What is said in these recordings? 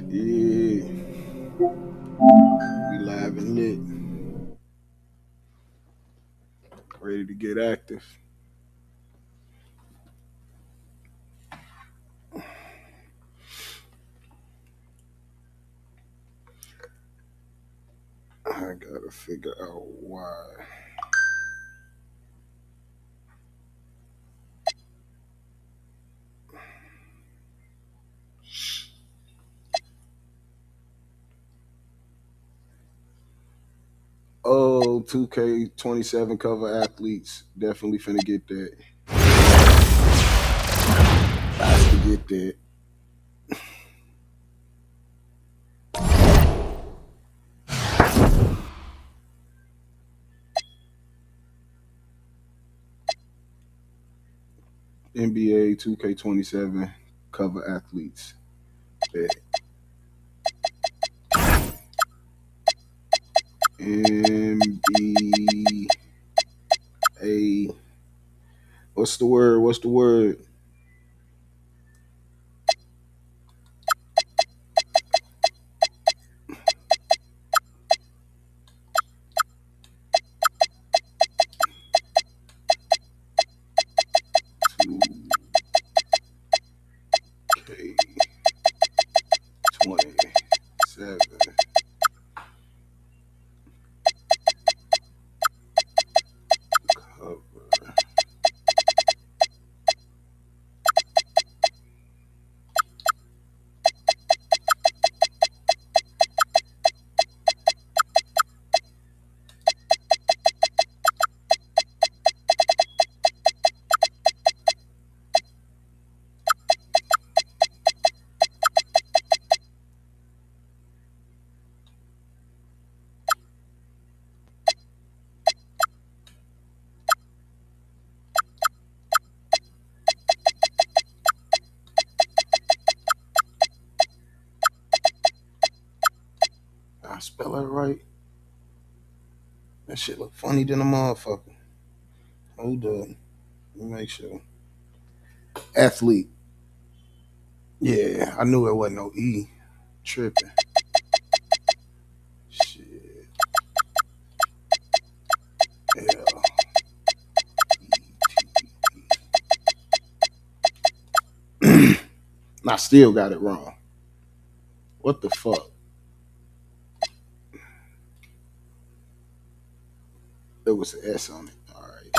Yeah, we live and lit, ready to get active. I gotta figure out why. Oh, 2K27 cover athletes. Definitely finna get that. Got to get that. NBA 2K27 cover athletes. Bet. NBA. What's the word? What's the word? Two K 27 cover. I spell it right. That shit look funny than a motherfucker. Hold up. Let me make sure. Athlete. Yeah, I knew it wasn't no E. Tripping. Shit. L E T. I still got it wrong. What the fuck? There was an S on it. All right.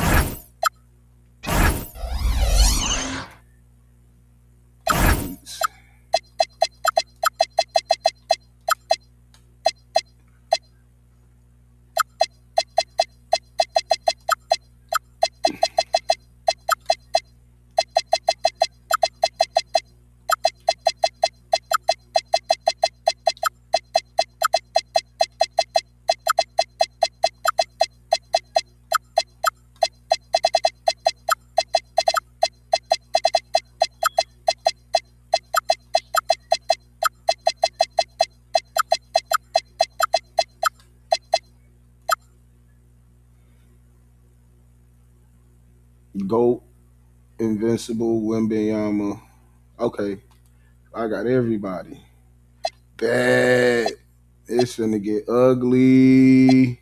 Goat, Invincible, Wembenyama. Okay, I got everybody. Bad. It's finna get ugly.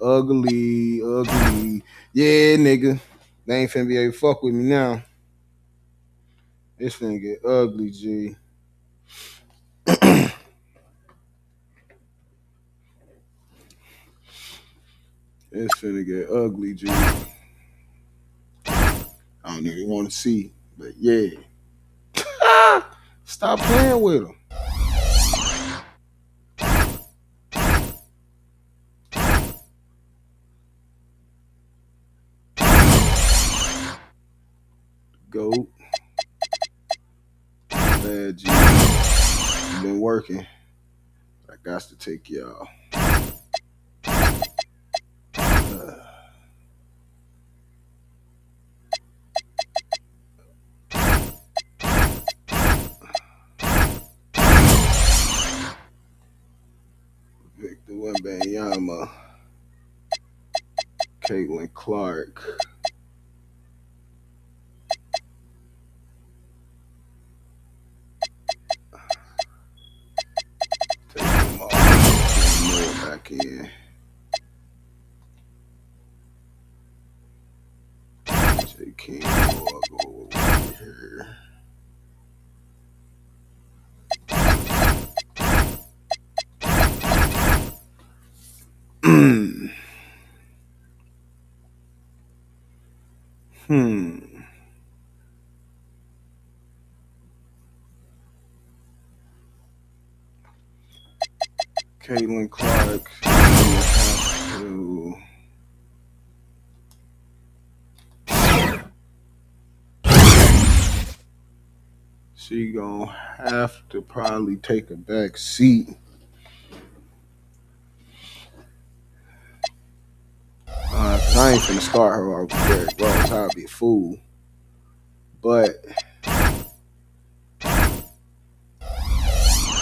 Ugly. Ugly. Yeah, nigga. They ain't finna be able to fuck with me now. It's finna get ugly, G. It's finna get ugly, G. I don't even want to see, but yeah. Stop playing with them. Goat. Bad G. Been working. I got to take y'all. Victor Wembanyama. Caitlin Clark. lock in. J King, I'll go over here. Caitlin Clark. She gonna have to probably take a back seat. I ain't finna start her off with Derrick Rose. I'd be a fool. But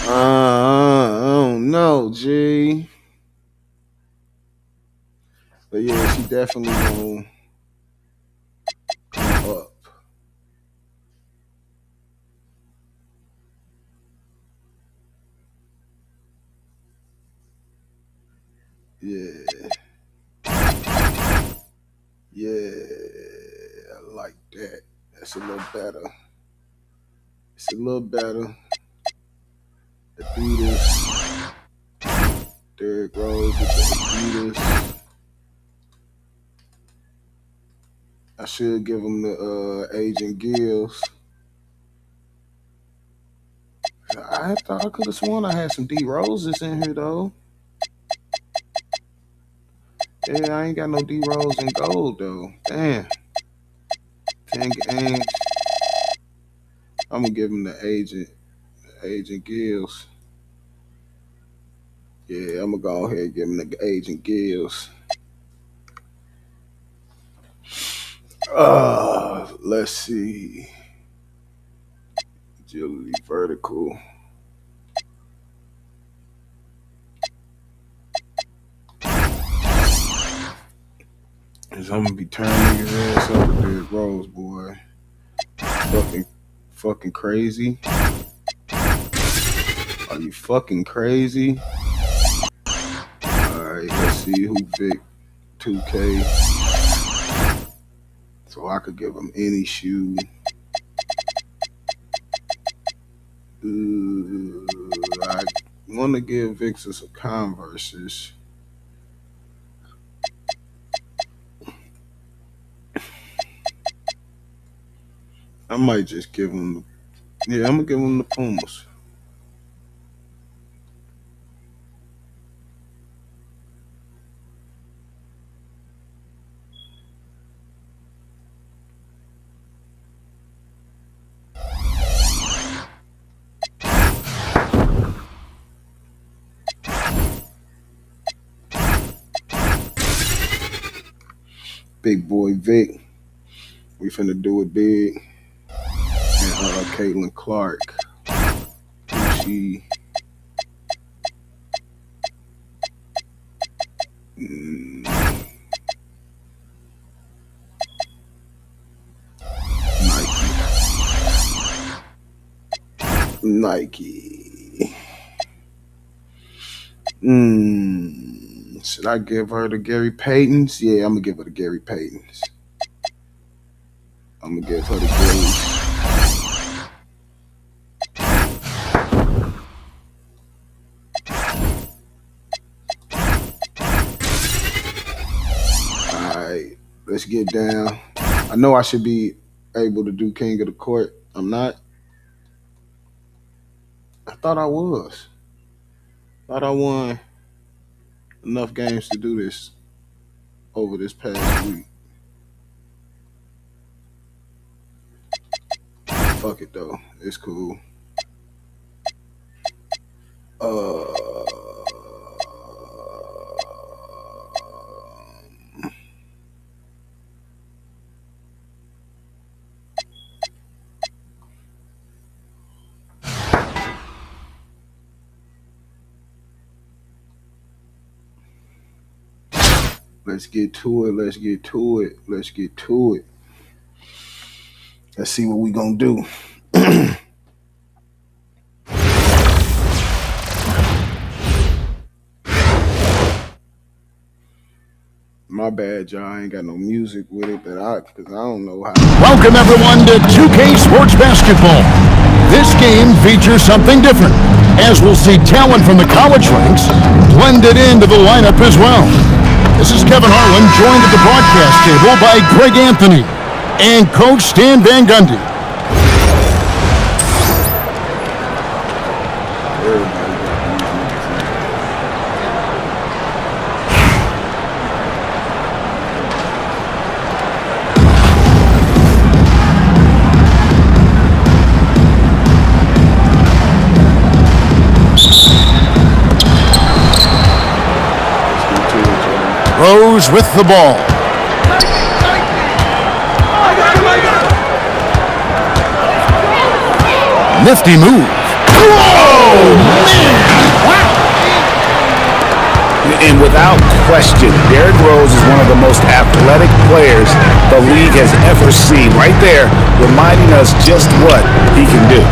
I don't know, G. But yeah, she definitely gonna come up. Yeah. Yeah. I like that. That's a little better. It's a little better. Adidas. Derrick Rose with the Adidas. I should give him the Agent Gills. I thought I could have sworn I had some D Roses in here though. Yeah, I ain't got no D Rose in gold though. Damn. 10 games. I'm gonna give him the Agent Gills. Yeah, I'm gonna go ahead and give him the Agent Gills. Let's see. Agility vertical. Cause I'm gonna be turning his ass over Derrick Rose, boy. Fucking crazy. Are you fucking crazy? Alright, let's see who Vic 2K. So I could give him any shoe. I want to give Victor some Converses. I might just give him. Yeah, I'm gonna give him the Pumas. Big boy Vic. We finna do it big. And Caitlin Clark. She Nike. Should I give her the Gary Paytons? Yeah, I'm gonna give her the Gary Paytons. I'm gonna give her the Gary. Alright, let's get down. I know I should be able to do King of the Court. I'm not. I thought I was. Thought I won enough games to do this over this past week. Fuck it though. It's cool. Let's get to it. Let's get to it. Let's get to it. Let's see what we gonna do. My bad, y'all. I ain't got no music with it, because I don't know how. Welcome, everyone, to 2K Sports Basketball. This game features something different, as we'll see talent from the college ranks blended into the lineup as well. This is Kevin Harlan, joined at the broadcast table by Greg Anthony and Coach Stan Van Gundy. Rose with the ball. Nifty move. Oh, man! And without question, Derrick Rose is one of the most athletic players the league has ever seen. Right there, reminding us just what he can do.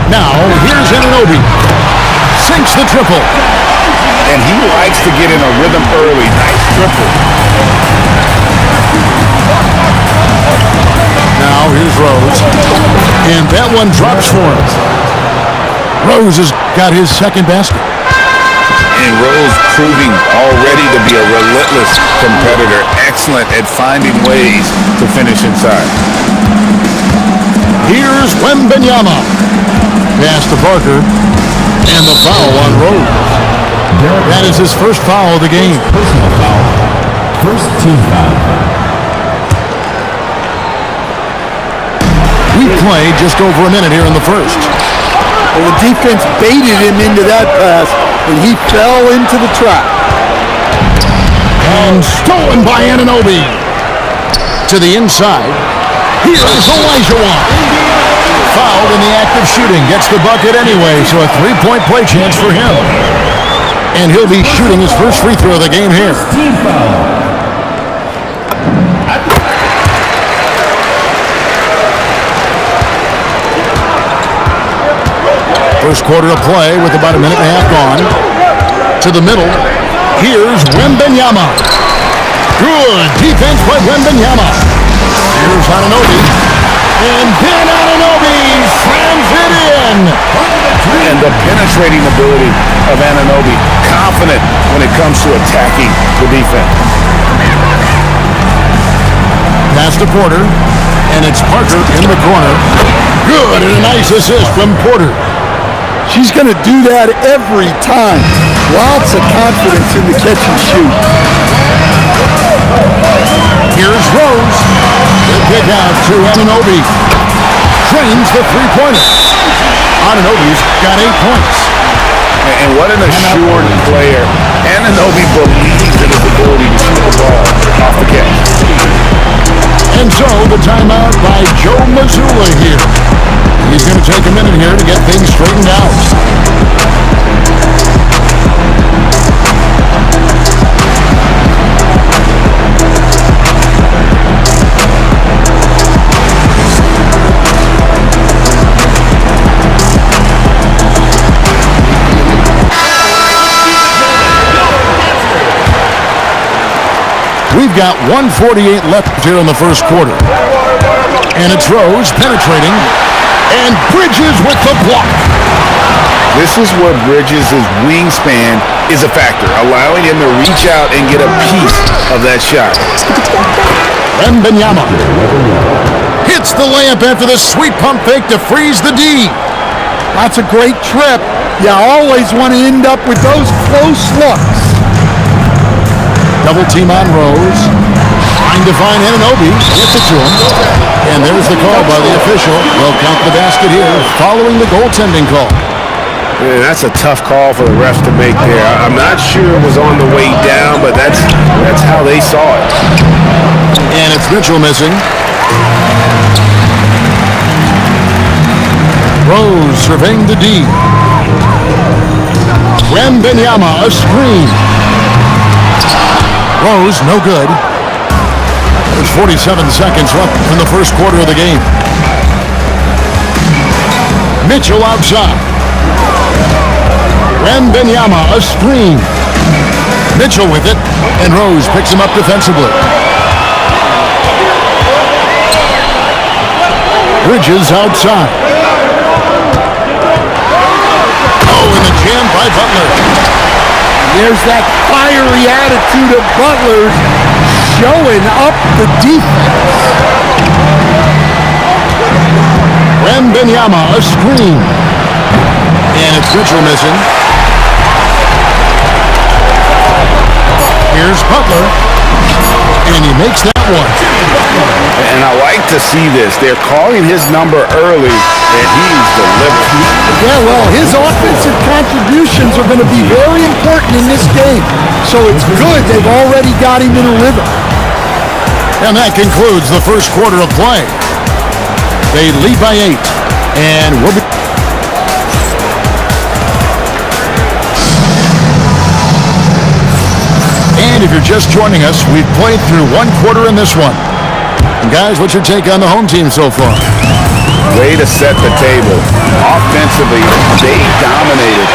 Now, here's Anunoby. Sinks the triple. And he likes to get in a rhythm early. Nice triple. Now here's Rose. And that one drops for him. Rose has got his second basket. And Rose proving already to be a relentless competitor. Excellent at finding ways to finish inside. Here's Wembanyama. Pass to Parker. And the foul on Rose. That is his first foul of the game. Personal foul. First team foul. We played just over a minute here in the first. Well, the defense baited him into that pass, and he fell into the trap. And stolen by Anunoby. To the inside. Here's Olajuwon. Fouled in the act of shooting. Gets the bucket anyway, so a three-point play chance for him. And he'll be shooting his first free throw of the game here. Team foul. First quarter of play with about a minute and a half gone. To the middle. Here's Wembanyama. Good defense by Wembanyama. Here's Anunoby. And then Anunoby slams it in. And the penetrating ability of Anunoby. Confident when it comes to attacking the defense. Pass to Porter. And it's Parker in the corner. Good, and a nice assist from Porter. She's going to do that every time. Lots of confidence in the catch and shoot. Here's Rose. The kick out to Anunoby. Trains the three-pointer. Anunoby's got 8 points. And what an assured player. Anunoby believes in his ability to shoot the ball off the catch. And so the timeout by Joe Mazzulla here. He's going to take a minute here to get things straightened out. We've got 1:48 left here in the first quarter. And it's Rose penetrating. And Bridges with the block. This is where Bridges' wingspan is a factor, allowing him to reach out and get a piece of that shot. Wembanyama hits the layup after the sweet pump fake to freeze the D. That's a great trip. You always want to end up with those close looks. Double team on Rose. Trying to find Anunoby. Gets it to him. And there's the call by the official. They'll count the basket here following the goaltending call. Yeah, that's a tough call for the refs to make there. I'm not sure it was on the way down, but that's how they saw it. And it's Mitchell missing. Rose surveying the D. Wembanyama, a screen. Rose, no good. There's 47 seconds left in the first quarter of the game. Mitchell outside. Wembanyama, a screen. Mitchell with it, and Rose picks him up defensively. Bridges outside. Oh, and the jam by Butler. There's that fiery attitude of Butler showing up the defense. Wembanyama, a screen. And it's Mitchell missing. Here's Butler. And he makes that one. And I like to see this. They're calling his number early, and he's delivering. Yeah, well, his offensive contributions are going to be very important in this game. So it's good they've already got him in a rhythm. And that concludes the first quarter of play. They lead by 8. And we'll be... And if you're just joining us, we've played through one quarter in this one. And guys, what's your take on the home team so far? Way to set the table. Offensively, they dominated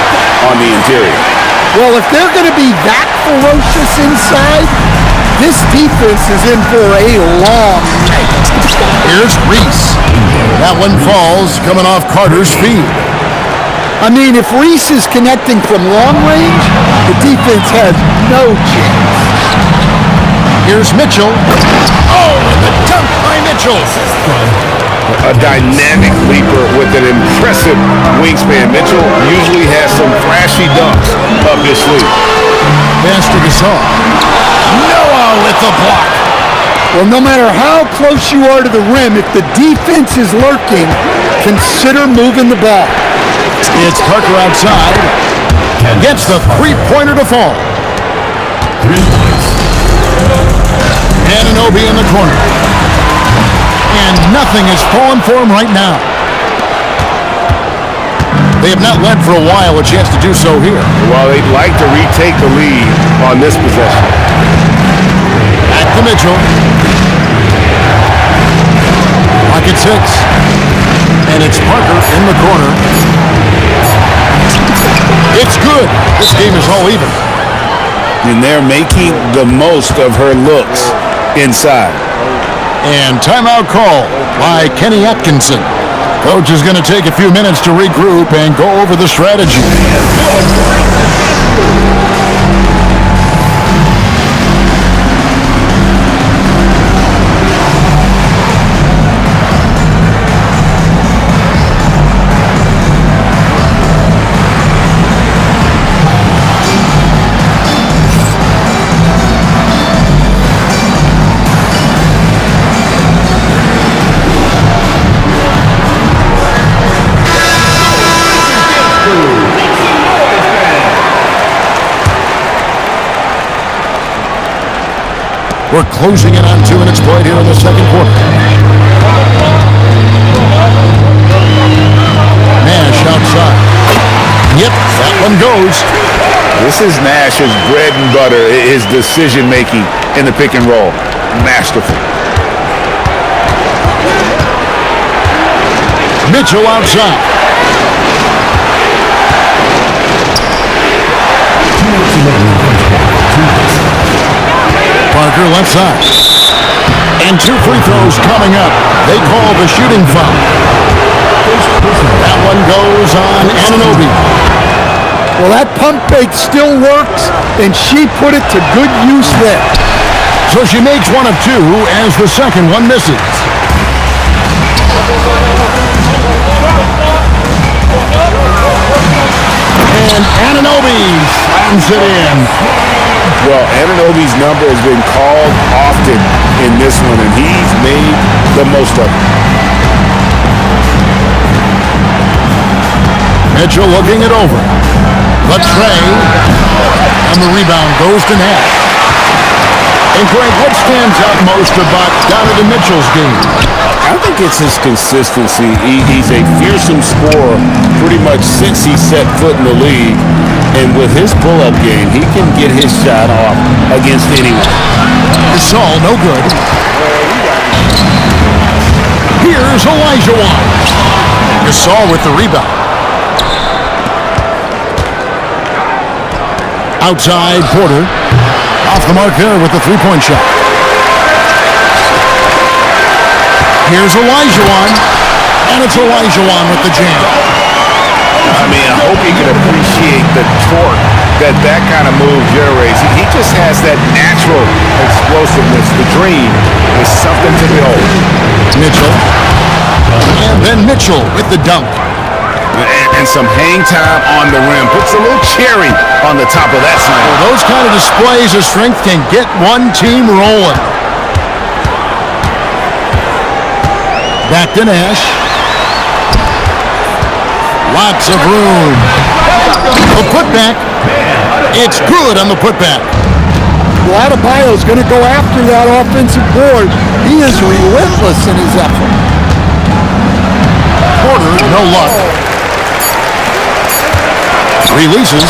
on the interior. Well, if they're going to be that ferocious inside, this defense is in for a long night. Here's Reese. That one falls coming off Carter's feet. I mean, if Reese is connecting from long range, the defense has no chance. Here's Mitchell. Oh, and the dunk by Mitchell. A dynamic leaper with an impressive wingspan. Mitchell usually has some flashy dunks up his sleeve. Pass to Gasol. Noah with the block. Well, no matter how close you are to the rim, if the defense is lurking, consider moving the ball. It's Parker outside. Gets the three-pointer to fall. 3 points. Anunoby in the corner. And nothing is falling for him right now. They have not led for a while, a chance to do so here. Well, they'd like to retake the lead on this possession. Back to Mitchell. Pocket 6. And it's Parker in the corner. It's good. This game is all even. And they're making the most of her looks inside. And timeout call by Kenny Atkinson. Coach is going to take a few minutes to regroup and go over the strategy. We're closing in on 2 minutes played here in the second quarter. Nash outside. Yep, that one goes. This is Nash's bread and butter, his decision-making in the pick and roll. Masterful. Mitchell outside. Parker left side. And 2 free throws coming up. They call the shooting foul. That one goes on Anunoby. Well, that pump fake still works, and she put it to good use there. So she makes 1 of 2 as the second one misses. And Anunoby slams it in. Well, Anunoby's number has been called often in this one, and he's made the most of it. Mitchell looking it over. The tray. And the rebound goes to Nash. And Greg, what stands out most about Donovan Mitchell's game? I think it's his consistency. He's a fearsome scorer pretty much since he set foot in the league. And with his pull-up game, he can get his shot off against anyone. Gasol, no good. Here's Elijah Wise. Gasol with the rebound. Outside, Porter. Off the mark there with the three-point shot. Here's Olajuwon, and it's Olajuwon with the jam. I mean, I hope you can appreciate the torque that kind of move generates. He just has that natural explosiveness. The dream is something to behold. Mitchell. And then Mitchell with the dunk. And some hang time on the rim. Puts a little cherry on the top of that slam. Well, those kind of displays of strength can get one team rolling. Back to Nash. Lots of room. The putback. It's good on the putback. Well, Adebayo's going to go after that offensive board. He is relentless in his effort. Porter, no luck. Releases.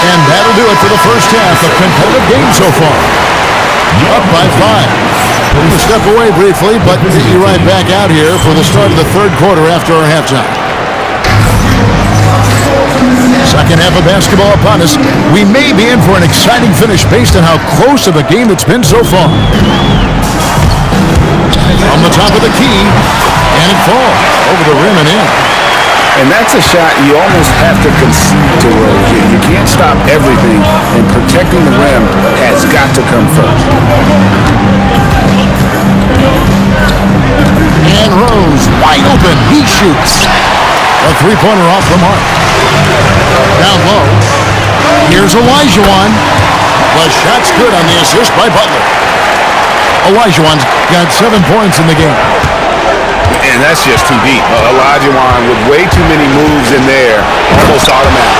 And that'll do it for the first half. A competitive game so far. Up by 5. We'll step away briefly, but meet you right back out here for the start of the third quarter after our halftime. Second half of basketball upon us. We may be in for an exciting finish based on how close of a game it's been so far. On the top of the key, and it falls over the rim and in. And that's a shot you almost have to concede to Rose. You can't stop everything, and protecting the rim has got to come first. And Rose, wide open, he shoots. A three-pointer off the mark. Down low. Here's Olajuwon. The shot's good on the assist by Butler. Olajuwon's got 7 points in the game. And that's just too deep. Olajuwon with way too many moves in there, almost automatic.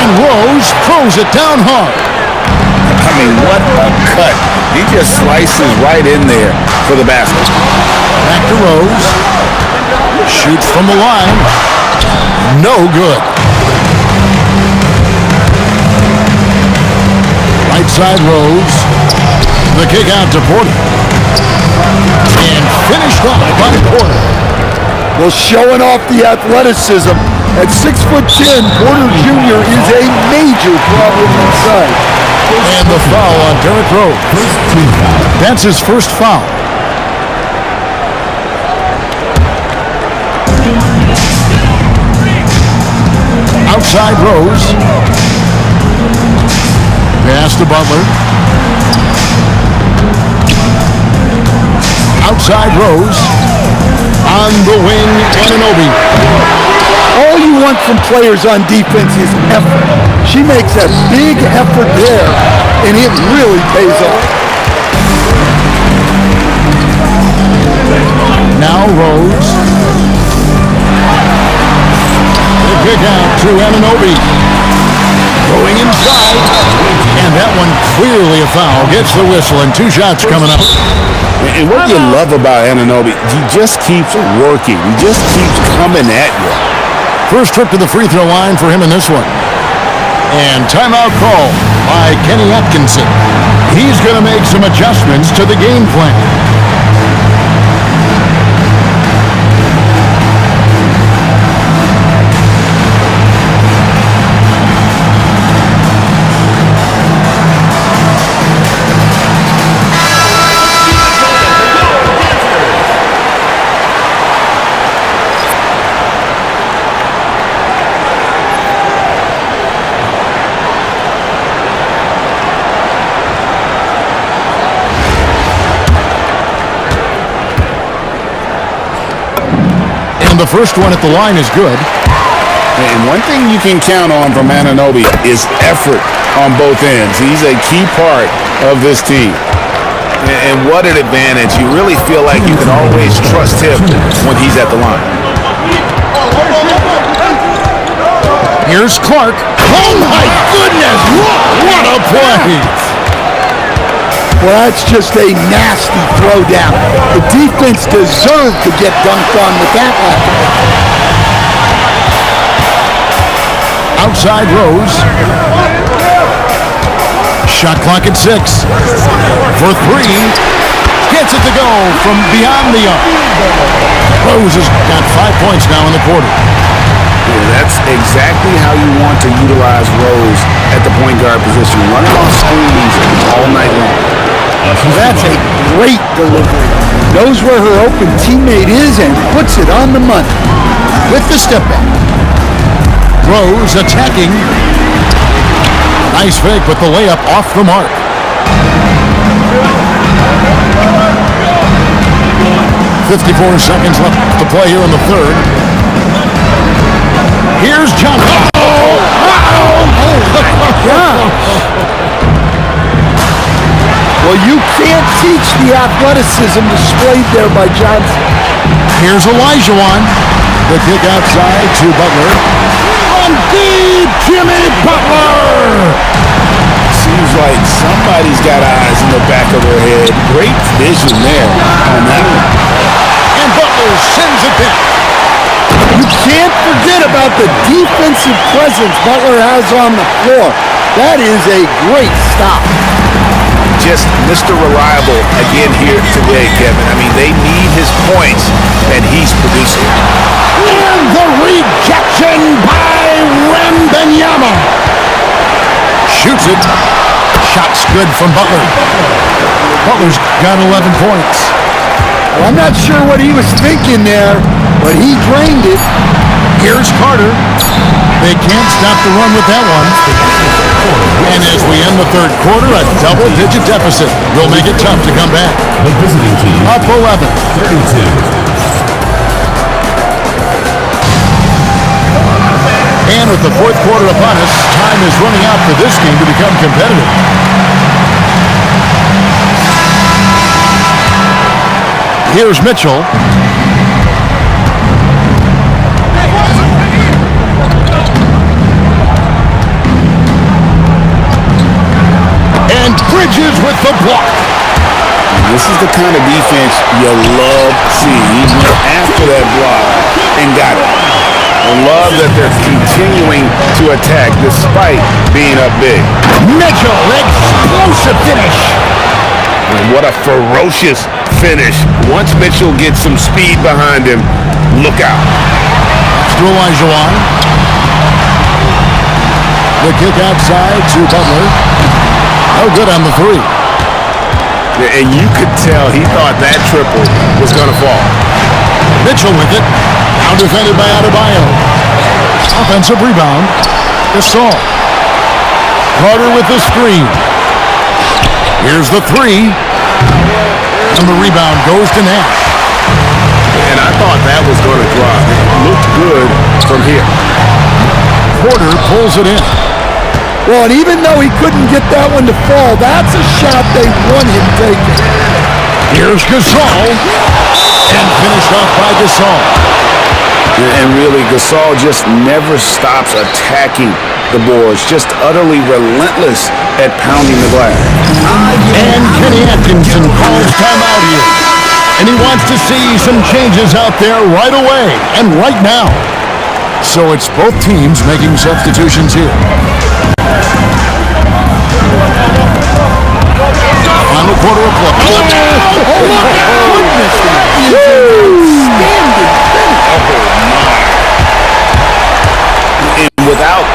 And Rose throws it down hard. I mean, what a cut. He just slices right in there for the basket. Back to Rose. Shoots from the line. No good. Right side Rose. The kick out to Porter. And finished off by Porter. Well, showing off the athleticism. At 6'10", Porter Jr. is a major problem inside. And the foul on Derrick Rose. That's his first foul. Outside Rose. Pass to Butler. Outside Rose. On the wing, Anunoby. All you want from players on defense is effort. She makes a big effort there, and it really pays off. Now Rose. The kick out to Anunoby. Going inside. And that one clearly a foul. Gets the whistle, and 2 shots coming up. And what you love about Anunoby, he just keeps working. He just keeps coming at you. First trip to the free throw line for him in this one. And timeout call by Kenny Atkinson. He's going to make some adjustments to the game plan. The first one at the line is good. And one thing you can count on from Anunoby is effort on both ends. He's a key part of this team. And what an advantage. You really feel like you can always trust him when he's at the line. Here's Clark. Oh my goodness! What a play! Well, that's just a nasty throwdown. The defense deserved to get dunked on with that one. Outside Rose. Shot clock at 6. For 3. Gets it to go from beyond the arc. Rose has got 5 points now in the quarter. Yeah, that's exactly how how you want to utilize Rose at the point guard position. Running off screens all night long. That's a great delivery. Knows where her open teammate is and puts it on the money. With the step back. Rose attacking. Nice fake, but the layup off the mark. 54 seconds left to play here in the third. Here's Johnson. Oh my gosh. Well, you can't teach the athleticism displayed there by Johnson. Here's Olajuwon. The kick outside to Butler. From deep, Jimmy Butler! Seems like somebody's got eyes in the back of their head. Great vision there on that one. And Butler sends it back. You can't forget about the defensive presence Butler has on the floor. That is a great stop. Just Mr. Reliable again here today, Kevin. I mean, they need his points, and he's producing. And the rejection by Wembanyama. Shoots it. Shot's good from Butler. Butler's got 11 points. Well, I'm not sure what he was thinking there, but he drained it. Here's Carter. They can't stop the run with that one. And as we end the third quarter, a double-digit deficit will make it tough to come back. The visiting team. Up 11. 32. And with the fourth quarter upon us, time is running out for this game to become competitive. Here's Mitchell. And Bridges with the block. This is the kind of defense you love seeing. He went after that block and got it. I love that they're continuing to attack despite being up big. Mitchell, explosive finish. And what a ferocious finish. Once Mitchell gets some speed behind him, look out. To Olajuwon. The kick outside to Butler. No good on the three. And you could tell he thought that triple was going to fall. Mitchell with it. Now defended by Adebayo. Offensive rebound. Gasol. Carter with the screen. Here's the three. And the rebound goes to Nash. And I thought that was going to drop. It looked good from here. Porter pulls it in. Well, and even though he couldn't get that one to fall, that's a shot they want him taking. Here's Gasol. And finished off by Gasol. And really, Gasol just never stops attacking the boards. Just utterly relentless at pounding the glass. And Kenny Atkinson calls timeout here. And he wants to see some changes out there right away and right now. So it's both teams making substitutions here. Final quarter of play. Oh my goodness! That is an outstanding finish. And without...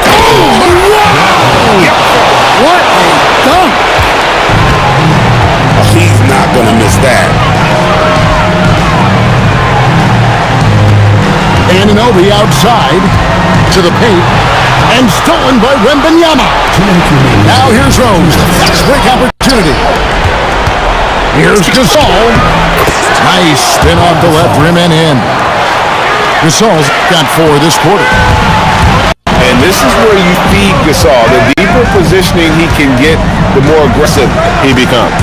What a dunk! He's not going to miss that. Anunoby outside to the paint and stolen by Wembanyama. Now here's Rose. Fast break opportunity. Here's Gasol. Nice spin off the left rim and in. Gasol's got 4 this quarter. And this is where you feed Gasol. The deeper positioning he can get, the more aggressive he becomes.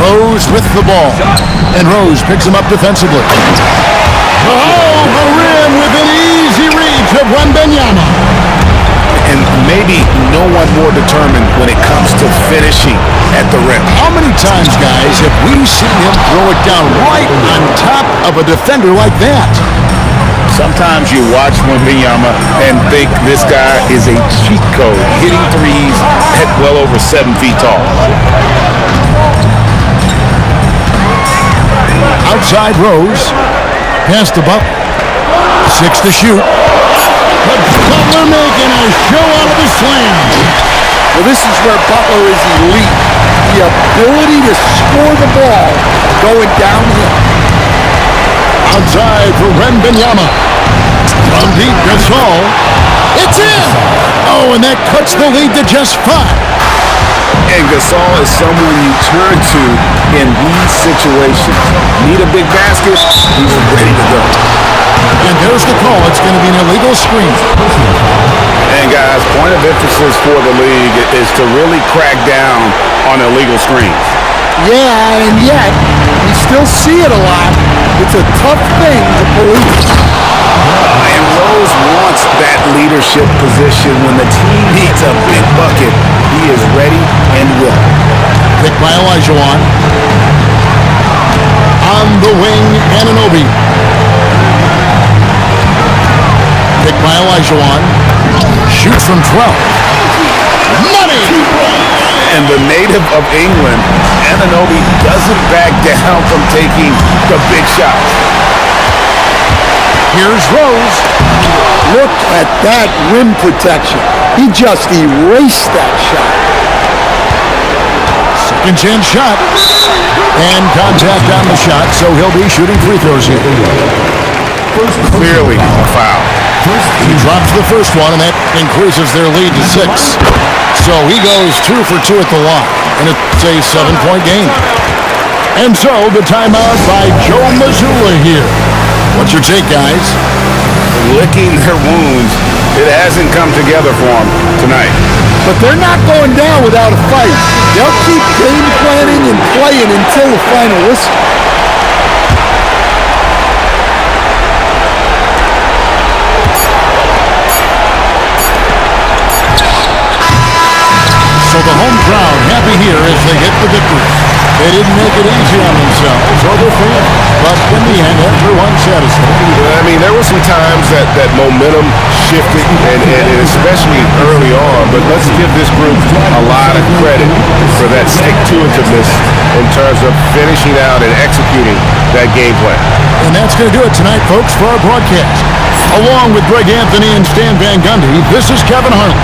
Rose with the ball. And Rose picks him up defensively. Oh, the rim with an easy reach of Wembanyama. And maybe no one more determined when it comes to finishing at the rim. How many times, guys, have we seen him throw it down right on top of a defender like that? Sometimes you watch Wembanyama and think this guy is a cheat code, hitting threes at well over 7 feet tall. Outside Rose. Pass to Butler. 6 to shoot. But Butler show out of the sling. Well, this is where Butler is elite. The ability to score the ball going downhill. Outside for Wembanyama. From deep, Gasol. It's in! Oh, and that cuts the lead to just 5. And Gasol is someone you turn to in these situations. Need a big basket, he's ready to go. And there's the call. It's going to be an illegal screen. And guys, point of emphasis for the league is to really crack down on illegal screens. Yeah, and yet, we still see it a lot. It's a tough thing to police. And Rose wants that leadership position. When the team needs a big bucket, he is ready and willing. Picked by Olajuwon. On the wing, Anunoby. Picked by Olajuwon. Shoots from 12. Money! And the native of England, Anunoby doesn't back down from taking the big shots. Here's Rose. Look at that rim protection. He just erased that shot. Second chance shot. And contact on the shot, so he'll be shooting free throws here. Clearly a foul. He drops the first one, and that increases their lead to 6. So he goes 2 for 2 at the line, and it's a 7-point game. And so the timeout by Joe Mazzulla here. What's your take, guys? Licking their wounds. It hasn't come together for them tonight. But they're not going down without a fight. They'll keep game planning and playing until the final whistle. So the home crowd happy here as they get the victory. They didn't make it easy on themselves or their fans, but in the end, everyone's satisfied. I mean, there were some times that momentum shifted, and especially early on, but let's give this group a lot of credit for that stick-to-itiveness in terms of finishing out and executing that game plan. And that's going to do it tonight, folks, for our broadcast. Along with Greg Anthony and Stan Van Gundy, this is Kevin Harlan.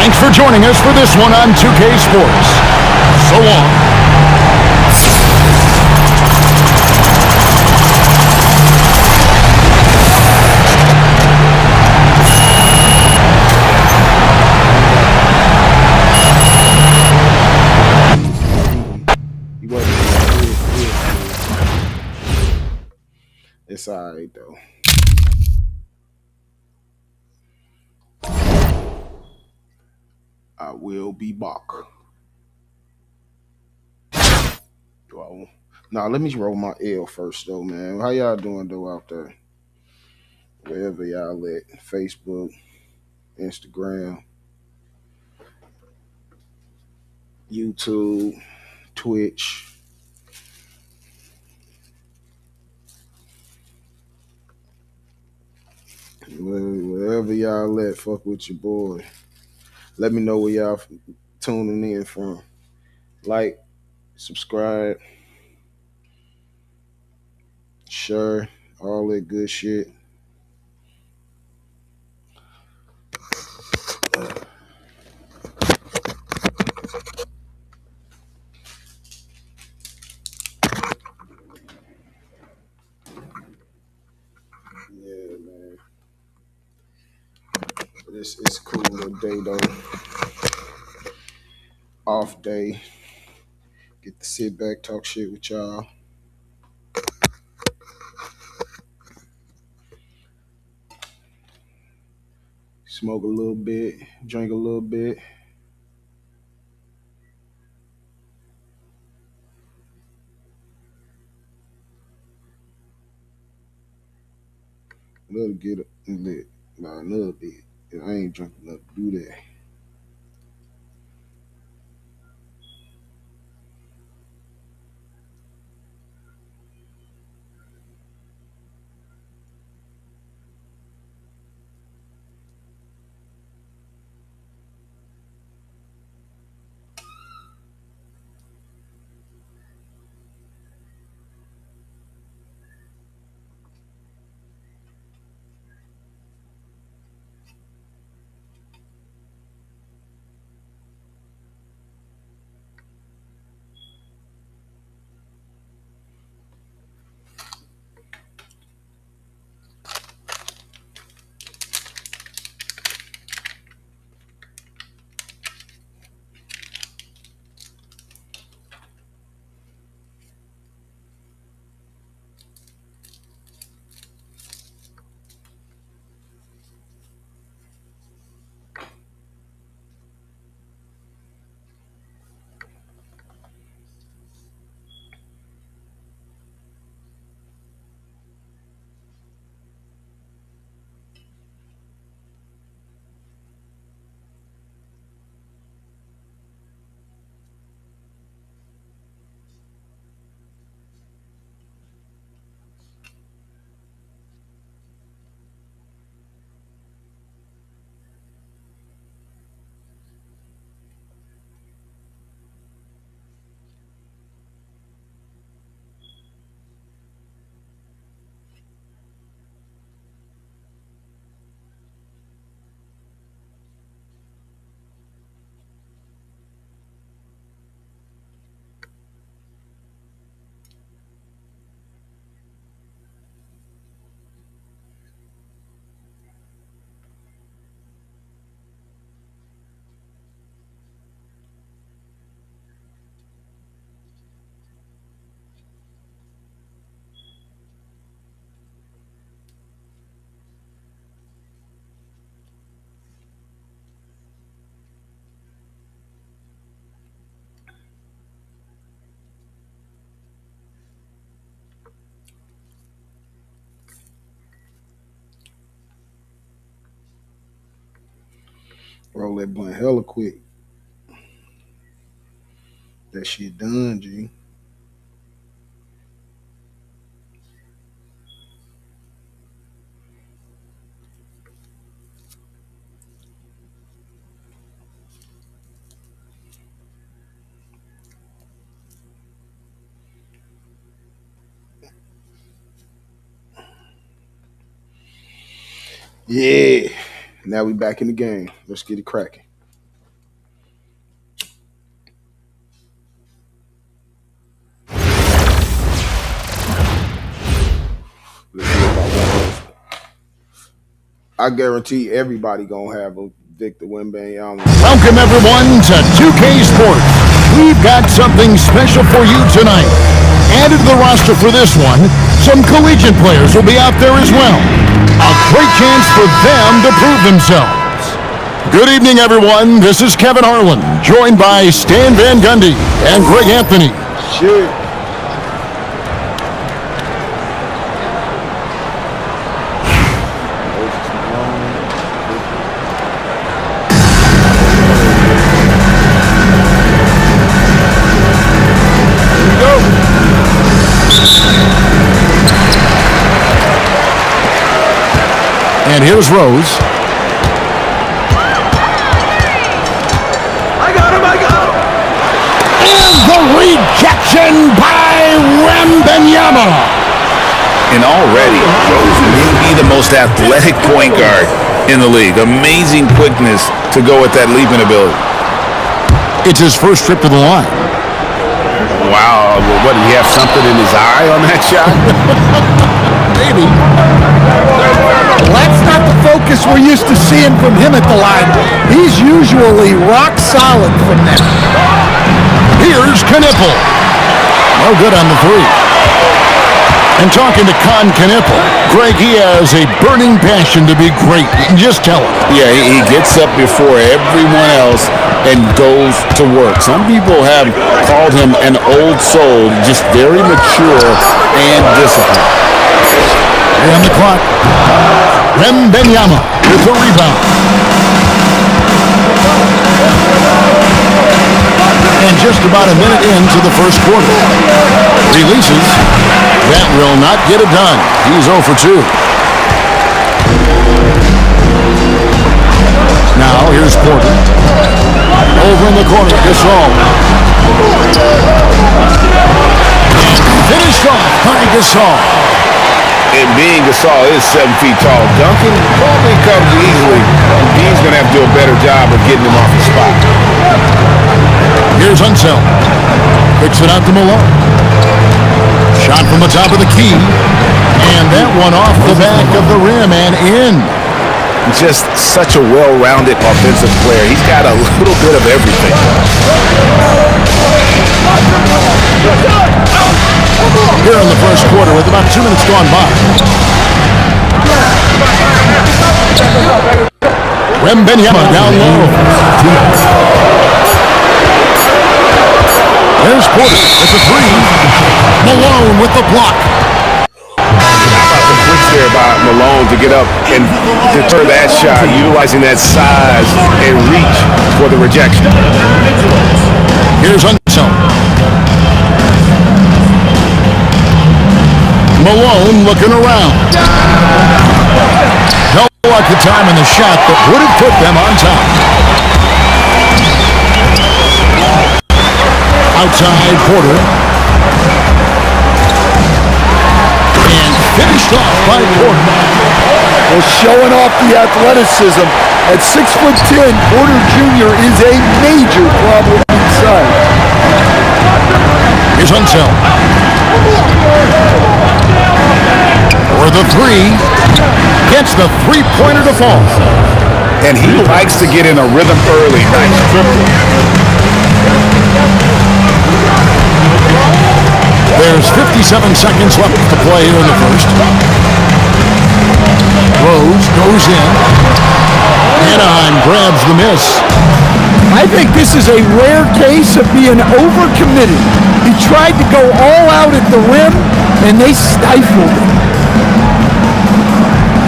Thanks for joining us for this one on 2K Sports. So long. He wasn't good. It's alright though. I will be back. Well, now let me roll my L first though, man. How y'all doing though out there? Wherever y'all at, Facebook, Instagram, YouTube, Twitch. Wherever y'all at, fuck with your boy. Let me know where y'all tuning in from. Like, subscribe, share, all that good shit. Yeah, man. But it's cool little day though. Off day. Get to sit back, talk shit with y'all. Smoke a little bit, drink a little bit. Little get lit by another bit. I ain't drunk enough to do that. Roll that blunt hella quick. That shit done, G. Yeah. Now we back in the game. Let's get it cracking. I guarantee everybody gonna have a Victor Wembanyama. Welcome everyone to 2K Sports. We've got something special for you tonight. Added to the roster for this one, some collegiate players will be out there as well. A great chance for them to prove themselves. Good evening, everyone. This is Kevin Harlan, joined by Stan Van Gundy and Greg Anthony. Shit. And here's Rose. I got him! And the rejection by Wembanyama. And already, Rose may be the most athletic point guard in the league. Amazing quickness to go with that leaping ability. It's his first trip to the line. Wow, what, did he have something in his eye on that shot? Maybe. That's not the focus we're used to seeing from him at the line. He's usually rock solid from there. Here's Knipple. No good on the three. And talking to Con Knipple, Greg, he has a burning passion to be great. You can just tell him. Yeah, he gets up before everyone else and goes to work. Some people have called him an old soul, just very mature and disciplined. On the clock, Wembanyama with the rebound. And just about a minute into the first quarter. Releases. That will not get it done. He's 0 for 2. Now, here's Porter. Over in the corner, Gasol. Finished off by Gasol. And being Gasol is 7 feet tall. Duncan probably comes easily. He's going to have to do a better job of getting him off the spot. Here's Unseld. Kicks it out to Malone. Shot from the top of the key. And that one off the back of the rim and in. Just such a well-rounded offensive player. He's got a little bit of everything. Here in the first quarter with about 2 minutes gone by. Wembanyama down low. There's Porter with the three. Malone with the block. How about the blitz there by Malone to get up and deter that shot, utilizing that size and reach for the rejection. Here's Unseld. Malone looking around. No luck the time in the shot that would have put them on top. Outside Porter. And finished off by Porter. Well, showing off the athleticism. At 6'10", Porter Jr. is a major problem inside. Here's Unseld. For the three. Gets the three-pointer to fall. And he likes to get in a rhythm early. Nice triple. There's 57 seconds left to play here in the first. Rose goes in. Anaheim grabs the miss. I think this is a rare case of being overcommitted. He tried to go all out at the rim, and they stifled him.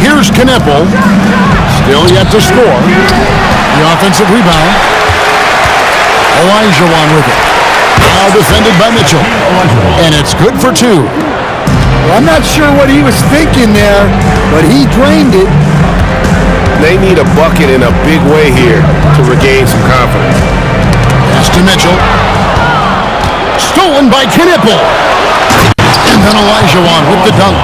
Here's Knipple. Still yet to score. The offensive rebound. Olajuwon with it. Now defended by Mitchell. And it's good for two. Well, I'm not sure what he was thinking there, but he drained it. They need a bucket in a big way here to regain some confidence. Pass to Mitchell. Stolen by Knipple. And then Olajuwon with the dunk.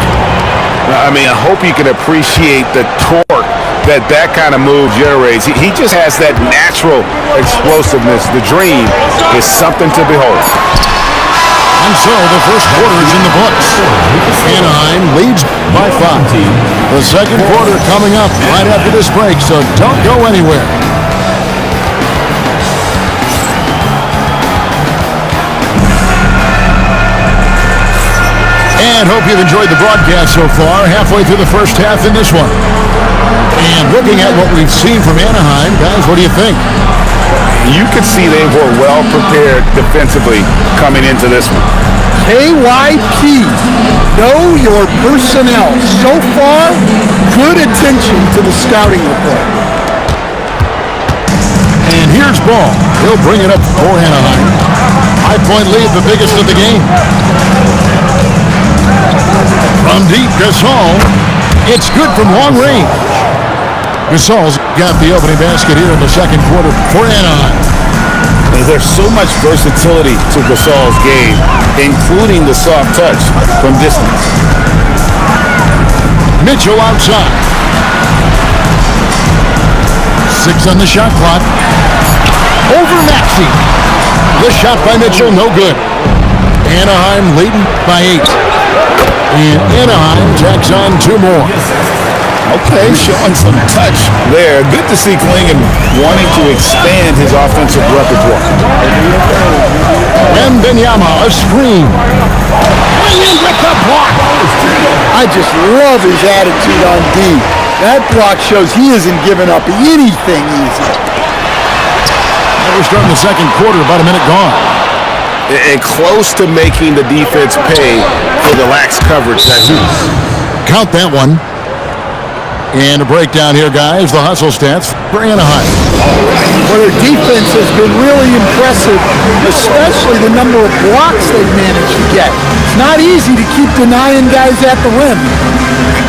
I mean, I hope you can appreciate the torque that kind of move generates. He just has that natural explosiveness. The dream is something to behold. And so the first quarter is in the books. Anaheim leads by 5. The second quarter coming up right after this break, so don't go anywhere. And hope you've enjoyed the broadcast so far. Halfway through the first half in this one. And looking at what we've seen from Anaheim, guys, what do you think? You could see they were well prepared defensively coming into this one. KYP, know your personnel. So far, good attention to the scouting report. And here's Ball. He'll bring it up for Anaheim. 5-point lead, the biggest of the game. From deep, Gasol. It's good from long range. Gasol's got the opening basket here in the second quarter for Anaheim. There's so much versatility to Gasol's game, including the soft touch from distance. Mitchell outside. 6 on the shot clock. Over Maxey. The shot by Mitchell, no good. Anaheim leading by 8. And Anaheim tacks on 2 more. Okay, showing some touch there. Good to see Klingon wanting to expand his offensive repertoire. Wembanyama, a screen. Klingon with the block. I just love his attitude on D. That block shows he isn't giving up anything easy. We're starting the second quarter, about a minute gone. And close to making the defense pay for the lax coverage that's used. Count that one. And a breakdown here, guys. The hustle stats for Anaheim. Well, their defense has been really impressive, especially the number of blocks they've managed to get. It's not easy to keep denying guys at the rim.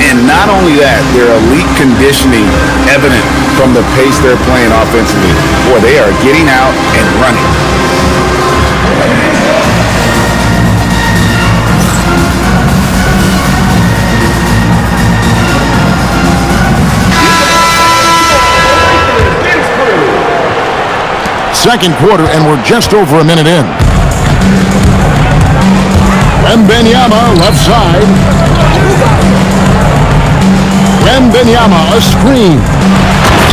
And not only that, their elite conditioning evident from the pace they're playing offensively. Boy, they are getting out and running. Second quarter, and we're just over a minute in. Wembanyama, left side. Wembanyama, a screen.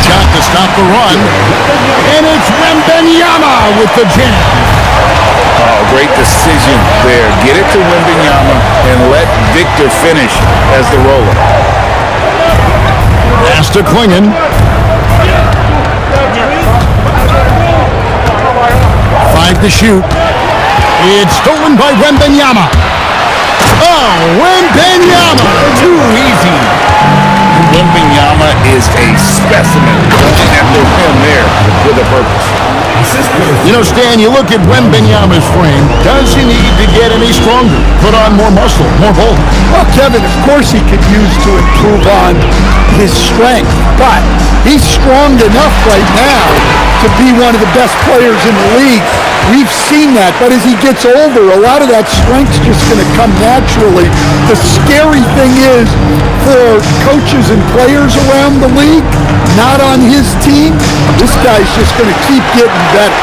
Shot to stop the run. And it's Wembanyama with the jam. Oh, great decision there. Get it to Wembanyama and let Victor finish as the roller. Pass to Klingon. 5 to shoot. It's stolen by Wembanyama. Oh, Wembanyama! Too easy. Wembanyama is a specimen. Going at the rim there with a purpose. You know, Stan, you look at Wembanyama's frame. Does he need to get any stronger? Put on more muscle, more bulk? Well, Kevin, of course he could use to improve on his strength, but he's strong enough right now to be one of the best players in the league. We've seen that, but as he gets older, a lot of that strength's just going to come naturally. The scary thing is for coaches and players around the league, not on his team, this guy's just going to keep getting better.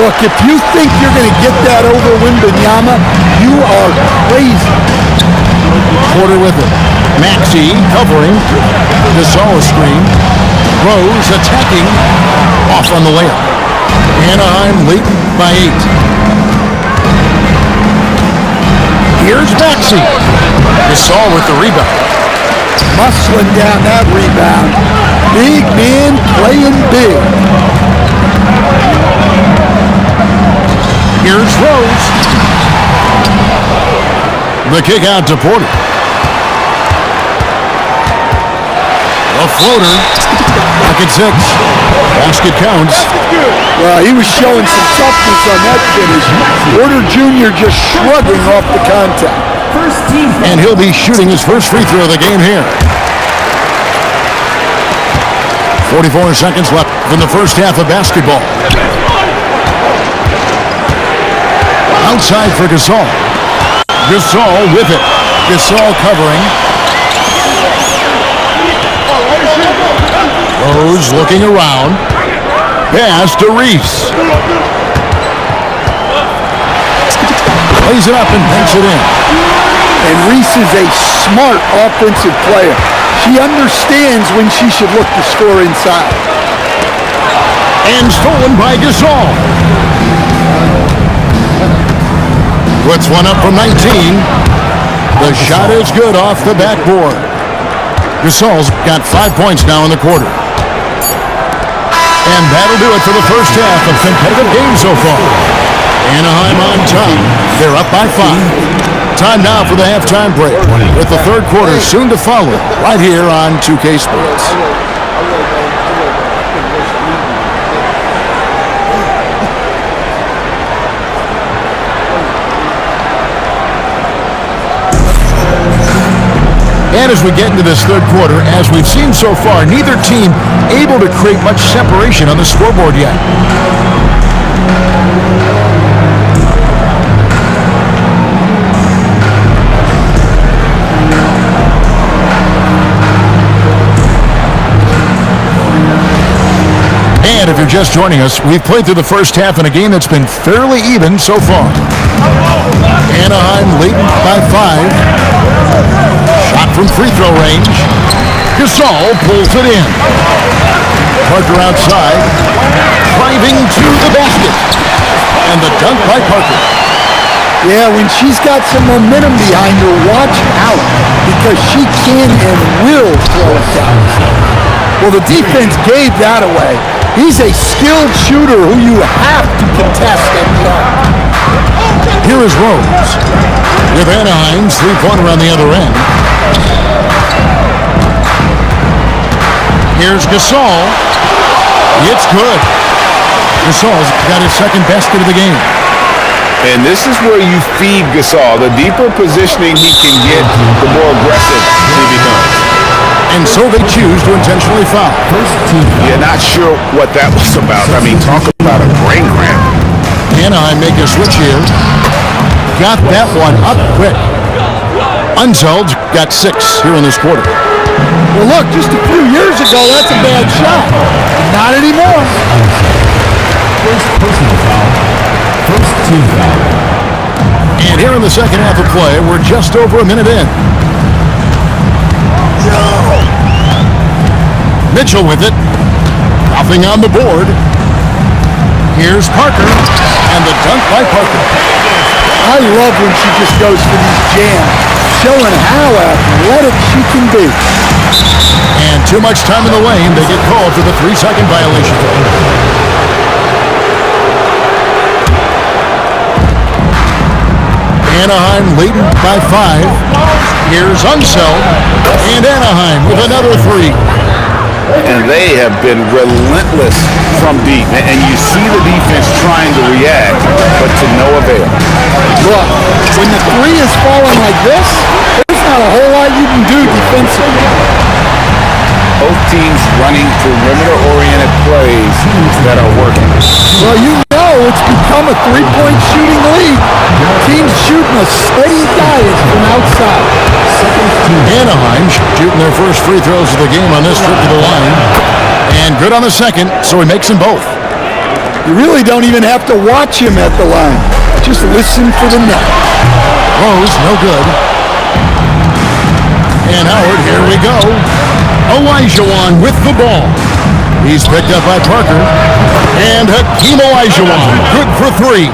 Look, if you think you're going to get that over Wembanyama, you are crazy. Porter with it. Maxey covering. Gasol screen. Rose attacking. Off on the layup. Anaheim leading by 8. Here's Maxey. Gasol with the rebound. Muscling down that rebound. Big man playing big. Here's Rose. The kick out to Porter. A floater. Back at 6. Basket counts. Well, he was showing some toughness on that finish. Porter Jr. just shrugging off the contact. And he'll be shooting his first free throw of the game here. 44 seconds left in the first half of basketball. Outside for Gasol. Gasol with it. Gasol covering. Rose looking around. Pass to Reese. Plays it up and banks it in. And Reese is a smart offensive player. She understands when she should look to score inside. And stolen by Gasol. Puts one up from 19. The shot is good off the backboard. Gasol's got 5 points now in the quarter. And that'll do it for the first half of competitive games so far. Anaheim on top. They're up by 5. Time now for the halftime break, with the third quarter soon to follow, right here on 2K Sports. And as we get into this third quarter, as we've seen so far, neither team able to create much separation on the scoreboard yet. And if you're just joining us, we've played through the first half in a game that's been fairly even so far. Anaheim leading by 5. Shot from free throw range. Gasol pulls it in. Parker outside. Driving to the basket. And the dunk by Parker. Yeah, when she's got some momentum behind her, watch out, because she can and will throw it down. Well, the defense gave that away. He's a skilled shooter who you have to contest at the arc. Here is Rose with Anaheim's three-pointer on the other end. Here's Gasol. It's good. Gasol's got his second basket of the game. And this is where you feed Gasol. The deeper positioning he can get, the more aggressive he becomes. And so they choose to intentionally foul. You're not sure what that was about. I mean, talk about a brain cramp. Anaheim make a switch here. Got that one up quick. Unzeld got 6 here in this quarter. Well, look, just a few years ago, that's a bad shot. Not anymore. First personal foul. First team foul. And here in the second half of play, we're just over a minute in. Mitchell with it. Nothing on the board. Here's Parker. And the dunk by Parker. I love when she just goes for these jams, showing how athletic she can be. And too much time in the lane. They get called for the 3-second violation. Anaheim leading by 5. Here's Unseld. And Anaheim with another 3. And they have been relentless from deep. And you see the defense trying to react, but to no avail. Look, when the 3 is falling like this, there's not a whole lot you can do defensively. Both teams running perimeter-oriented plays that are working. Well, you know it's become a 3-point shooting league. Teams shooting a steady diet from outside. Anaheim shooting their first free throws of the game on this trip to the line. And good on the second, so he makes them both. You really don't even have to watch him at the line. Just listen for the net. Rose, no good. And Howard, here we go. Olajuwon with the ball. He's picked up by Parker. And Hakeem Olajuwon, good for 3.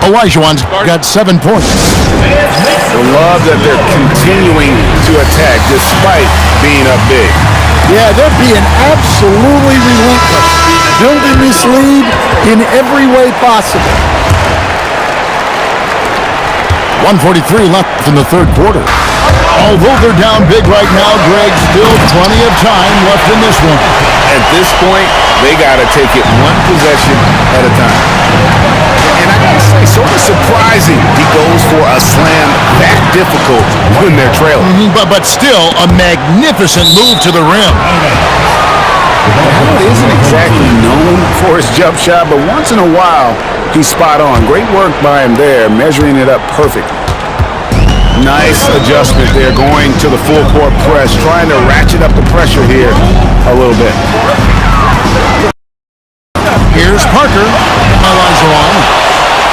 Olajuwon's got 7 points. I love that they're continuing to attack despite being up big. Yeah, they're being absolutely relentless, building this lead in every way possible. 1:43 left in the third quarter. Although they're down big right now, Greg, still plenty of time left in this one. At this point, they got to take it one possession at a time. And I got to say, sort of surprising he goes for a slam that difficult when they're trailing. But still, a magnificent move to the rim. He isn't exactly known for his jump shot, but once in a while, he's spot on. Great work by him there, measuring it up perfect. Nice adjustment there, going to the full court press, trying to ratchet up the pressure here a little bit. Here's Parker. Highlights are on.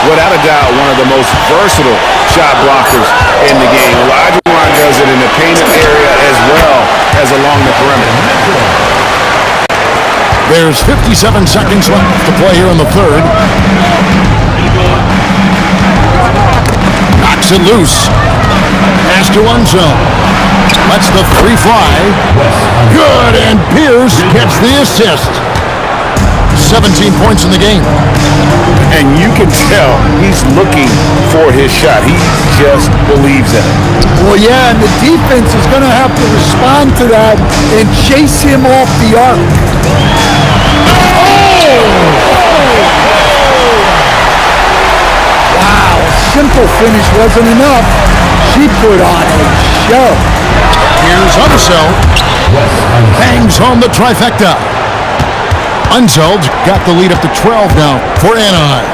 Without a doubt, one of the most versatile shot blockers in the game. Olajuwon does it in the painted area as well as along the perimeter. There's 57 seconds left to play here in the third. Knocks it loose. Pass to Unzo. Lets the three fly. Good, and Pierce gets the assist. 17 points in the game. And you can tell he's looking for his shot. He just believes in it. Well, yeah, and the defense is going to have to respond to that and chase him off the arc. Wow, a simple finish wasn't enough. She put on a show. Here's Unzo. Bangs home the trifecta. Unzo's got the lead up to 12 now for Anaheim.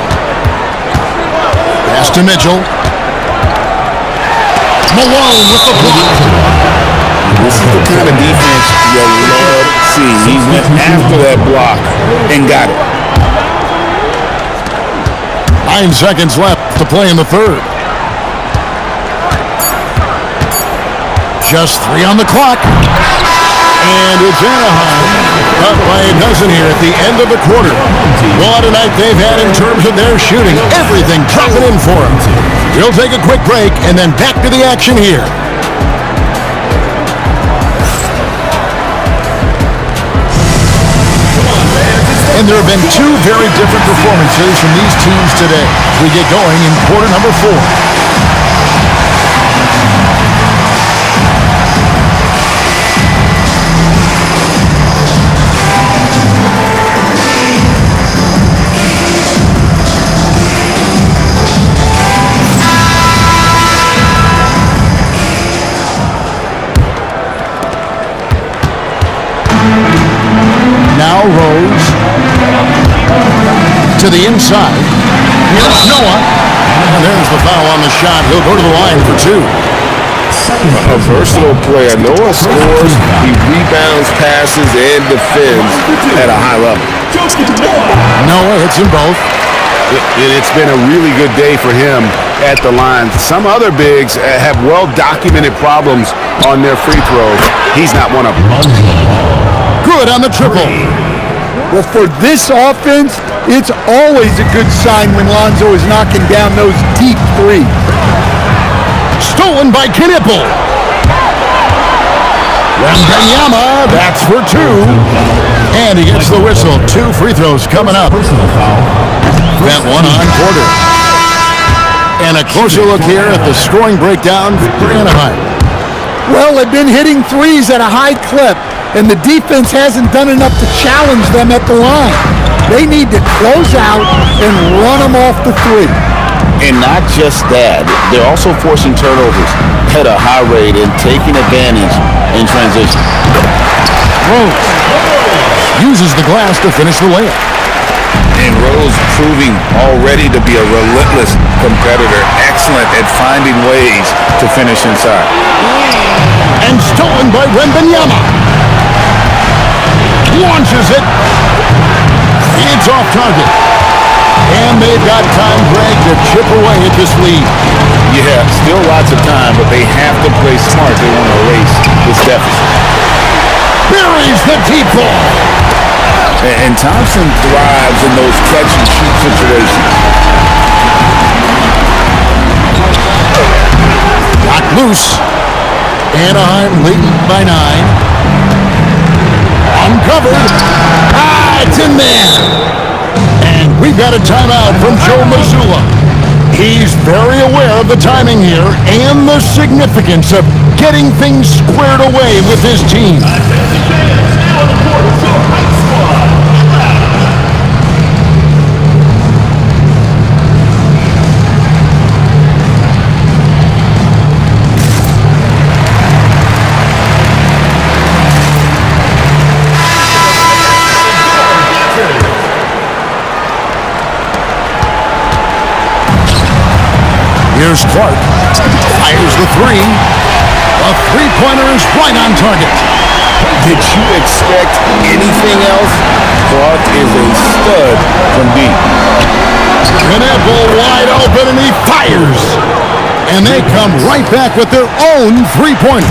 Pass to Mitchell. Malone with the block. This is the kind of defense you love seeing. He went after that block and got it. 9 seconds left to play in the third. Just 3 on the clock. And it's Anaheim up by a dozen here at the end of the quarter. What a night they've had in terms of their shooting. Everything dropping in for them. We'll take a quick break and then back to the action here. And there have been 2 very different performances from these teams today. We get going in quarter number 4. Now Rose to the inside. Here's Noah. And there's the foul on the shot. He'll go to the line for 2. A versatile player. Noah scores, he rebounds, passes, and defends at a high level. Noah hits them both. It's been a really good day for him at the line. Some other bigs have well-documented problems on their free throws. He's not one of them. Good on the triple. Well, for this offense, it's always a good sign when Lonzo is knocking down those deep threes. Stolen by Knipple. Wembanyama, that's for 2. And he gets the whistle. 2 free throws coming up. That one on Porter. And a closer look here at the scoring breakdown for Anaheim. Well, they've been hitting threes at a high clip, and the defense hasn't done enough to challenge them at the line. They need to close out and run them off the 3. And not just that, they're also forcing turnovers at a high rate and taking advantage in transition. Rose uses the glass to finish the layup. And Rose proving already to be a relentless competitor, excellent at finding ways to finish inside. And stolen by Wembanyama. Launches it. It's off target. And they've got time, Greg, to chip away at this lead. Yeah, still lots of time, but they have to play smart. They want to erase this deficit. Buries the deep ball. And Thompson thrives in those catch-and-shoot situations. Knocked loose. Anaheim leading by 9. Uncovered. It's in there. And we've got a timeout from Joe Mazzulla. He's very aware of the timing here and the significance of getting things squared away with his team. Here's Clark. Fires the three. A three-pointer is right on target. Did you expect anything else? Clark is a stud from deep. Knipple wide open and he fires. And they come right back with their own three-pointer.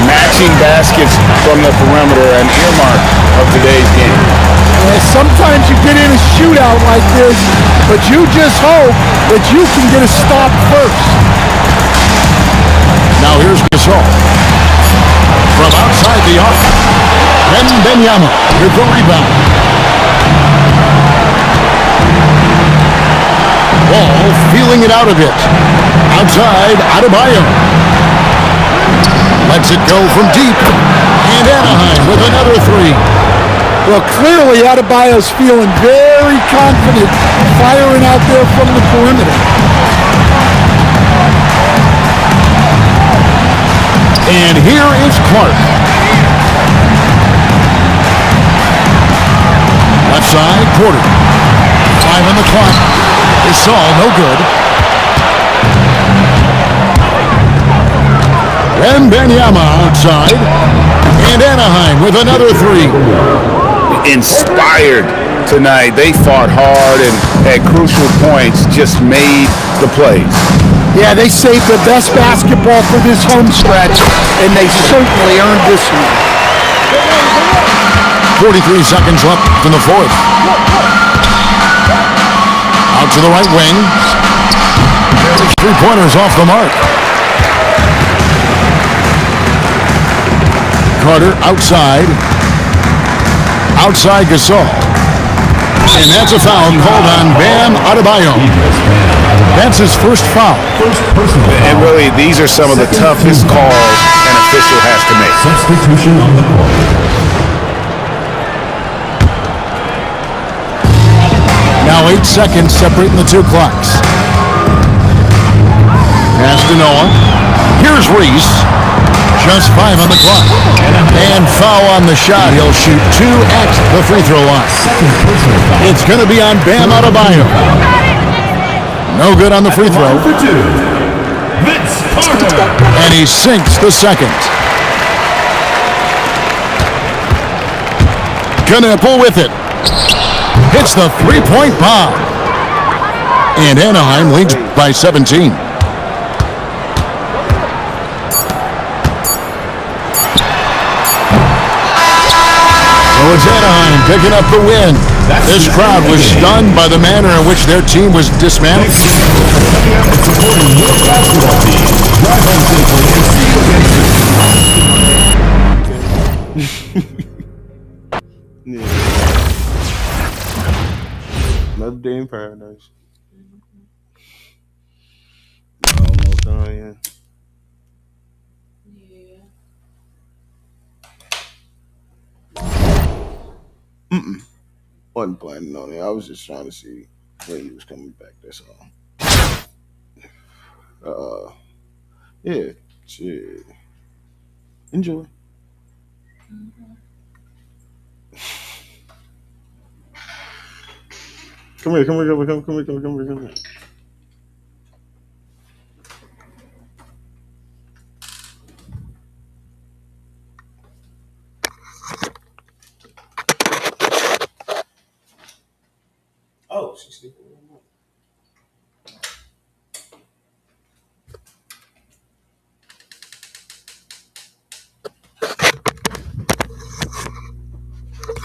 Matching baskets from the perimeter, an earmark of today's game. And sometimes you get in a shootout like this, but you just hope that you can get a stop first. Now here's Gasol. From outside the arc, Wembanyama with the rebound. Ball feeling it out a bit. Outside, Adebayo. Lets it go from deep. And Anaheim with another three. Well, clearly Adebayo's feeling very confident firing out there from the perimeter. And here is Clark. Left side, Porter. 5 on the clock. It's all no good. Wembanyama outside. And Anaheim with another three. Inspired tonight. They fought hard and at crucial points just made the plays. Yeah, they saved the best basketball for this home stretch, and they certainly earned this one. 43 seconds left in the fourth. Out to the right wing. Three-pointers off the mark. Carter outside. Outside Gasol. And that's a foul called on Bam Adebayo. That's his first foul. And really, these are some of the toughest calls an official has to make. Substitution on the court. Now 8 seconds separating the two clocks. Pass to Noah. Here's Reese. Just 5 on the clock. And foul on the shot. He'll shoot 2 at the free throw line. It's going to be on Bam Adebayo. No good on the free throw. And he sinks the second. Knipple with it. Hits the three-point bomb. And Anaheim leads by 17. So it's Anaheim picking up the win. This crowd was stunned by the manner in which their team was dismantled. Supporting your basketball team. Drive home safely and see you again. Another day in paradise. Almost done, yeah. Wasn't planning on it. I was just trying to see when he was coming back. That's all. Yeah, shit. Enjoy. Come here. Oh, she's sleeping.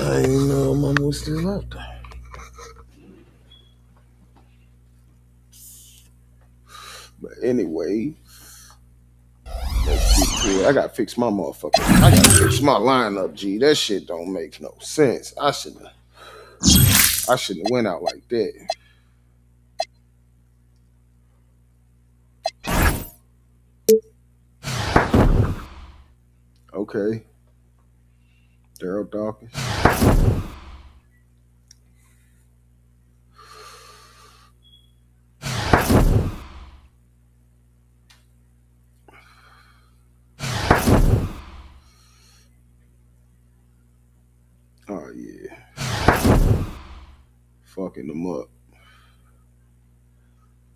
I didn't know Mama was still up there. But anyway, let's get to it. I gotta fix my motherfucker. I gotta fix my lineup, G. That shit don't make no sense. I shouldn't have went out like that. Okay. Daryl Dawkins. Oh yeah. Fucking them up.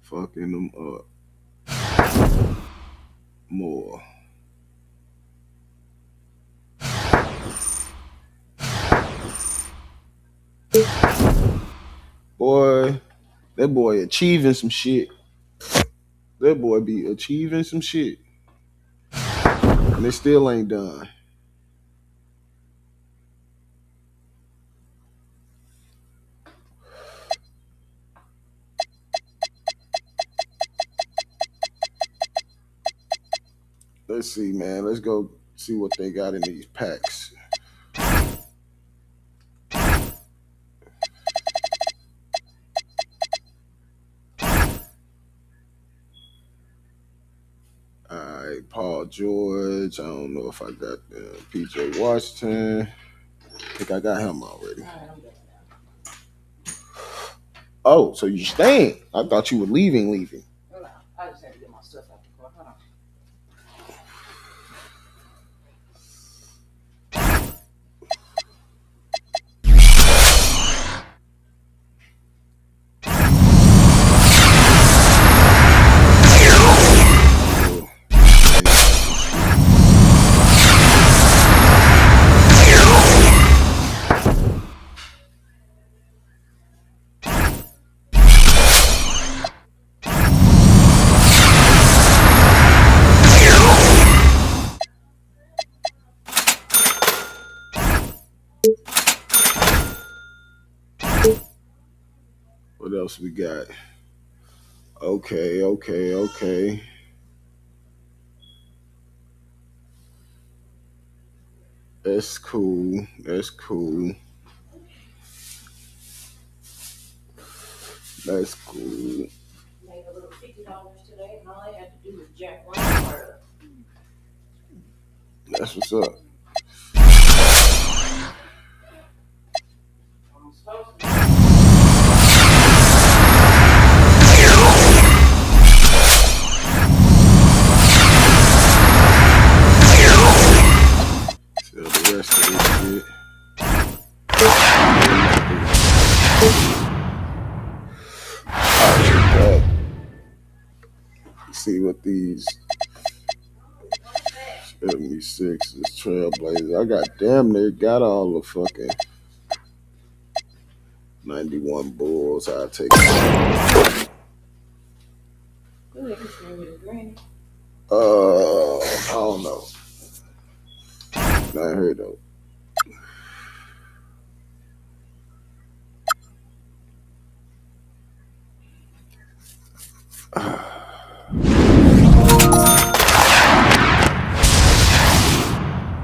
Fucking them up. More. Boy, that boy achieving some shit. That boy be achieving some shit. And it still ain't done. Let's see, man. Let's go see what they got in these packs. All right, Paul George. I don't know if I got PJ Washington. I think I got him already. Oh, so you staying? I thought you were leaving. No, I just had to get my stuff out the car. Hold on. What else we got? Okay. That's cool. That's cool. Made a little $50 today, and all I had to do was jack one part up. That's what's up. I'm supposed to. Tell the rest of this shit. See what these 76 is Trailblazers. I got damn near got all the fucking 91 Bulls. I'll take it. I don't know. Not heard though.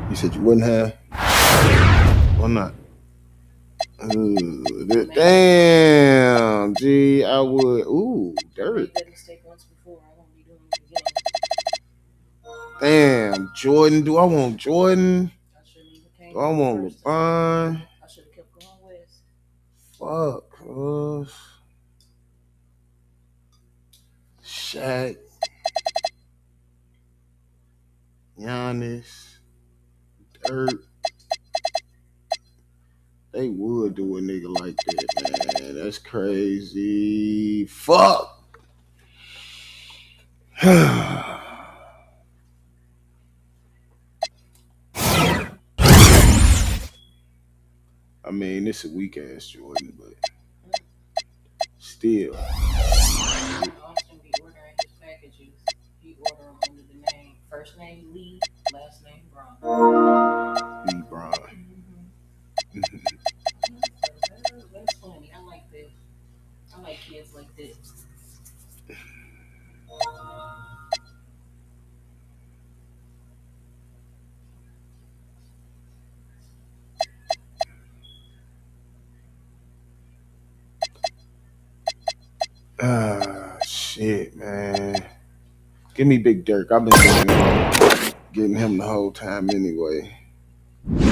You said you wouldn't have? Why not? Damn, G, I would. Ooh, dirt. I made that mistake once before. I won't be doing it again. Damn, Jordan. Do I want Jordan? I shouldn't even came. Do I want first. LeBron? I should have kept going west. Fuck, cuz. Shaq. Giannis. Dirt. They would do a nigga like that, man. That's crazy. Fuck. I mean, it's a weak ass Jordan, but still. Austin be ordering his packages. He order them under the name, first name Lee, last name Brown. Lee Brown. That's funny. I like that. I like kids like that. Shit, man. Give me Big Dirk. I've been thinking about it. getting him the whole time anyway. That's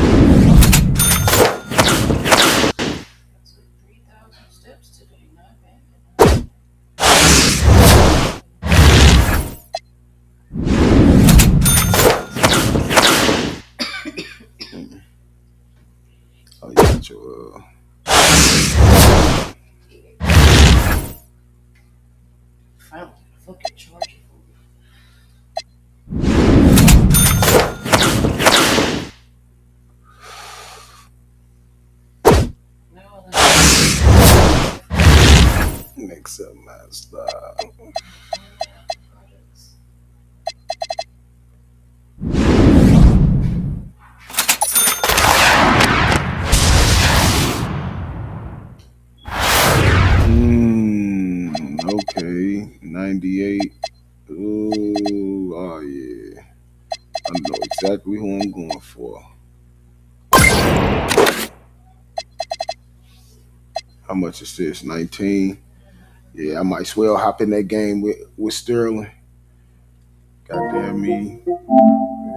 like 3,000 steps today. Not bad. Oh, you got your Finally, a fucking charger for me. No, that's next up, master. products. Okay, 98. Ooh, oh yeah. I know exactly who I'm going for. How much is this? 19. Yeah, I might as well hop in that game with Sterling. Goddamn me.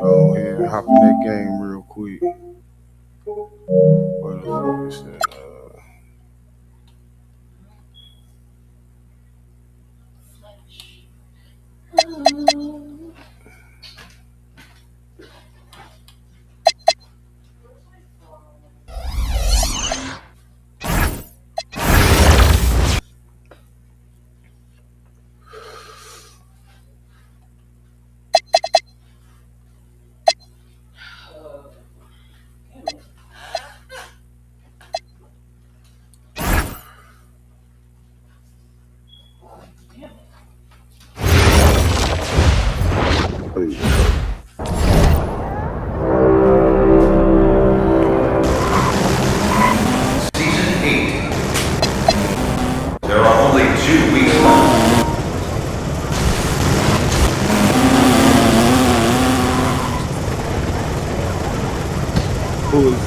Go ahead and hop in that game real quick. Where the fuck is that? Season 8. There are only 2 weeks left. Who is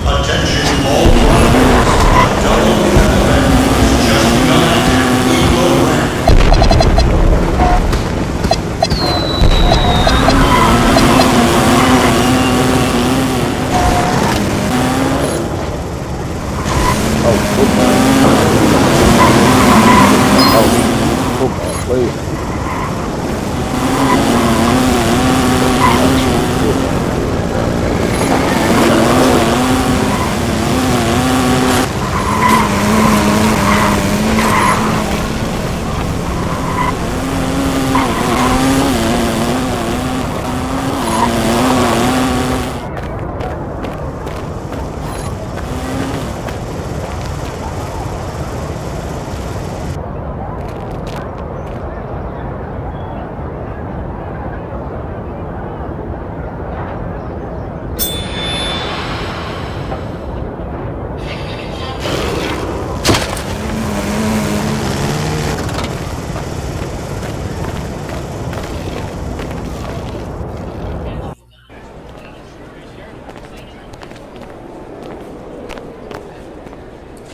Attention all players. A double event has just begun. We will win. football player?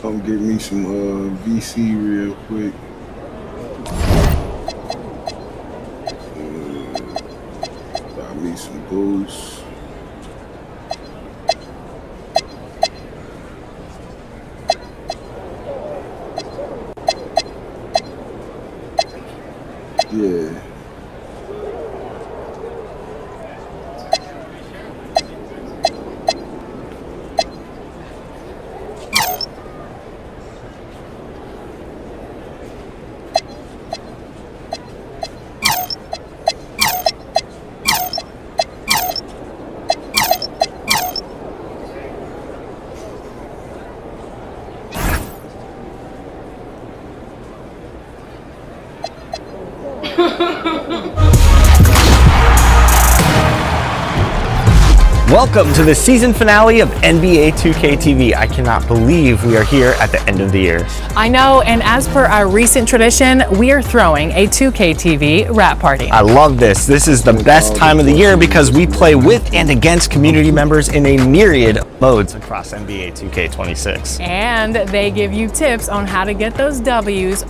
Come get me some VC real quick. Got me some boost. Yeah. Welcome to the season finale of NBA 2K TV. I cannot believe we are here at the end of the year. I know, and as per our recent tradition, we are throwing a 2K TV wrap party. I love this. This is the best time of the year because we play with and against community members in a myriad of modes across NBA 2K26. And they give you tips on how to get those W's.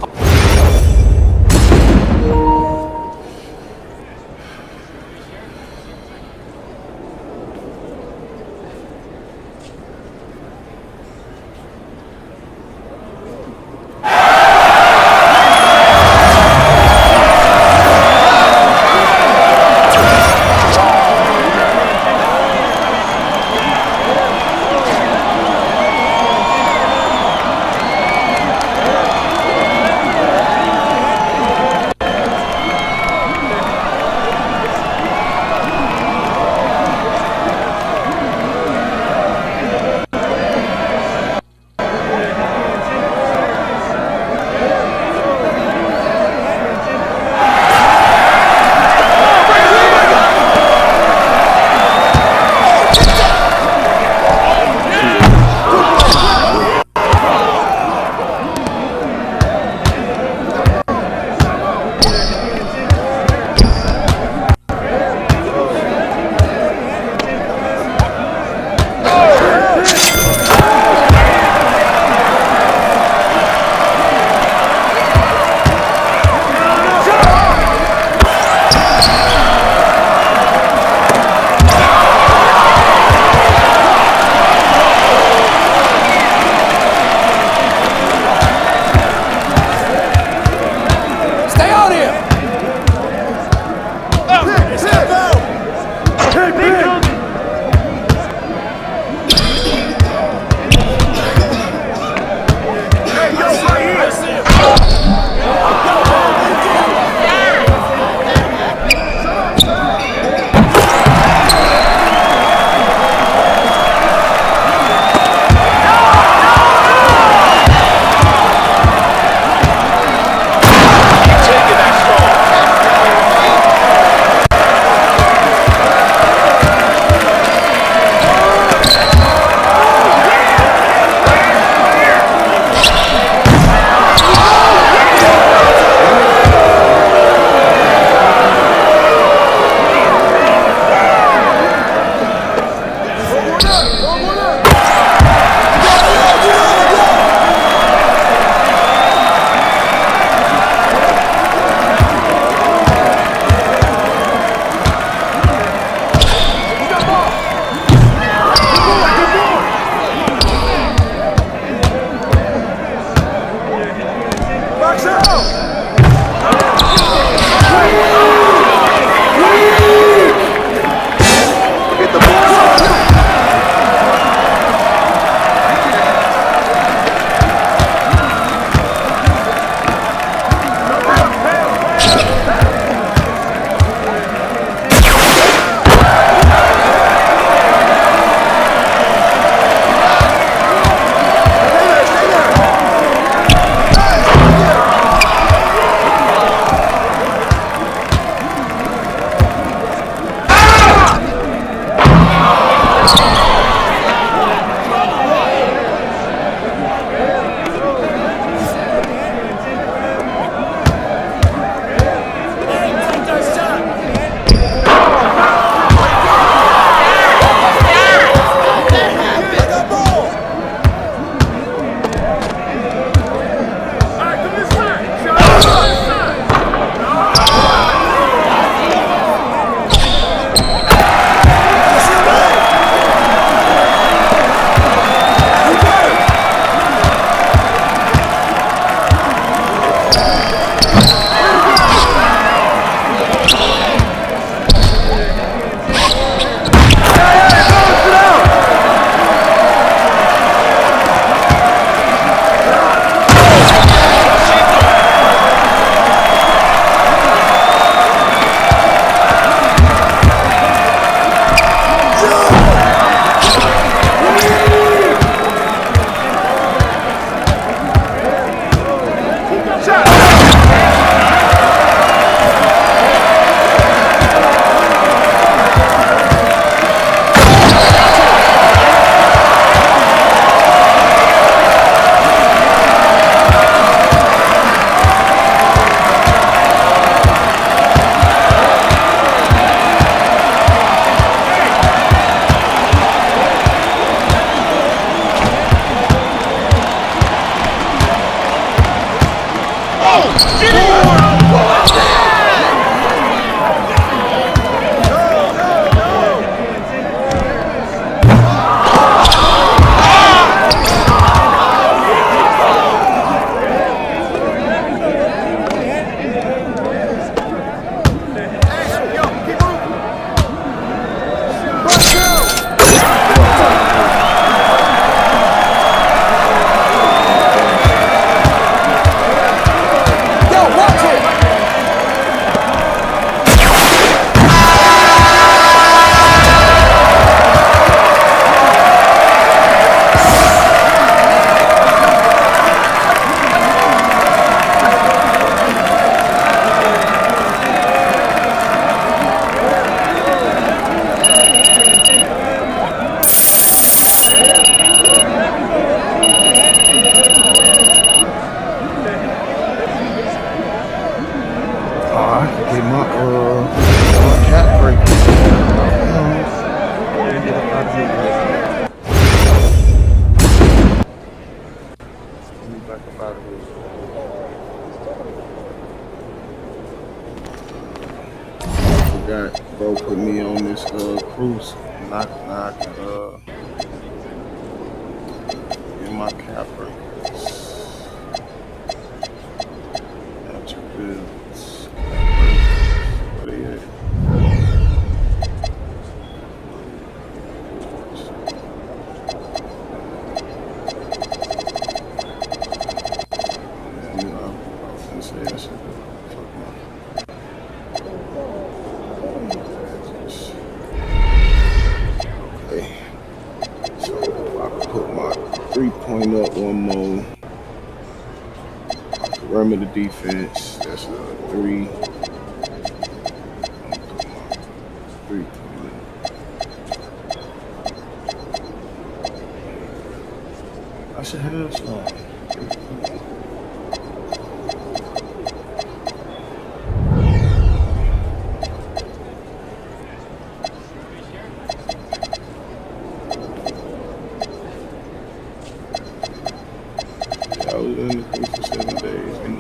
Get my cat break. Get up out of here. Let me back up out of here. Forgot, bro put me on this cruise. Knock, get my cat break. Attributes. What are you? Okay. So I put my 3-point up one more. Perimeter defense. That's a 3. I should have some. I was in the pool for 7 days, and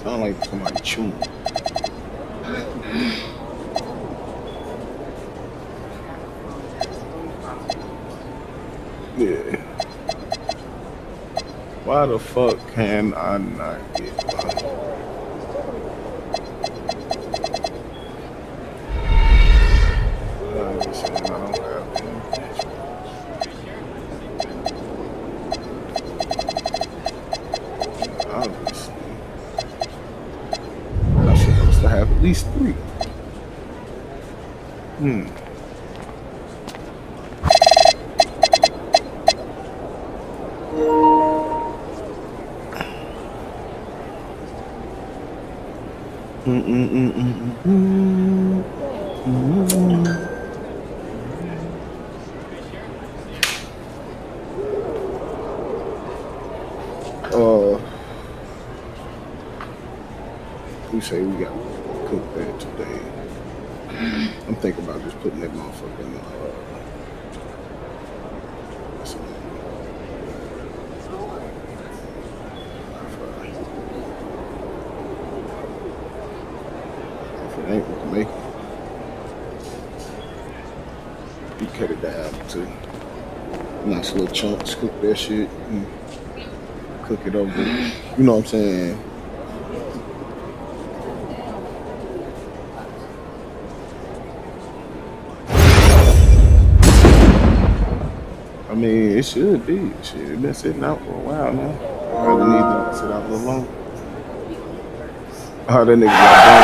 sound like somebody chewing. Yeah. Why the fuck can I not get one? I'm just saying I don't have any benchmarks. Obviously. I'm supposed to have at least 3. We say we got to cook that today. I'm thinking about just putting that motherfucker in the. If it ain't, we can make it. You cut it down to nice little chunks. Cook that shit. And cook it over. You know what I'm saying? I mean, it should be. Shit, it been sitting out for a while now. Probably need to sit out a little longer. Oh, that nigga got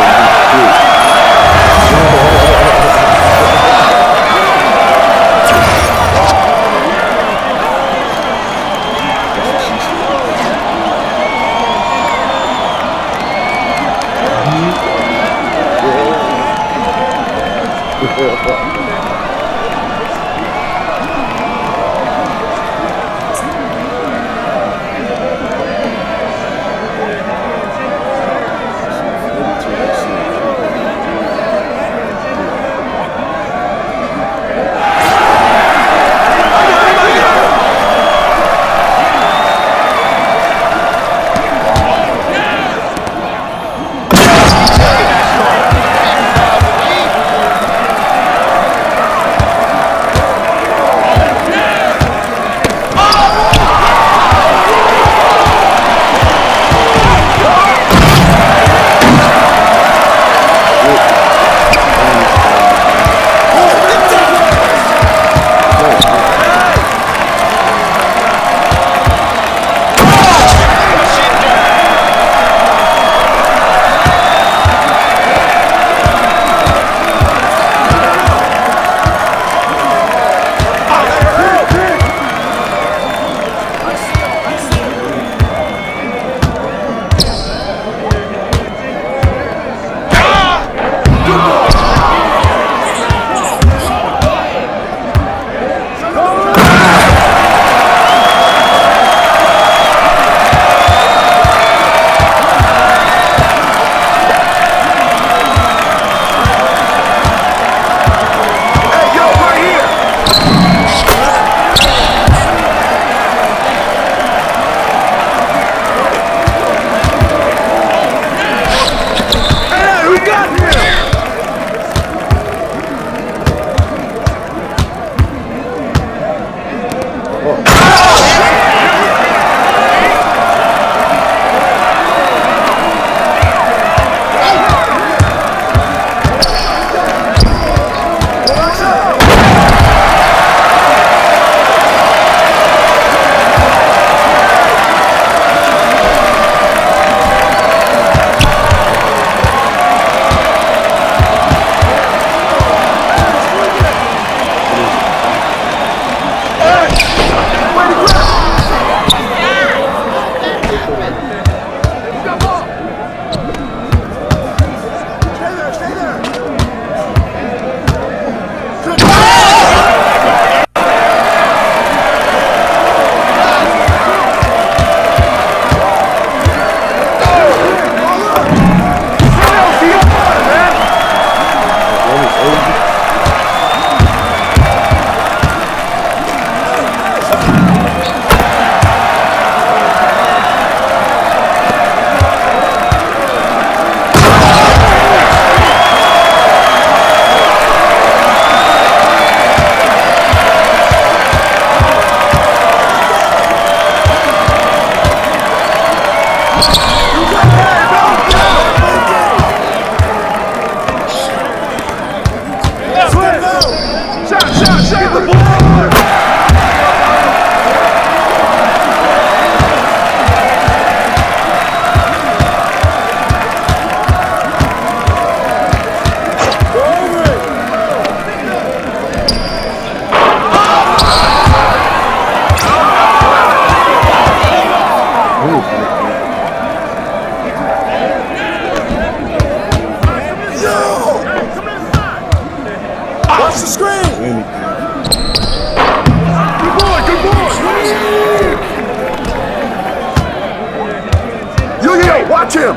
Watch him!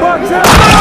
Watch him!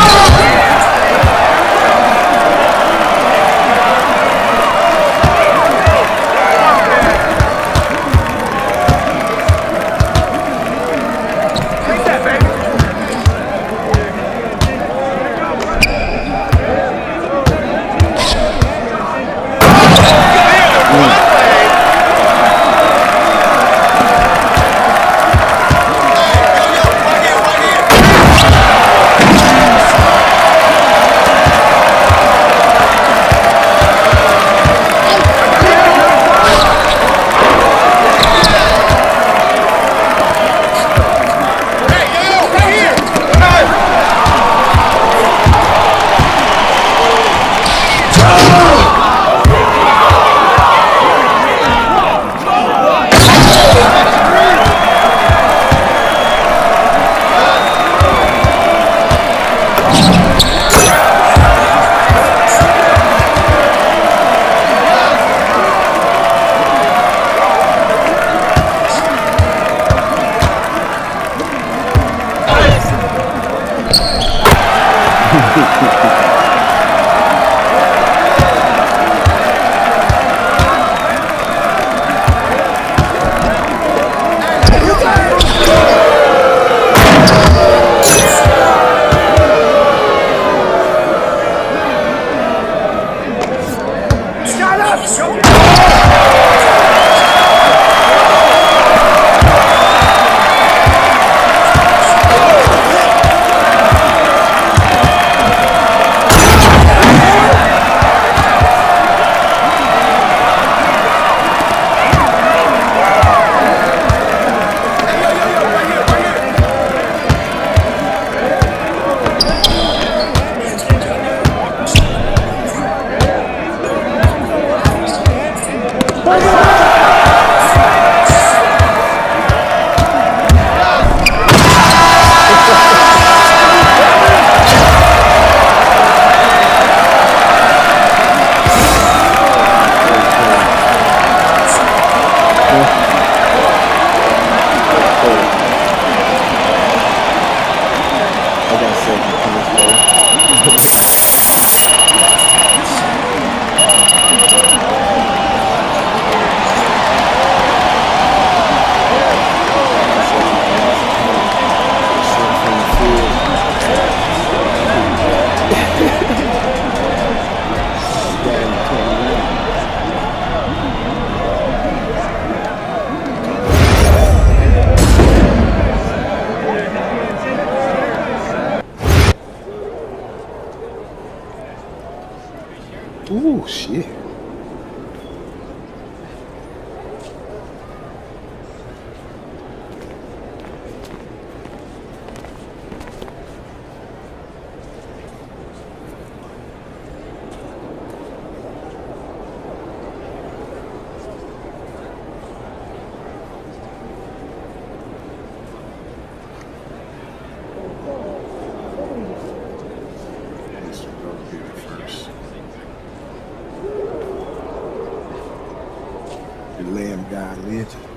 Ooh, shit. The Lamb God legend.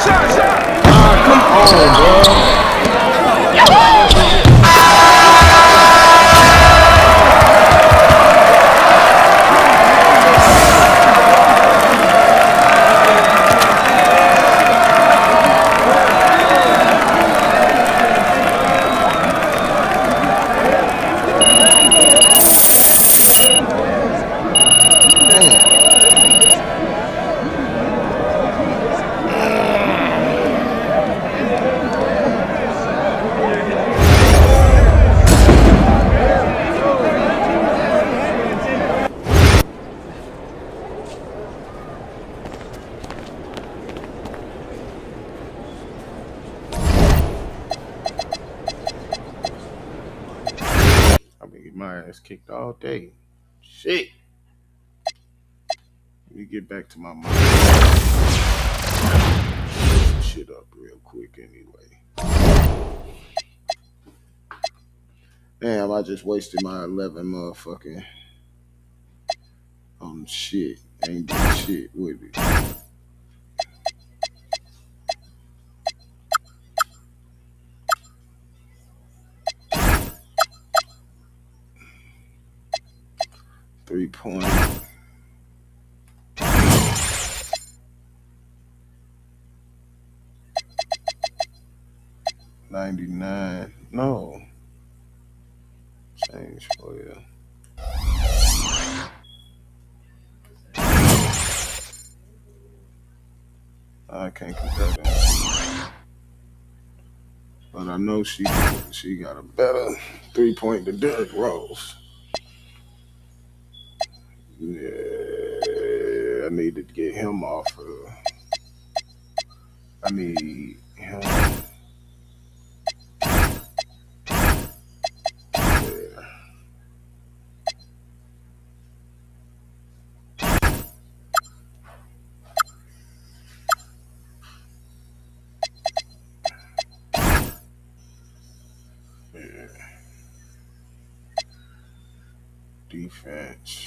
Ah, come on, bro. I've been getting my ass kicked all day. Shit. Let me get back to my mind. Some shit up real quick anyway. Damn, I just wasted my 11 motherfucking shit. Ain't doing shit with it. Three-point. $99. No. Change for you. I can't compare that. But I know she got a better 3-point than Derrick Rose. Yeah, I need to get him off of. I need him. Defense.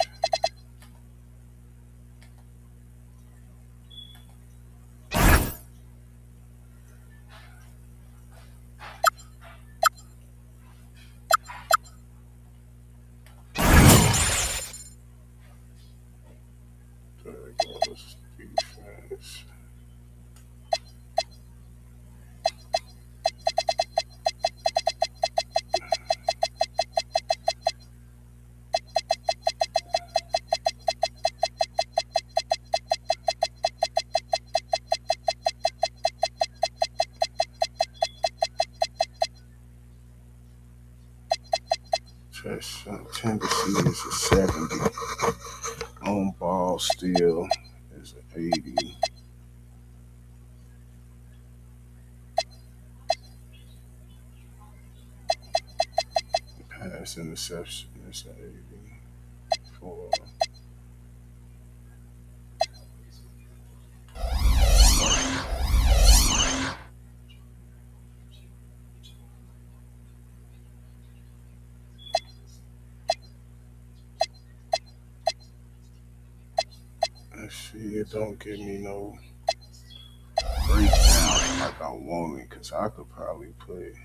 There goes defense. Tennessee is a 70. On ball still is an 80. Pass interception is an 84. Let's see, it don't give me no breakdown like I want it, because I could probably put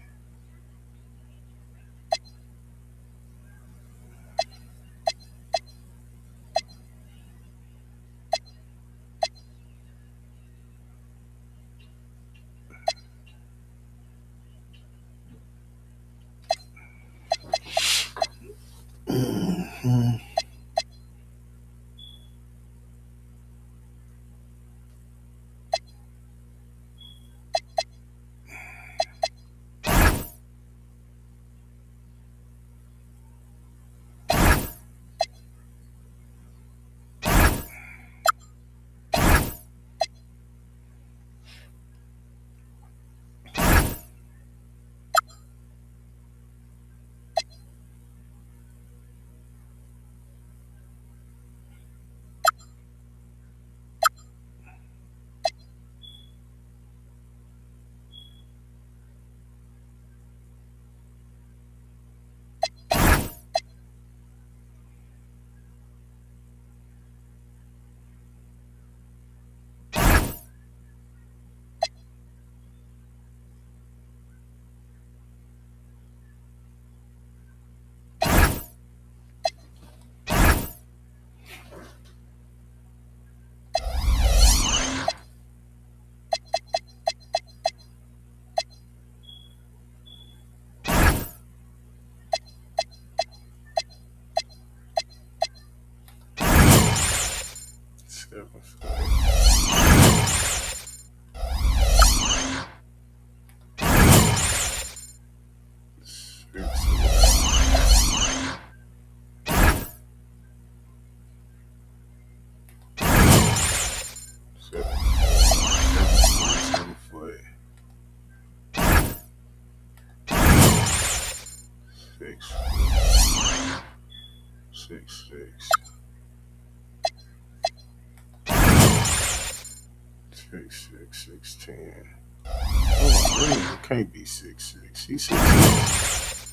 6, 6, 610. Oh, it can't be 6, 6. He's 6,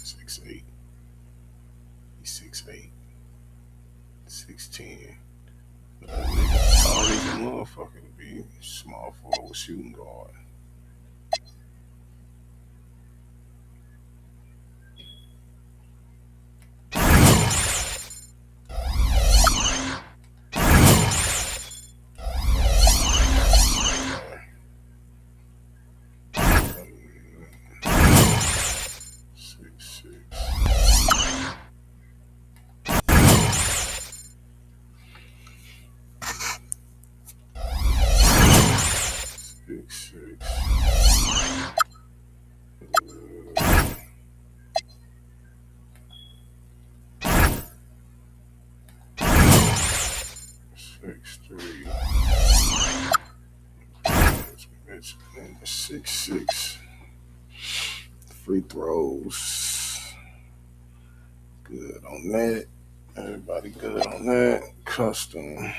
6, 8. He's 6, 8. 6'10". That nigga tall as a motherfucker to be small forward shooting guard. Six, 3. And 6, 6. Free throws. Good on that. Everybody good on that. Custom.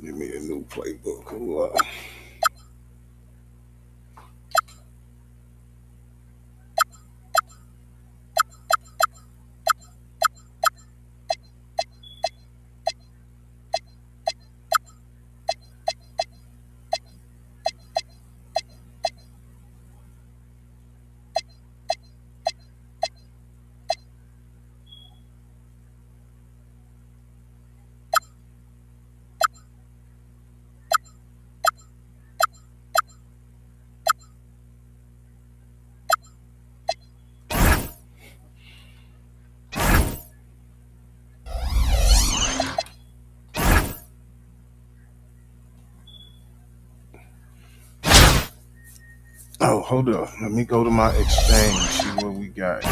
Give me a new playbook. Hold on. Oh, hold up. Let me go to my exchange, see what we got.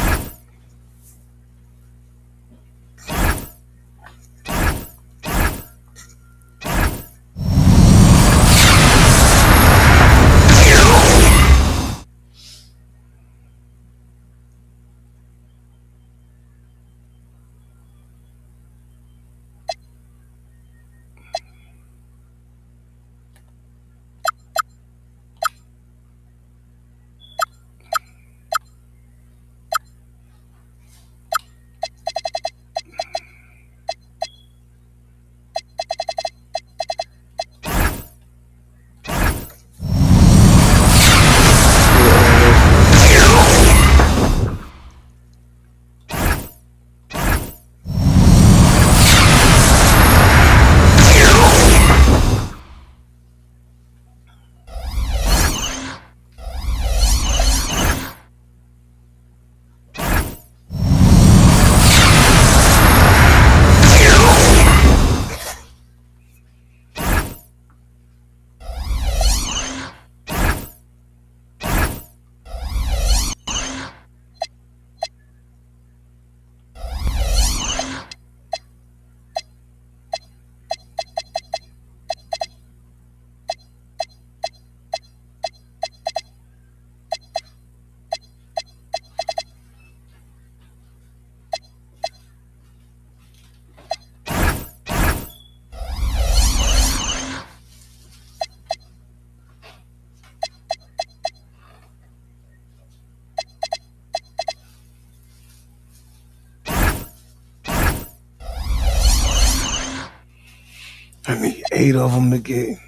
8 of them to get.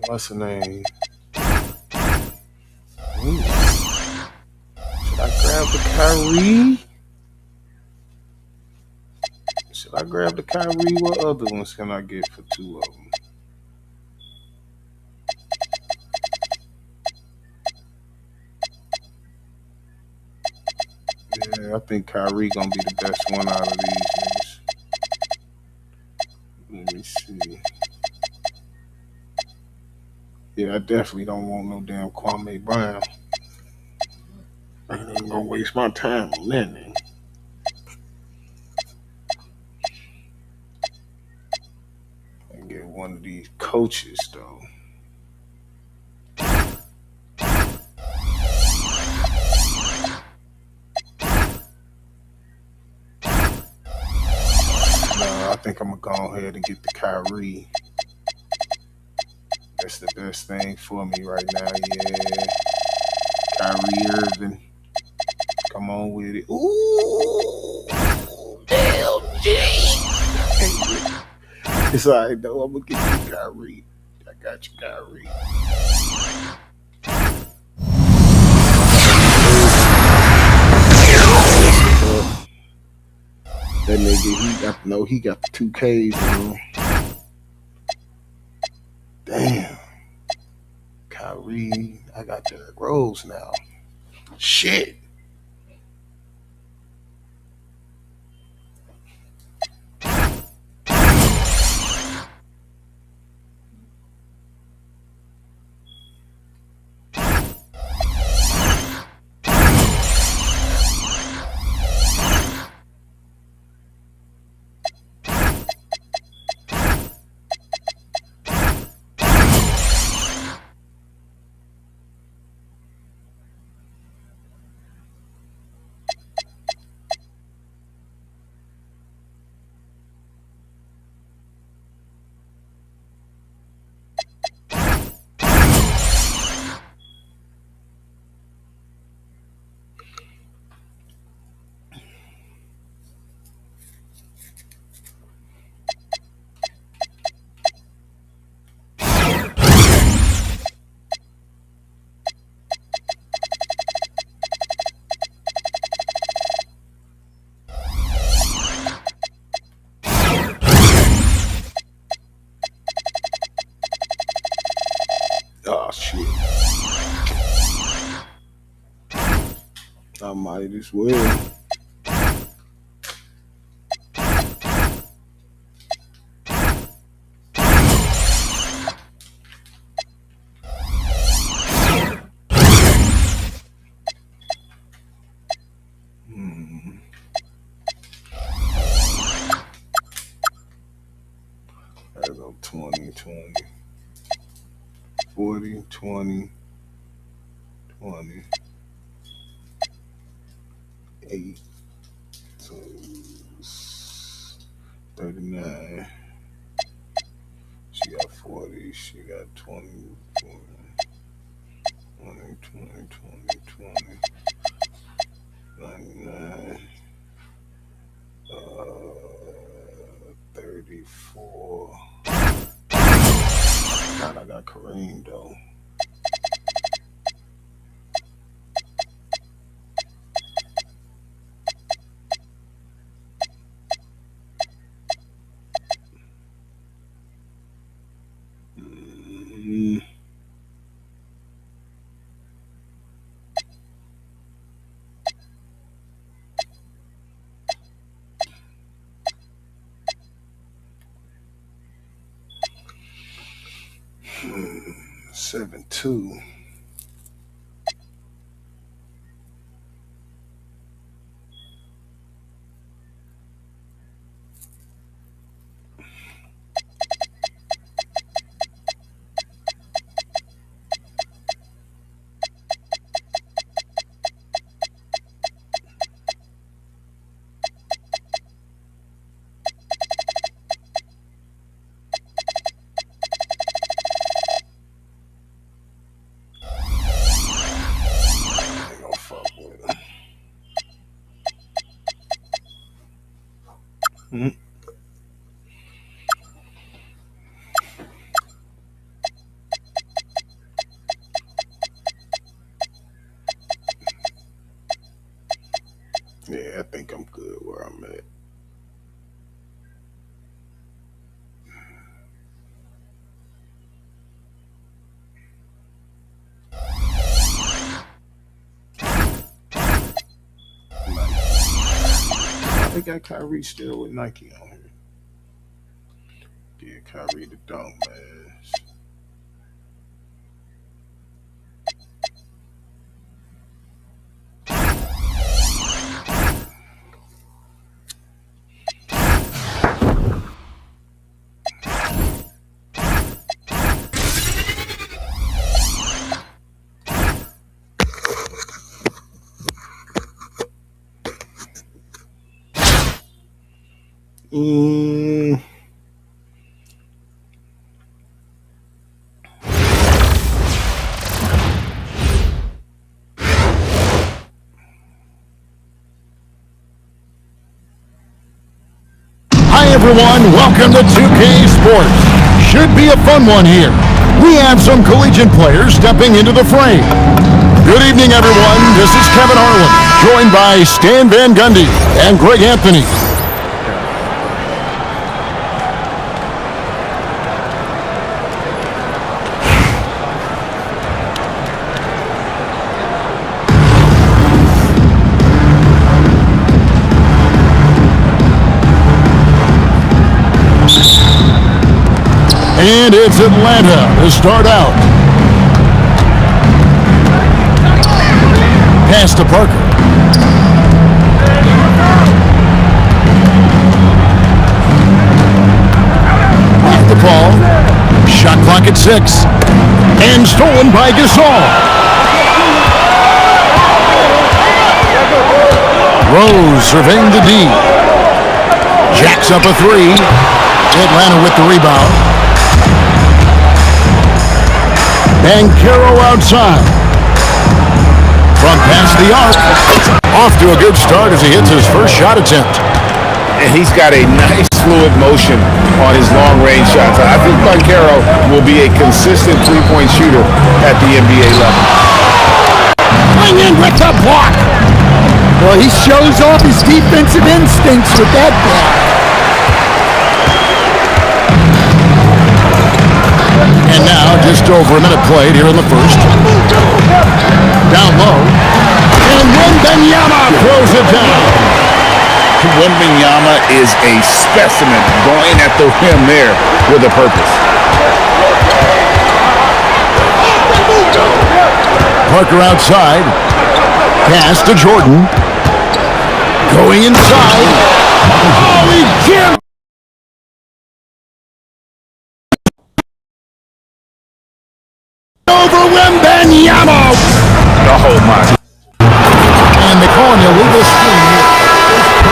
What's the name? Ooh. Should I grab the Kyrie? Should I grab the Kyrie? What other ones can I get for 2 of them? Yeah, I think Kyrie gonna be the best one out of these niggas. Let me see. Yeah, I definitely don't want no damn Kwame Brown. I ain't gonna waste my time on that nigga. I get one of these coaches though. I think I'm gonna go ahead and get the Kyrie. That's the best thing for me right now. Yeah, Kyrie Irving. Come on with it. Ooh, LG. It's alright though. I'm gonna get you Kyrie. I got you, Kyrie. That nigga, he got the 2Ks, bro. Damn. Kyrie, I got Derrick Rose now. Shit. Oh shit. I might as well. There go 20, 20. 40, 20, 20, 8, 39. She got 40, she got 20, 20, 20, 20, 20, 99, 34. God, I got Kareem though. Mm-hmm. Hmm. 7-2. They got Kyrie still with Nike on here. Yeah, Kyrie the dunk, man. Hi everyone, welcome to 2K Sports. Should be a fun one here. We have some collegiate players stepping into the fray. Good evening everyone, this is Kevin Harlan, joined by Stan Van Gundy and Greg Anthony. And it's Atlanta to start out. Pass to Parker. Off the ball. Shot clock at 6. And stolen by Gasol. Rose surveying the D. Jacks up a 3. Atlanta with the rebound. Banchero outside. From past the arc. Off to a good start as he hits his first shot attempt. And he's got a nice fluid motion on his long-range shots. I think Banchero will be a consistent three-point shooter at the NBA level. Bring in with the block. Well, he shows off his defensive instincts with that block. And now, just over a minute played here in the first. Down low. And Wembanyama throws it down. Wembanyama is a specimen going at the rim there with a purpose. Parker outside. Pass to Jordan. Going inside. Oh, he jammed. Over Wembanyama. Oh my. And they call an illegal screen.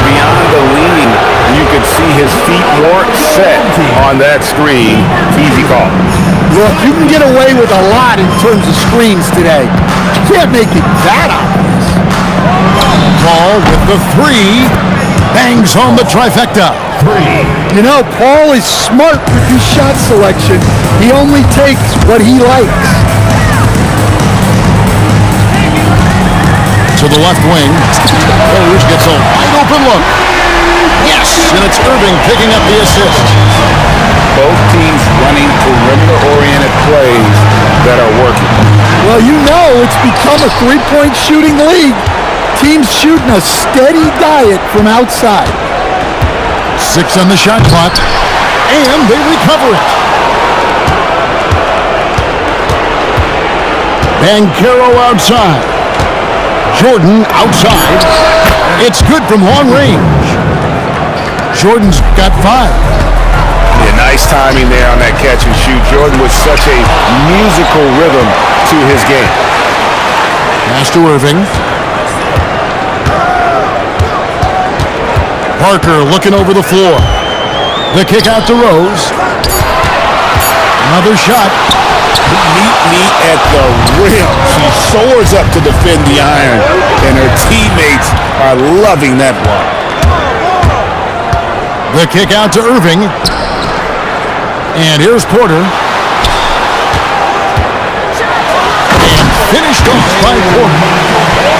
Beyond the lean, you could see his feet weren't set on that screen. Easy call. Look, you can get away with a lot in terms of screens today. You can't make it that obvious. Paul with the 3. Bangs on the trifecta. 3. You know, Paul is smart with his shot selection. He only takes what he likes. To the left wing. Rose gets a wide open look. Yes, and it's Irving picking up the assist. Both teams running perimeter-oriented plays that are working. Well, you know it's become a three-point shooting league. Teams shooting a steady diet from outside. 6 on the shot clock, and they recover it. Banchero outside. Jordan outside. It's good from long range. Jordan's got 5. Yeah, nice timing there on that catch and shoot. Jordan with such a musical rhythm to his game. Pass to Irving. Parker looking over the floor. The kick out to Rose. Another shot. Meet at the rim. She soars up to defend the iron, and her teammates are loving that block. The kick out to Irving. And here's Porter. And finished off by Porter.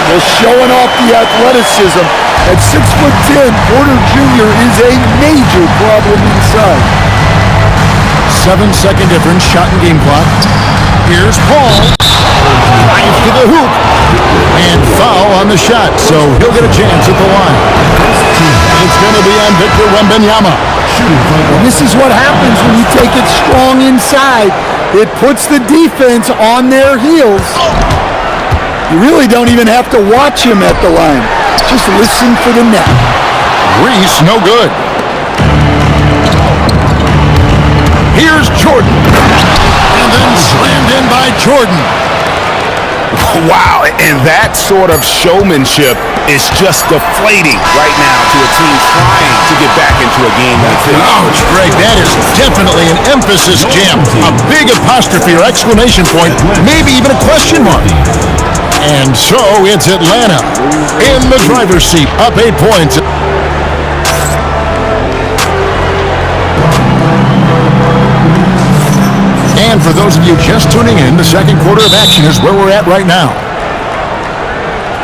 They're showing off the athleticism. At 6'10", Porter Jr. is a major problem inside. 7-second difference, shot and game clock. Here's Paul. Drive to the hoop. And foul on the shot, so he'll get a chance at the line. It's going to be on Victor Wembanyama. And this is what happens when you take it strong inside. It puts the defense on their heels. You really don't even have to watch him at the line. Just listen for the net. Reese, no good. Here's Jordan. And then slammed in by Jordan. Wow, and that sort of showmanship is just deflating right now to a team trying to get back into a game like this. Ouch, Greg, that is definitely an emphasis jam. A big apostrophe or exclamation point, maybe even a question mark. And so it's Atlanta in the driver's seat, up 8 points. And for those of you just tuning in, the second quarter of action is where we're at right now.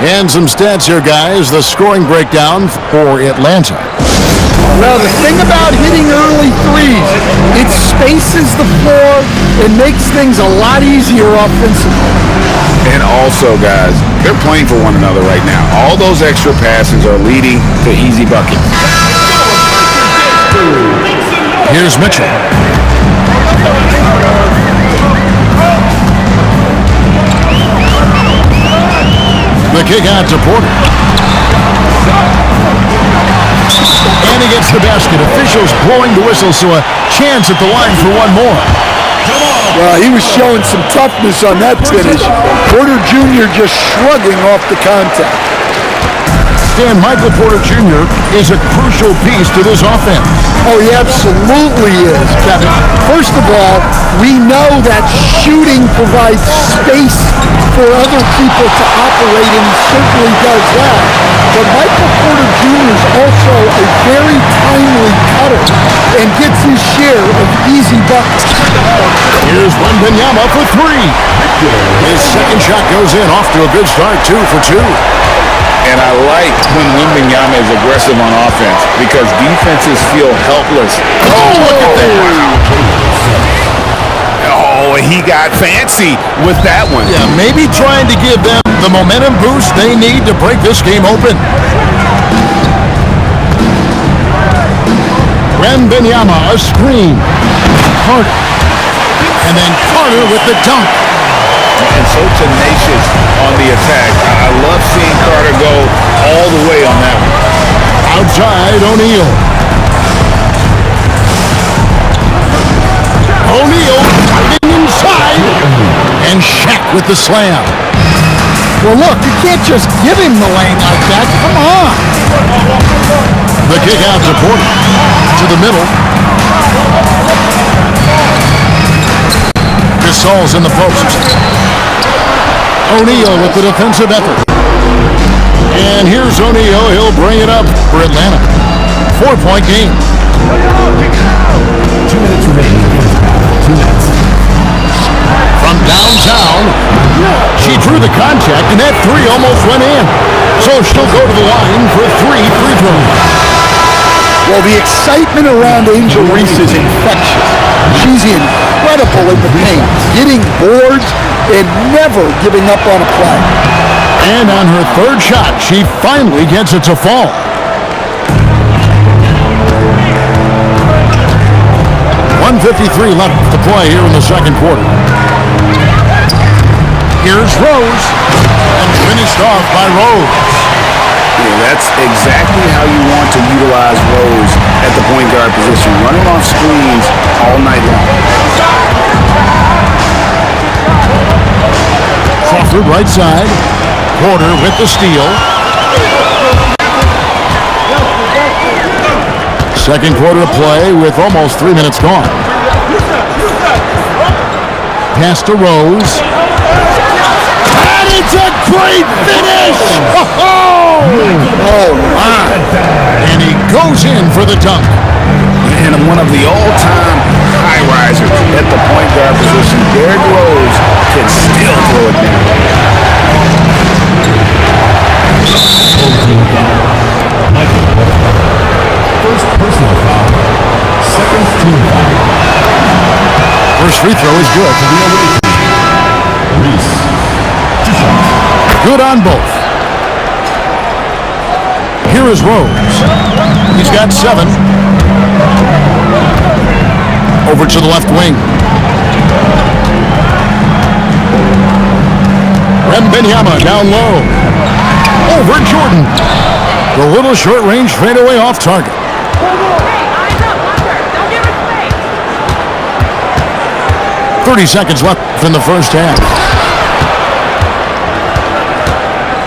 And some stats here, guys. The scoring breakdown for Atlanta. Well, the thing about hitting early threes, it spaces the floor and makes things a lot easier offensively. And also, guys, they're playing for one another right now. All those extra passes are leading to easy buckets. Here's Mitchell. The kick out to Porter. And he gets the basket. Officials blowing the whistle, so a chance at the line for one more. Well, he was showing some toughness on that finish. Porter Jr. just shrugging off the contact. Dan, Michael Porter Jr. is a crucial piece to this offense. Oh, he absolutely is, Kevin. First of all, we know that shooting provides space for other people to operate, and he certainly does that. But Michael Porter Jr. is also a very timely cutter and gets his share of easy buckets. Here's Wembanyama for three. His second shot goes in, off to a good start, 2 for 2. And I like when Wembanyama is aggressive on offense because defenses feel helpless. Oh, look at that. Oh, he got fancy with that one. Yeah, maybe trying to give them the momentum boost they need to break this game open. Wembanyama, a screen. Carter. And then Carter with the dunk. And so tenacious on the attack. I love seeing Carter go all the way on that one. Outside, O'Neal. O'Neal driving inside. And Shaq with the slam. Well, look, you can't just give him the lane like that. Come on. The kick out to Porter. To the middle. Gasol's in the post. O'Neal with the defensive effort. And here's O'Neal. He'll bring it up for Atlanta. 4-point game. 2 minutes remaining. 2 minutes. From downtown, she drew the contact, and that three almost went in. So she'll go to the line for 3 free throws. Well, the excitement around Angel Reese is infectious. She's incredible in the paint, getting boards and never giving up on a play. And on her third shot, she finally gets it to fall. .153 left to play here in the second quarter. Here's Rose, and finished off by Rose. Yeah, that's exactly how you want to utilize Rose at the point guard position, running off screens all night long. Crawford right side. Porter with the steal. Second quarter of play with almost 3 minutes gone. Pass to Rose. And it's a great finish! Oh, my. And he goes in for the dunk. And one of the all-time high risers at the point guard position, Derrick Rose can still throw it down. First personal foul. Second team foul. First free throw is good. Reese. 2 shots. Good on both. Here is Rose. He's got 7. Over to the left wing. Wembanyama down low. Over Jordan. The little short-range fadeaway off target. 30 seconds left in the first half.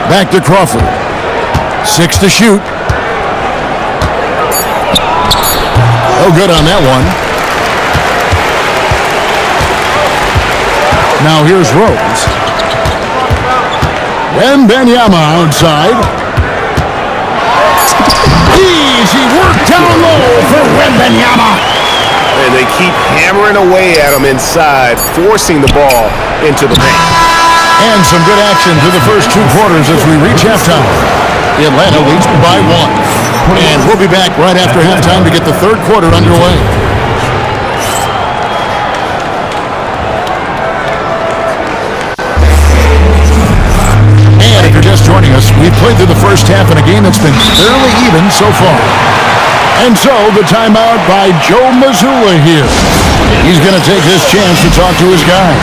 Back to Crawford. 6 to shoot. Oh, good on that one. Now here's Rose. Wembanyama outside. Easy work down low for Wembanyama. And they keep hammering away at him inside, forcing the ball into the paint. And some good action through the first 2 quarters as we reach halftime. Atlanta leads by 1. And we'll be back right after halftime to get the third quarter underway. And if you're just joining us, we've played through the first half in a game that's been fairly even so far. And so, the timeout by Joe Mazzulla here. He's going to take this chance to talk to his guy.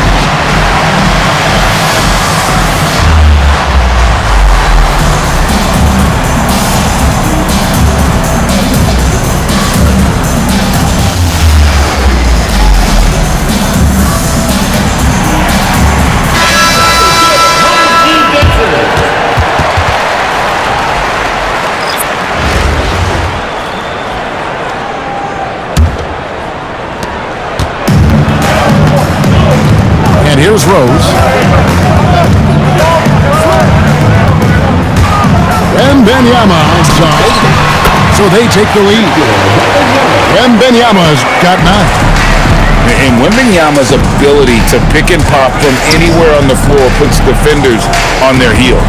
Here's Rose. Wembanyama outside. So they take the lead. Wembanyama's got 9. And Wembanyama's ability to pick and pop from anywhere on the floor puts defenders on their heel.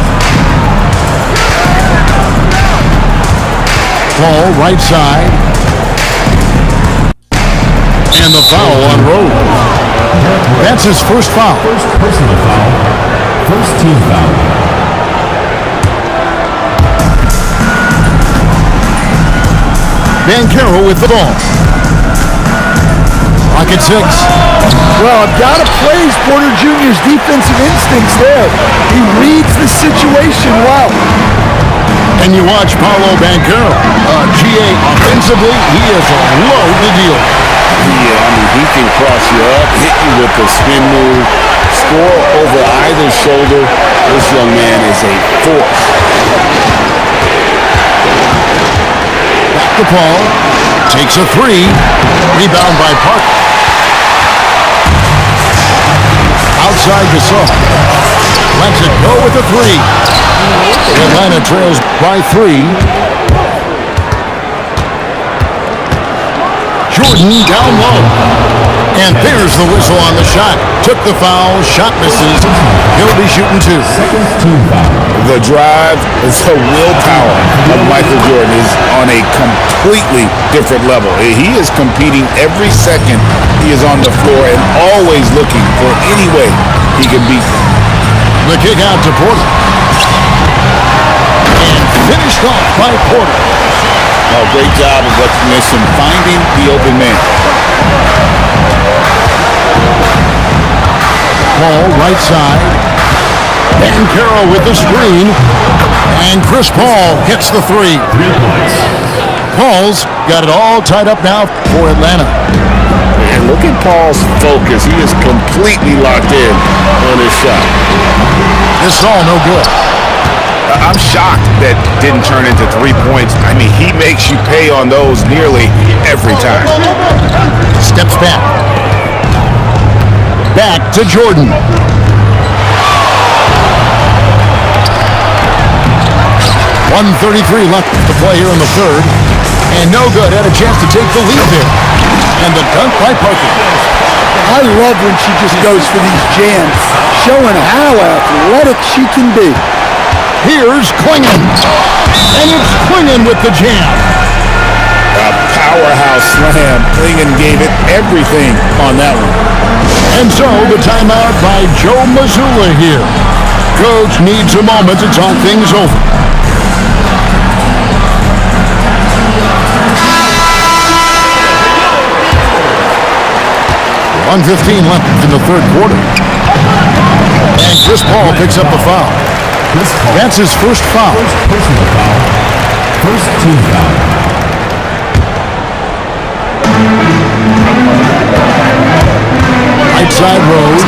Ball right side. And the foul on Rose. That's his first foul. First personal foul. First team foul. Banchero with the ball. Rocket 6. Well, I've got to praise Porter Jr.'s defensive instincts there. He reads the situation well. And you watch Paolo Banchero. GA offensively, he is a loaded deal. Yeah, I mean, he can cross you up, hit you with the spin move, score over either shoulder. This young man is a force. Back to Paul. Takes a 3. Rebound by Parker. Outside Gasol. Lets it go with a 3. Atlanta trails by 3. Jordan down low. And there's the whistle on the shot. Took the foul. Shot misses. He'll be shooting 2. Second team foul. The drive, the willpower of Michael Jordan is on a completely different level. He is competing every second he is on the floor and always looking for any way he can beat them. The kick out to Porter. And finished off by Porter. Oh, great job of recognition, finding the open man. Ball right side. Banchero with the screen. And Chris Paul hits the 3. 3 points. Paul's got it all tied up now for Atlanta. And look at Paul's focus. He is completely locked in on his shot. This is all no good. I'm shocked that didn't turn into 3 points. I mean, he makes you pay on those nearly every time. Steps back. Back to Jordan. 1:33 left to play here in the third. And no good. Had a chance to take the lead there. And the dunk by Parker. I love when she just goes for these jams, showing how athletic she can be. Here's Klingon. And it's Klingon with the jam. A powerhouse slam. Klingon gave it everything on that one. And so the timeout by Joe Mazzulla here. Coach needs a moment to talk things over. 1:15 left in the third quarter. And Chris Paul picks up the foul. That's his first foul. Personal foul. First team foul. Right side Rose.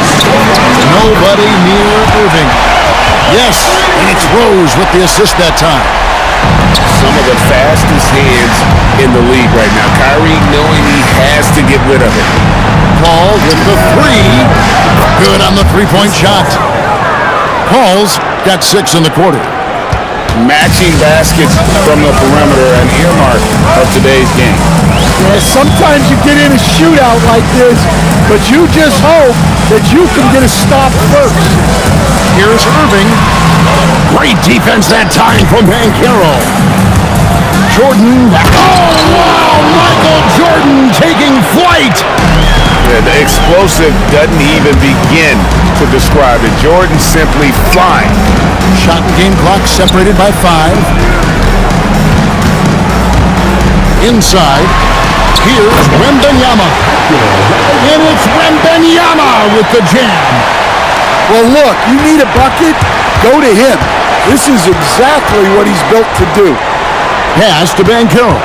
Nobody near Irving. Yes, and it's Rose with the assist that time. Some of the fastest hands in the league right now. Kyrie knowing he has to get rid of it. Paul with the three. Good on the three-point shot. Paul's got 6 in the quarter. Matching baskets from the perimeter, an earmark of today's game. Yeah, sometimes you get in a shootout like this, but you just hope that you can get a stop first. Here's Irving. Great defense that time from Banchero. Jordan. Oh, wow! Michael Jordan taking flight. Yeah, the explosive doesn't even begin to describe it. Jordan simply flying. Shot and game clock separated by 5. Inside. Here's Wembanyama. And it's Wembanyama with the jam. Well, look, you need a bucket, go to him. This is exactly what he's built to do. Pass to Banchero.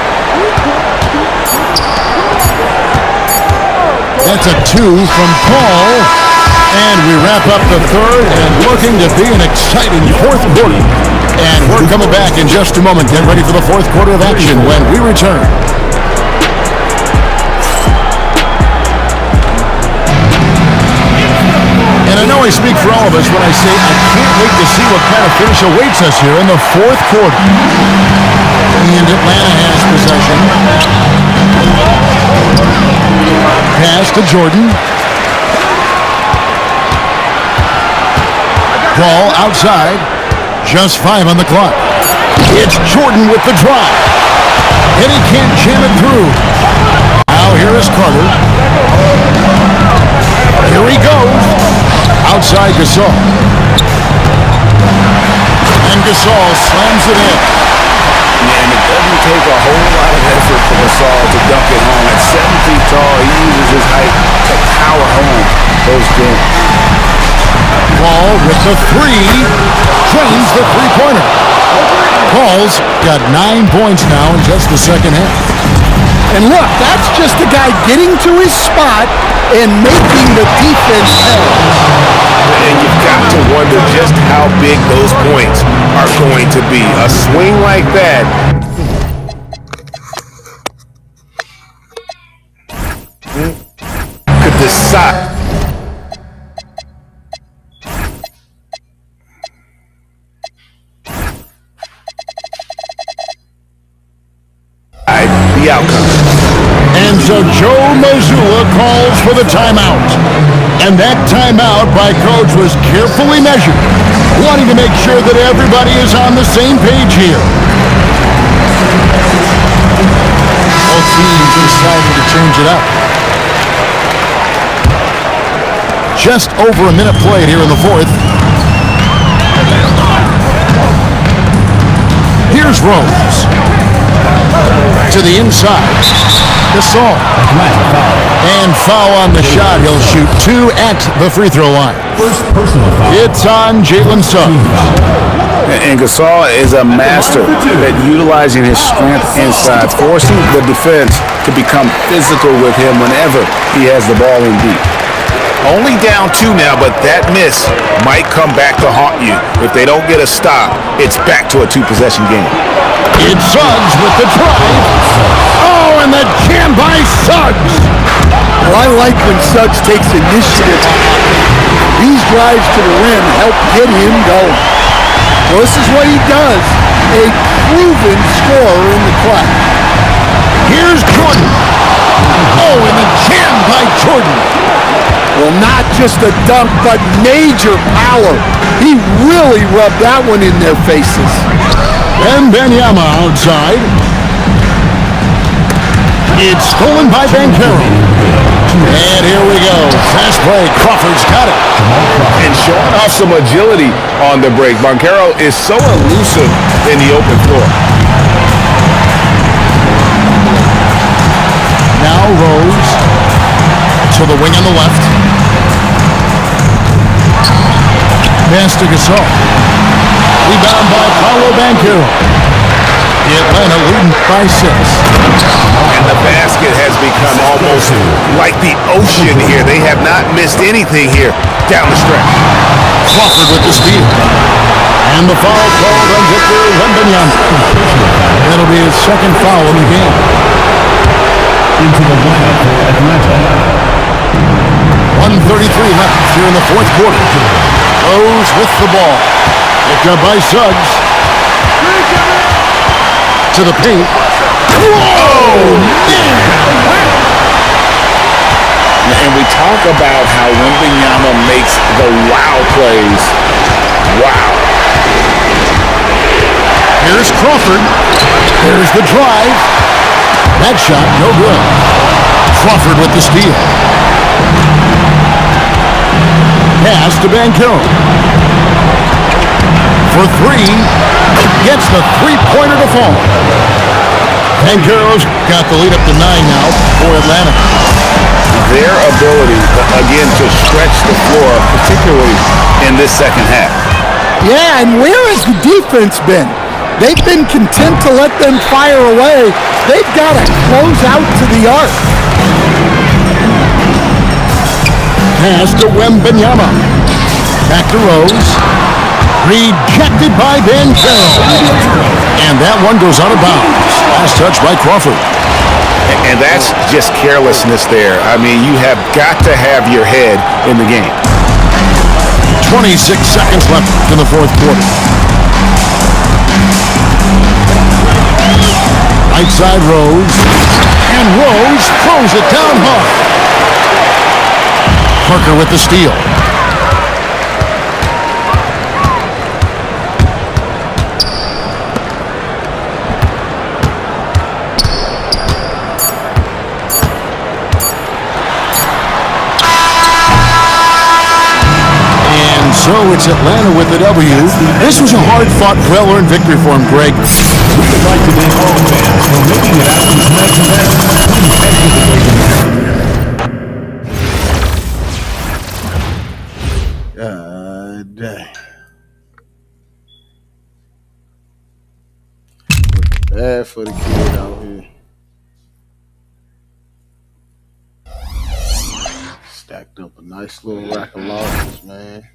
That's a 2 from Paul. And we wrap up the third and looking to be an exciting fourth quarter. And we're coming back in just a moment. Get ready for the fourth quarter of action when we return. And I know I speak for all of us when I say I can't wait to see what kind of finish awaits us here in the fourth quarter. And Atlanta has possession. Pass to Jordan. Ball outside. Just 5 on the clock. It's Jordan with the drive. And he can't jam it through. Now here is Carter. Here he goes. Outside Gasol. And Gasol slams it in. And it doesn't take a whole lot of effort for Gasol to dunk it home. At 7 feet tall, he uses his height to power home those games. Paul with the 3. Drains the three-pointer. Paul's got 9 points now in just the second half. And look, that's just a guy getting to his spot and making the defense pay. And you've got to wonder just how big those points are going to be. A swing like that could decide. The outcome. And so Joe Mazzulla calls for the timeout. And that timeout by Coach was carefully measured, wanting to make sure that everybody is on the same page here. Both teams decided to change it up. Just over a minute played here in the fourth. Here's Rose. To the inside. Gasol. And foul on the shot. He'll shoot 2 at the free throw line. First personal foul. It's on Jalen Suggs. And Gasol is a master at utilizing his strength inside, forcing the defense to become physical with him whenever he has the ball in deep. Only down 2 now, but that miss might come back to haunt you. If they don't get a stop, it's back to a 2-possession game. It's Suggs with the drive. Oh, and the jam by Suggs. Well, I like when Suggs takes initiative. These drives to the rim help get him going. Well, this is what he does. A proven scorer in the clutch. Here's Jordan. Oh, and the jam by Jordan. Well, not just a dunk, but major power. He really rubbed that one in their faces. Wembanyama outside. It's stolen by Banchero. And here we go. Fast break. Crawford's got it. And showing off some agility on the break. Banchero is so elusive in the open floor. Now Rose. To the wing on the left. Pass to Gasol. Rebound by Paolo Banchero. Atlanta leading by 6. And the basket has become almost like the ocean here. They have not missed anything here down the stretch. Crawford with the steal. And the foul called on Victor Wembanyama. That'll be his second foul in the game. Into the lineup for Atlanta. 1:33 left here in the fourth quarter. Rose with the ball. Picked up by Suggs. To the paint. Oh, man! And we talk about how Wembanyama makes the wow plays. Wow. Here's Crawford. There's the drive. That shot, no good. Crawford with the steal. Pass to Banchero. For 3. Gets the three-pointer to fall. Banchero's got the lead up to 9 now for Atlanta. Their ability, again, to stretch the floor, particularly in this second half. Yeah, and where has the defense been? They've been content to let them fire away. They've got to close out to the arc. Pass to Wembanyama. Back to Rose. Rejected by Banchero. And that one goes out of bounds. Last touch by Crawford. And that's just carelessness there. I mean, you have got to have your head in the game. 26 seconds left in the fourth quarter. Right side Rose. And Rose throws it down hard. Parker with the steal. So it's Atlanta with the W. This was a hard-fought, well-earned victory for him, Greg. We would like to thank all fans for making it out to tonight's event. God dang. Bad for the kid out here. Stacked up a nice little rack of losses, man.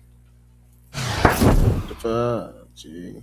What the fuck, G?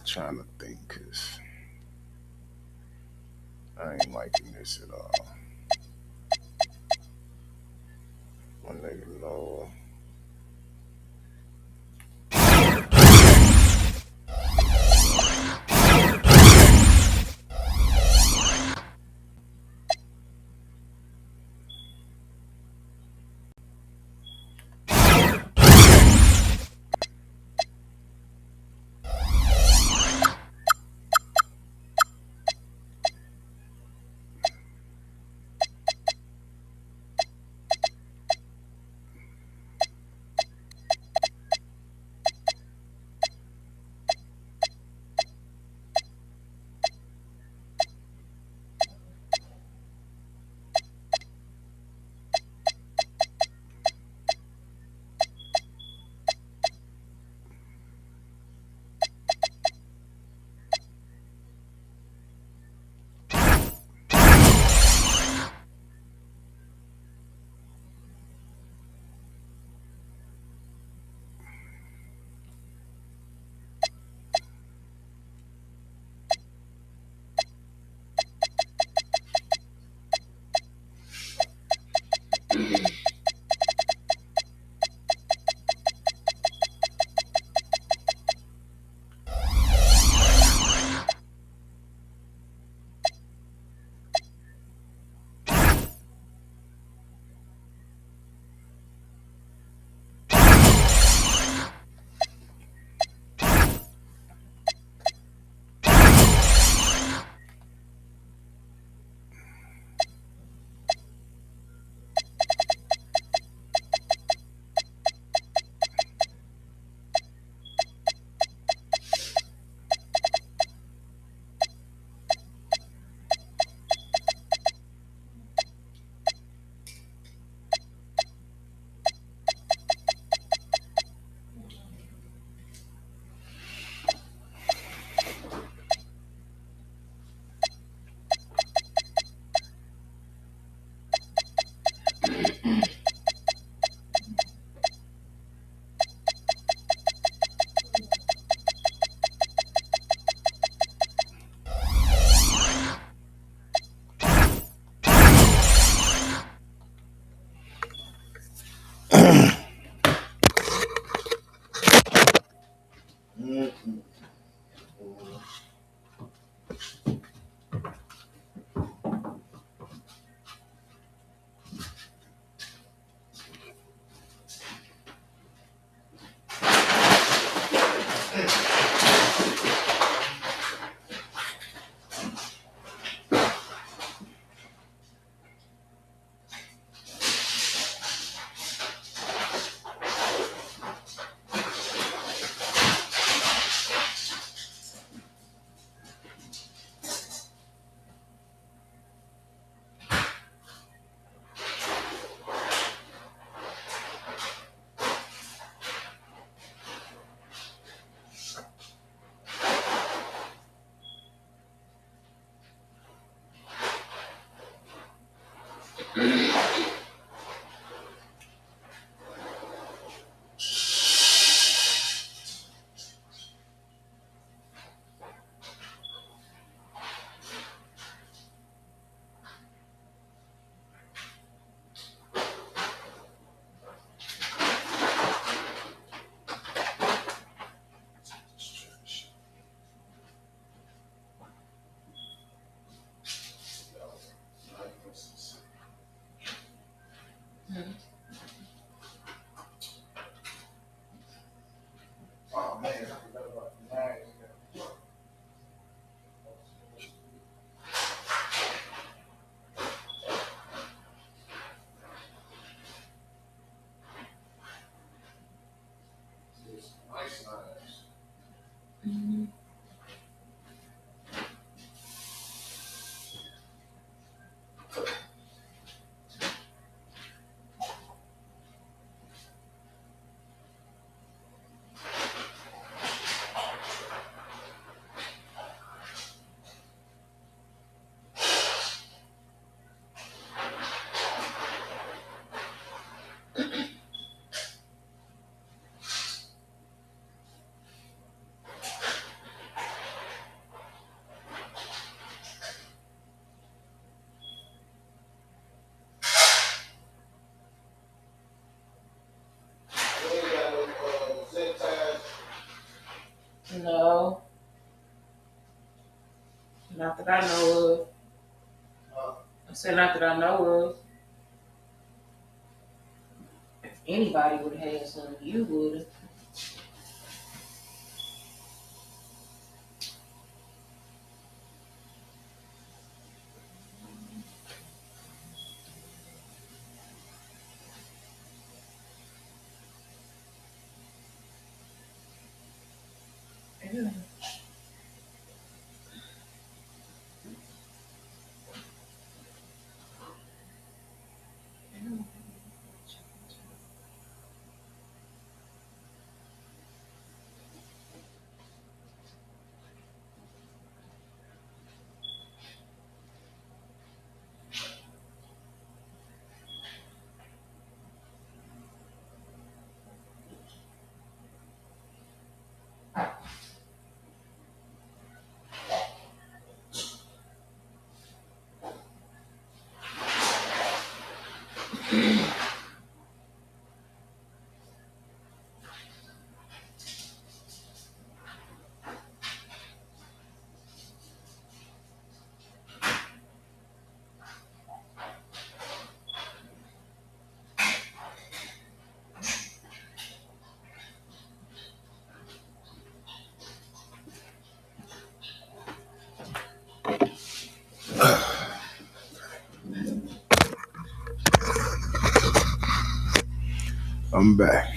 Trying to think, cause I ain't liking this at all. My nigga know. Oh man, I forgot about the knives. Nice knives. No, not that I know of. I said not that I know of. If anybody would have had some, you would have. I'm back.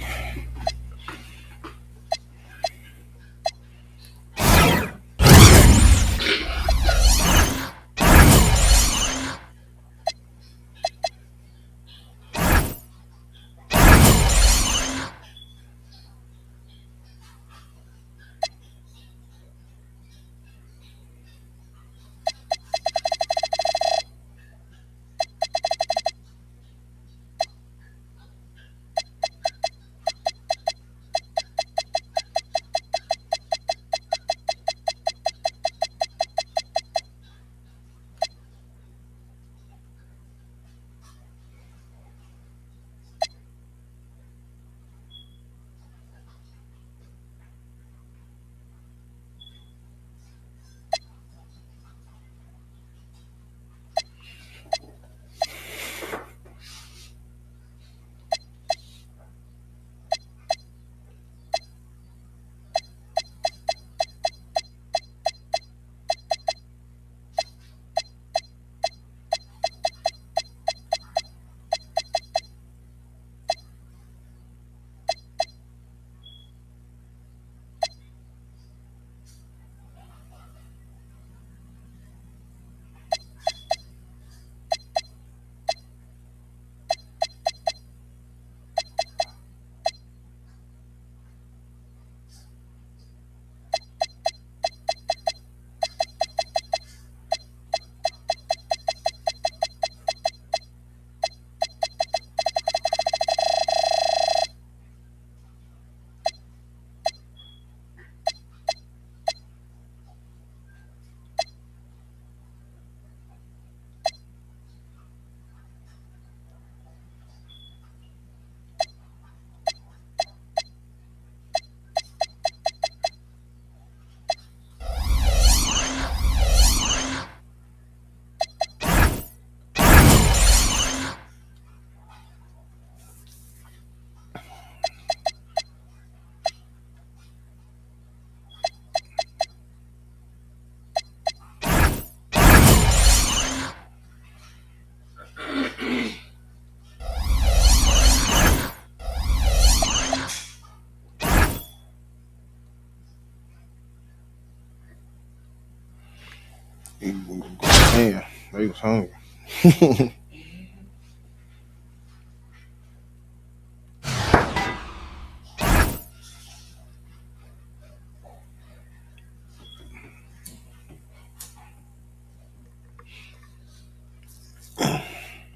Man, they was hungry.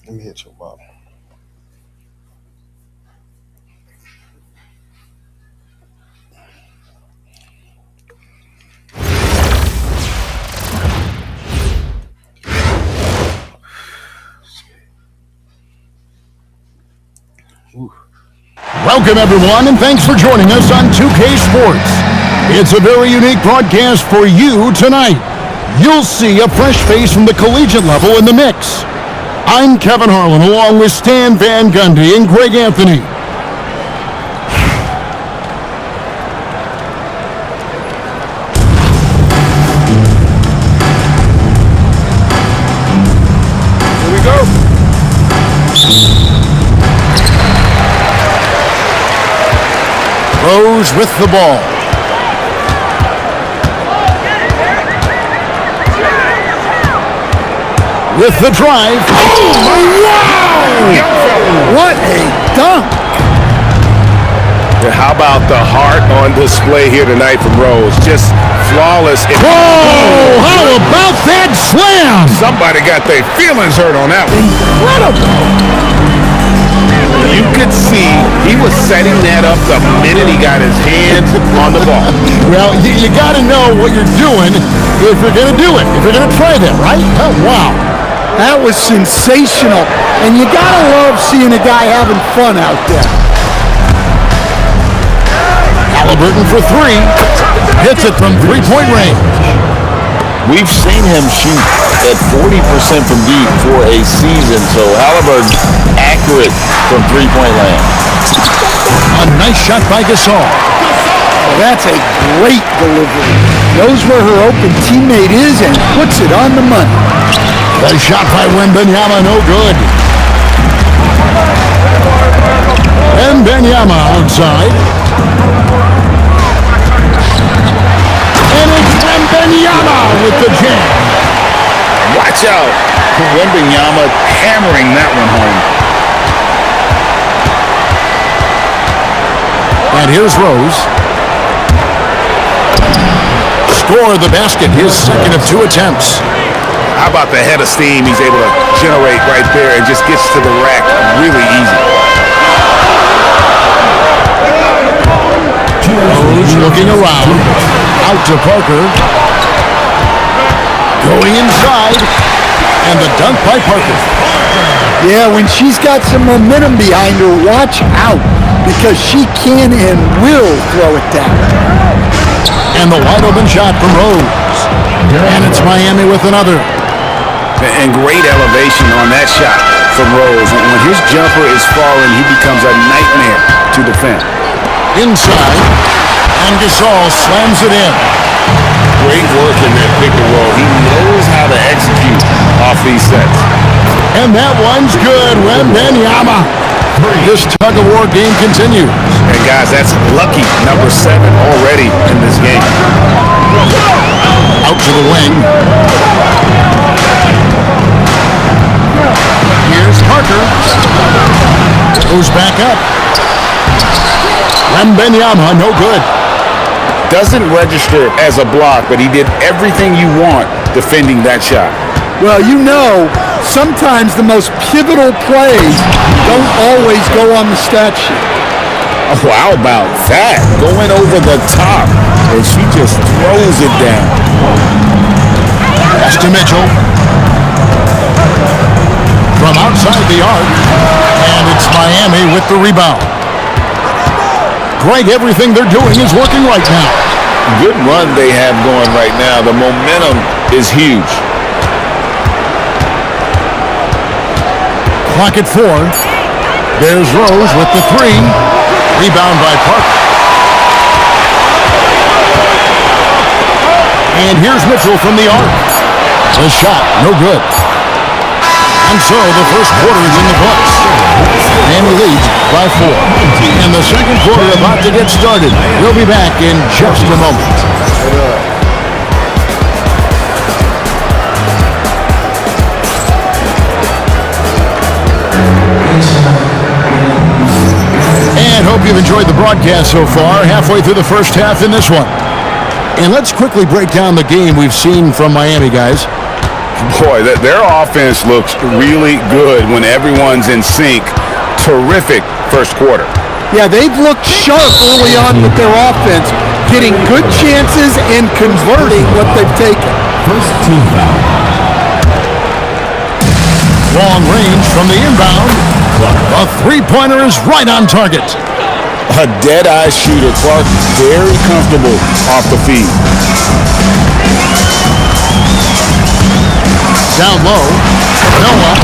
Let me hit your bottle. Welcome, everyone, and thanks for joining us on 2K Sports. It's a very unique broadcast for you tonight. You'll see a fresh face from the collegiate level in the mix. I'm Kevin Harlan, along with Stan Van Gundy and Greg Anthony. Here we go. Rose with the ball. With the drive. Oh, wow! What a dunk! How about the heart on display here tonight from Rose? Just flawless. Oh, how about that slam? Somebody got their feelings hurt on that one. Incredible! You could see he was setting that up the minute he got his hands on the ball. Well, you got to know what you're doing if you're going to do it. If you're going to try that, right? Oh, wow. That was sensational. And you got to love seeing a guy having fun out there. Halliburton for three. Hits it from three-point range. We've seen him shoot at 40% from deep for a season, so Halliburton accurate from three-point land. A nice shot by Gasol. That's a great delivery. Knows where her open teammate is and puts it on the money. The shot by Wembanyama, no good. Wembanyama outside. And it's Wembanyama with the jam. Watch out. Wembanyama hammering that one home. And here's Rose. Score the basket, his second of two attempts. How about the head of steam he's able to generate right there and just gets to the rack really easy. Rose looking around. Out to Parker. Going inside. And the dunk by Parker. Yeah, when she's got some momentum behind her, watch out, because she can and will throw it down. And the wide open shot from Rose. And it's Miami with another. And great elevation on that shot from Rose. When his jumper is falling, he becomes a nightmare to defend. Inside. And Gasol slams it in. Great work in that pick and roll. He knows how to execute off these sets. And that one's good. Wembanyama. This tug-of-war game continues. And guys, that's lucky number 7 already in this game. Out to the wing. Here's Parker. Goes back up. Wembanyama, no good. Doesn't register as a block, but he did everything you want defending that shot. Well, you know, sometimes the most pivotal plays don't always go on the stat sheet. Oh, how about that? Going over the top, and she just throws it down. Pass to Mitchell. From outside the arc, and it's Miami with the rebound. Greg, everything they're doing is working right now. Good run they have going right now. The momentum is huge. Clock at 4. There's Rose with the three. Rebound by Parker. And here's Mitchell from the arc. The shot, no good. And so the first quarter is in the books. Miami leads by 4. And the second quarter about to get started. We'll be back in just a moment. you've enjoyed the broadcast so far. Halfway through the first half in this one. And let's quickly break down the game we've seen from Miami, guys. Boy, their offense looks really good when everyone's in sync. Terrific first quarter. Yeah, they've looked sharp early on with their offense, getting good chances and converting what they've taken. First team foul. Long range from the inbound. A three-pointer is right on target. A dead-eye shooter. Clark very comfortable off the feed. Down low. Noah.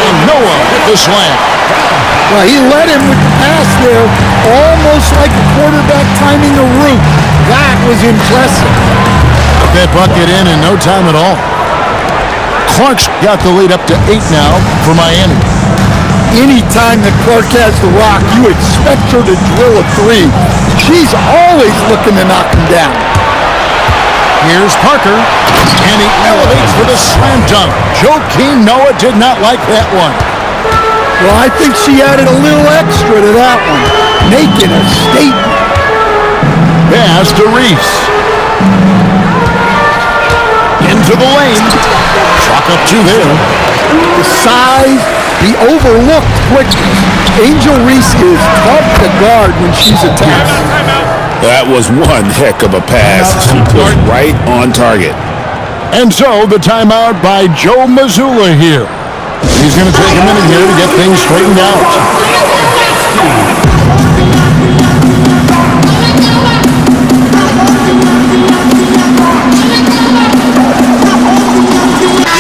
And Noah with the slam. Well, he led him with the pass there, almost like a quarterback timing a route. That was impressive. Put that bucket in no time at all. Clark's got the lead up to 8 now for Miami. Anytime that Clark has the rock, you expect her to drill a three. She's always looking to knock him down. Here's Parker, and he elevates for the slam dunk. Joakim Noah did not like that one. Well, I think she added a little extra to that one, making a statement. Pass to Reese. Into the lane. Chalk up 2 there. The size, the overlooked quickness. Angel Reese is tough to guard when she's attacked. That was one heck of a pass. She was right on target. And so the timeout by Joe Mazzulla here. He's going to take a minute here to get things straightened out.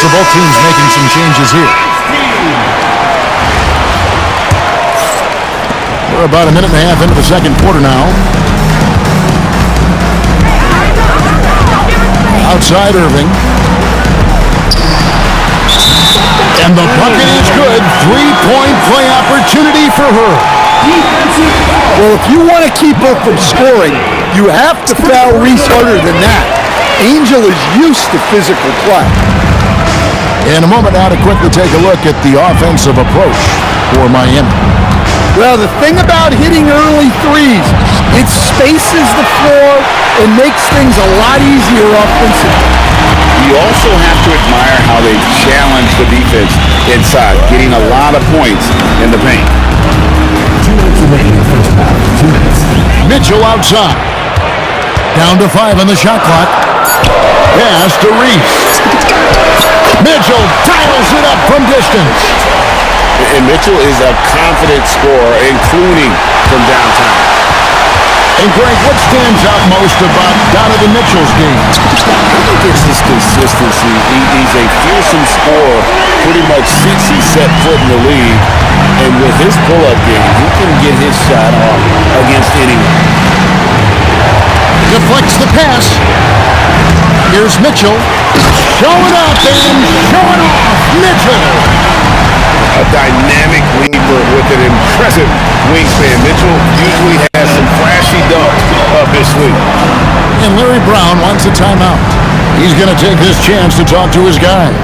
So both teams making some changes here. We're about a minute and a half into the second quarter now. Outside Irving. And the bucket is good. 3-point play opportunity for her. Well, if you want to keep her from scoring, you have to foul Reese harder than that. Angel is used to physical play. In a moment now to quickly take a look at the offensive approach for Miami. Well, the thing about hitting early threes, it spaces the floor and makes things a lot easier offensively. You also have to admire how they challenge the defense inside, getting a lot of points in the paint. 2 minutes remaining in the first half. 2 minutes. Mitchell outside. Down to 5 on the shot clock. Pass to Reese. Mitchell dials it up from distance. And Mitchell is a confident scorer, including from downtown. And Greg, what stands out most about Donovan Mitchell's game? I think it's his consistency. He's a fearsome scorer pretty much since he set foot in the league. And with his pull-up game, he can get his shot off against anyone. Deflects the pass. Here's Mitchell. Showing up and showing off. Mitchell. A dynamic leaper with an impressive wingspan. Mitchell usually has some flashy dunks up his sleeve. And Larry Brown wants a timeout. He's going to take this chance to talk to his guys.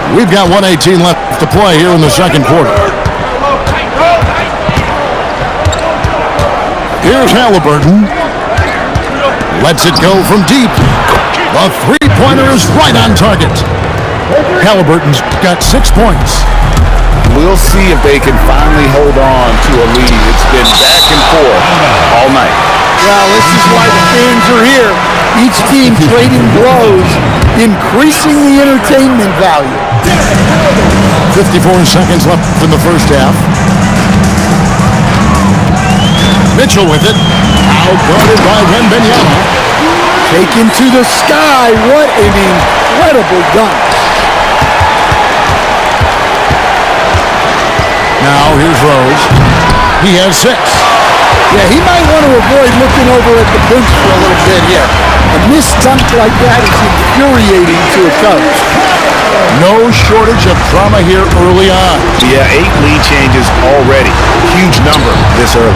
We've got 1:18 left to play here in the second quarter. Here's Halliburton. Lets it go from deep. The three-pointer is right on target. Halliburton's got 6 points. We'll see if they can finally hold on to a lead. It's been back and forth all night. Well, this is why the fans are here. Each team trading blows, increasing the entertainment value. 54 seconds left in the first half. Mitchell with it. Outguarded by Wembanyama. Taken to the sky. What an incredible dunk. Now here's Rose. He has 6. Yeah, he might want to avoid looking over at the bench for a little bit here. A missed dunk like that is infuriating to a coach. No shortage of drama here early on. Yeah, 8 lead changes already. Huge number this early.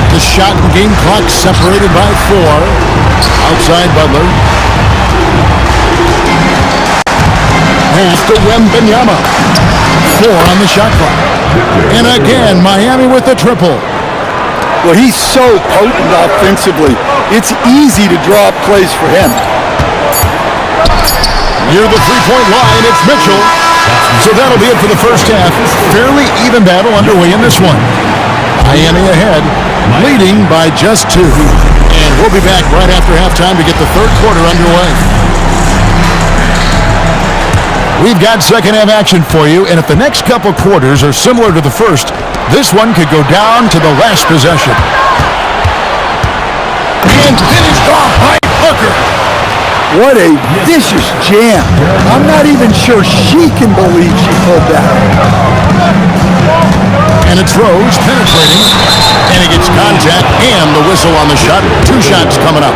The shot and game clock separated by 4. Outside Butler. Pass to Wembanyama. 4 on the shot clock. And again, Miami with the triple. Well, he's so potent offensively. It's easy to draw up plays for him. Near the three-point line, it's Mitchell. So that'll be it for the first half. Fairly even battle underway in this one. Miami ahead, leading by just 2. And we'll be back right after halftime to get the third quarter underway. We've got second half action for you, and if the next couple quarters are similar to the first, this one could go down to the last possession. And finished off by Booker. What a vicious jam. I'm not even sure she can believe she pulled that. And it's Rose penetrating, and he gets contact and the whistle on the shot. 2 shots coming up.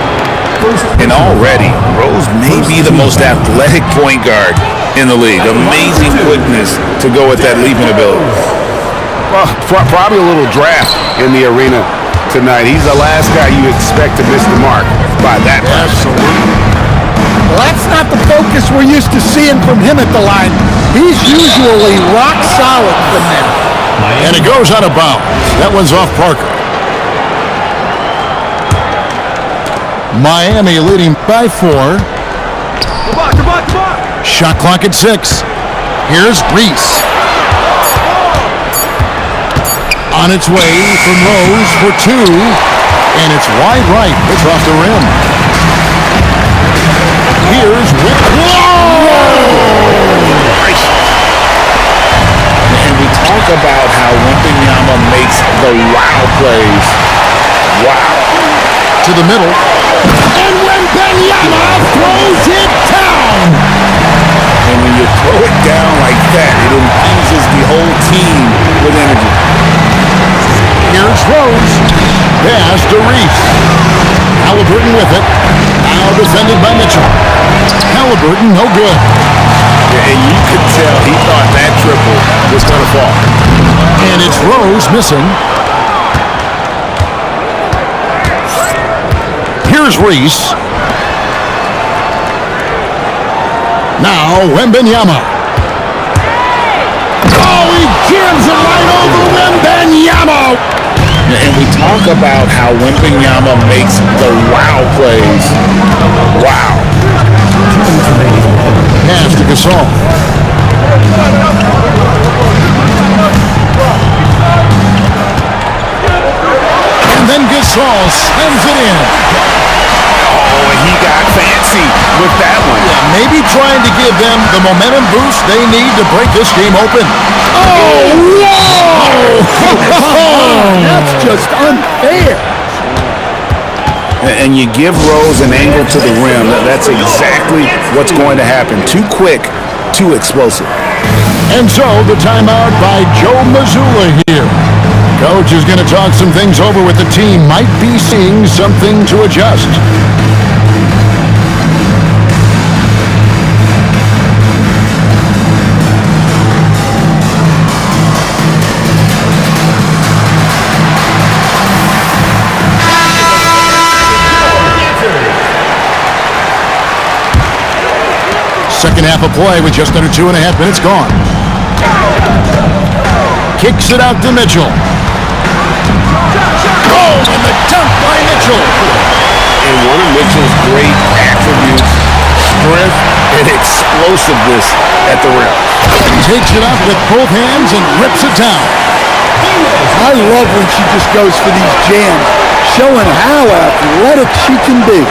And already, Rose may be the most athletic point guard in the league. Amazing quickness to go with that leaping ability. Well, probably a little draft in the arena tonight. He's the last guy you expect to miss the mark by that much. Absolutely. Well, that's not the focus we're used to seeing from him at the line. He's usually rock solid from there. And it goes out of bounds. That one's off Parker. Miami leading by 4. Come on. Shot clock at 6. Here's Reese. On its way from Rose for 2. And it's wide right. It's off the rim. Here's Wick. And we talk about how Wembanyama makes the wow plays. Wow. To the middle. And Wembanyama throws it down. And when you throw it down like that, it infuses the whole team with energy. Here's Rose. Pass to Reese. Halliburton with it. Now defended by Mitchell. Halliburton, no good. Yeah, and you could tell he thought that triple was going to fall. And it's Rose missing. Here's Reese. Now Wembanyama. Oh, he jams it right over Wembanyama. And we talk about how Wembanyama makes the wow plays. Wow. Pass to Gasol. And then Gasol slams it in. Oh, and he got fancy with that one. Yeah, maybe trying to give them the momentum boost they need to break this game open. Oh, whoa! That's just unfair. And you give Rose an angle to the rim. That's exactly what's going to happen. Too quick, too explosive. And so the timeout by Joe Mazzulla here. Coach is going to talk some things over with the team. Might be seeing something to adjust. Second half of play with just under 2.5 minutes gone. Kicks it out to Mitchell. Oh, and the dunk by Mitchell. And one of Mitchell's great attributes, strength and explosiveness at the rim. Takes it up with both hands and rips it down. I love when she just goes for these jams, showing how athletic she can be.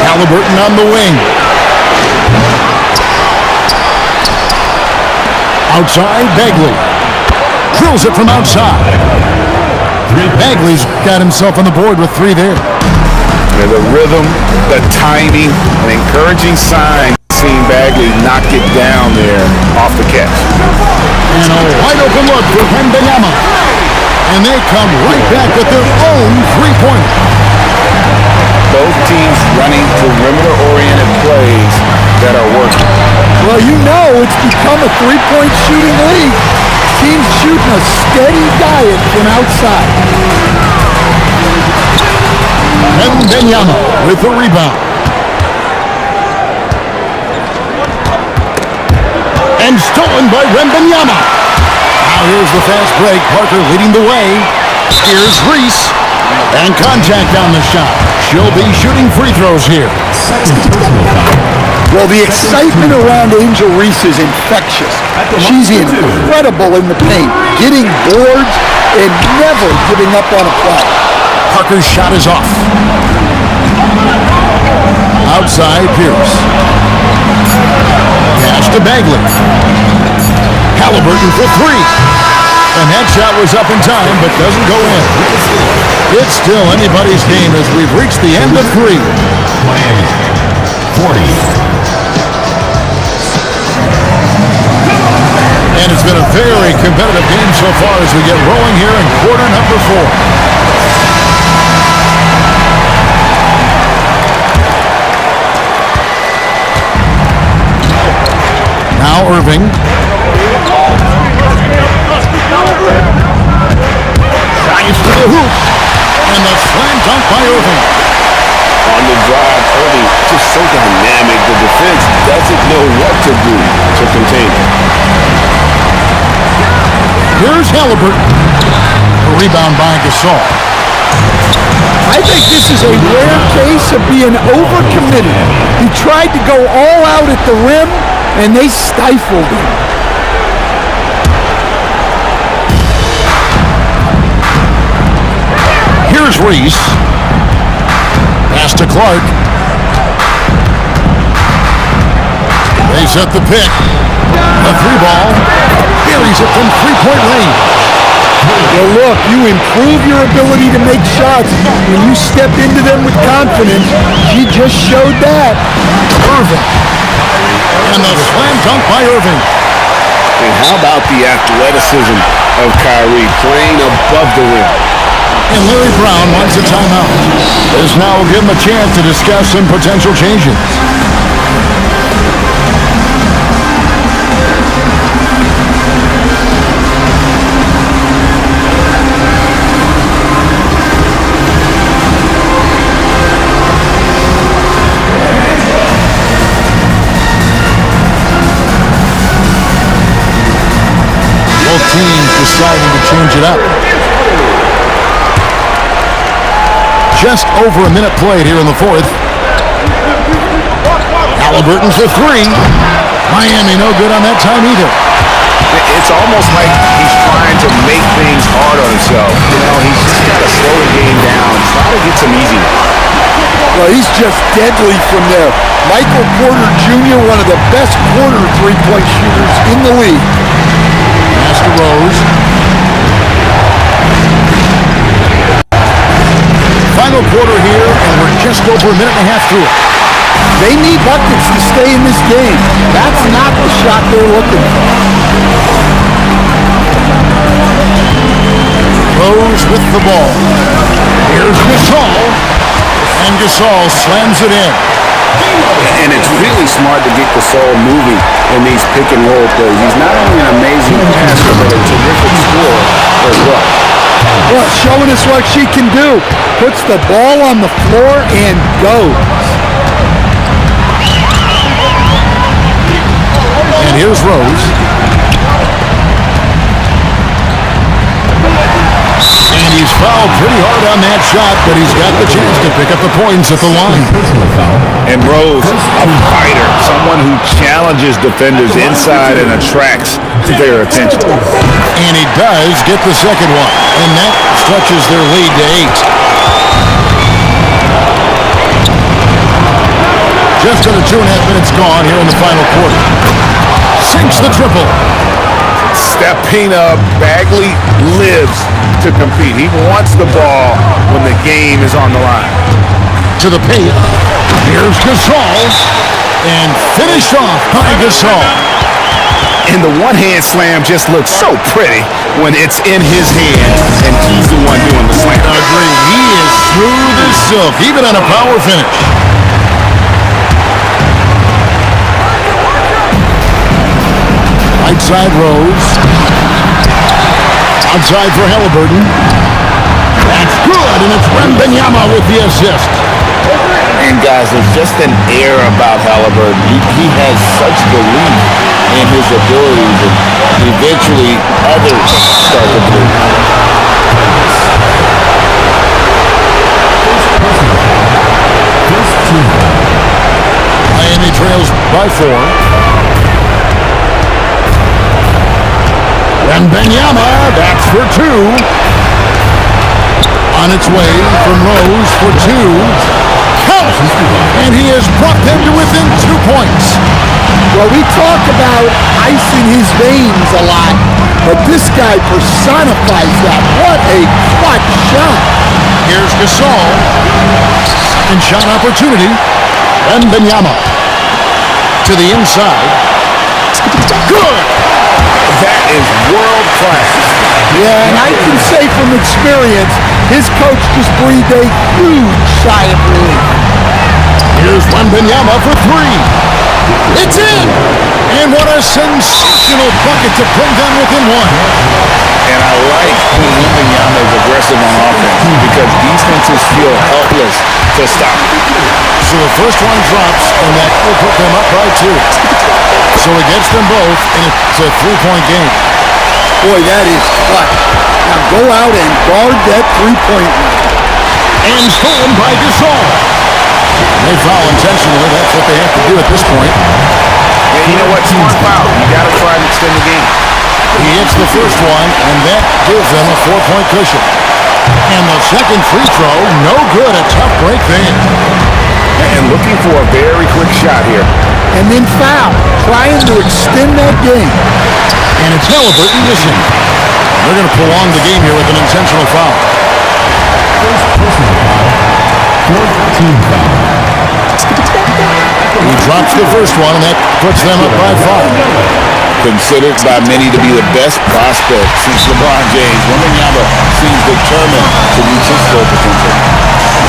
Halliburton on the wing. Outside, Bagley. Drills it from outside. Bagley's got himself on the board with 3 there. And the rhythm, the timing, an encouraging sign seeing Bagley knock it down there off the catch. And a wide open look for Wembanyama. And they come right back with their own three-pointer. Both teams running perimeter-oriented plays that are working. Well, you know it's become a three-point shooting league. Teams shooting a steady diet from outside. Wembanyama with the rebound. And stolen by Wembanyama. Now here's the fast break. Parker leading the way. Here's Reese. And contact on the shot. She'll be shooting free throws here. Well, the excitement around Angel Reese is infectious. She's incredible in the paint, getting boards and never giving up on a play. Parker's shot is off. Outside Pierce. Pass to Bagley. Halliburton for three. And that shot was up in time, but doesn't go in. It's still anybody's game as we've reached the end of three. Miami, 40. And it's been a very competitive game so far as we get rolling here in quarter number 4. Now Irving. Drives to the hoop. And the slam dunk by Irving. On the drive, Irving just so dynamic. The defense doesn't know what to do to contain him. Here's Halliburton. A rebound by Gasol. I think this is a rare case of being overcommitted. He tried to go all out at the rim, and they stifled him. Here's Reese. Pass to Clark. They set the pick. A three ball. Buries it from three-point range. Well, look, you improve your ability to make shots when you step into them with confidence. She just showed that. Irving. And the slam dunk by Irving. And how about the athleticism of Kyrie playing above the rim? And Larry Brown wants a timeout. This now will give him a chance to discuss some potential changes. Both teams deciding to change it up. Just over a minute played here in the fourth. Halliburton for three. Miami no good on that time either. It's almost like he's trying to make things hard on himself. You know, he's just got to slow the game down, try to get some easy. Well, he's just deadly from there. Michael Porter Jr., one of the best corner three-point shooters in the league. Pass to Rose. Final quarter here, and we're just over a minute and a half through it. They need buckets to stay in this game. That's not the shot they're looking for. Rose with the ball. Here's Gasol. And Gasol slams it in. And it's really smart to get Gasol moving in these pick-and-roll plays. He's not only an amazing passer, but a terrific scorer as well. Well, showing us what she can do. Puts the ball on the floor and goes. And here's Rose. And he's fouled pretty hard on that shot, but he's got the chance to pick up the points at the line. And Rose, a fighter, someone who challenges defenders inside and attracts their attention. And he does get the second one, and that stretches their lead to 8. Just under 2.5 minutes gone here in the final quarter. Sinks the triple. Stepping up, Bagley lives to compete. He wants the ball when the game is on the line. To the paint. Here's Gasol. And finished off by Gasol. And the one-hand slam just looks so pretty when it's in his hand and he's the one doing the slam. I agree. He is smooth as silk, even on a power finish. Right side Rose. Outside for Halliburton. That's good, and it's Wembanyama with the assist. And guys, there's just an air about Halliburton. He has such belief in his abilities, and eventually others start to believe. Miami trails by 4. Wembanyama, that's for 2. On its way from Rose for 2. Count! And he has brought them to within 2 points. Well, we talk about ice in his veins a lot, but this guy personifies that. What a clutch shot. Here's Gasol. And shot opportunity. Wembanyama. To the inside. Good! That is world class. Yeah, and I can say from experience, his coach just breathed a huge sigh of relief. Here's Wembanyama for 3. It's in! And what a sensational bucket to bring them within 1. And I like when Wembanyama is aggressive on offense because defenses feel helpless to stop him. So the first one drops, and that will put them up by 2. So he gets them both, and it's a 3-point game. Boy, that is clutch. Now go out and guard that 3-point line. And stolen by Gasol. They foul intentionally. That's what they have to do at this point. And you know what? Smart foul. You got to try and extend the game. He hits the first one, and that gives them a 4-point cushion. And the second free throw, no good. A tough break there. And looking for a very quick shot here. And then foul, trying to extend that game. And it's Halliburton missing. They're going to prolong the game here with an intentional foul. First personal foul. Fourth team foul. He drops the first one, and that puts them up by 5. Considered by many to be the best prospect since LeBron James, Wembanyama seems determined to reach his full potential.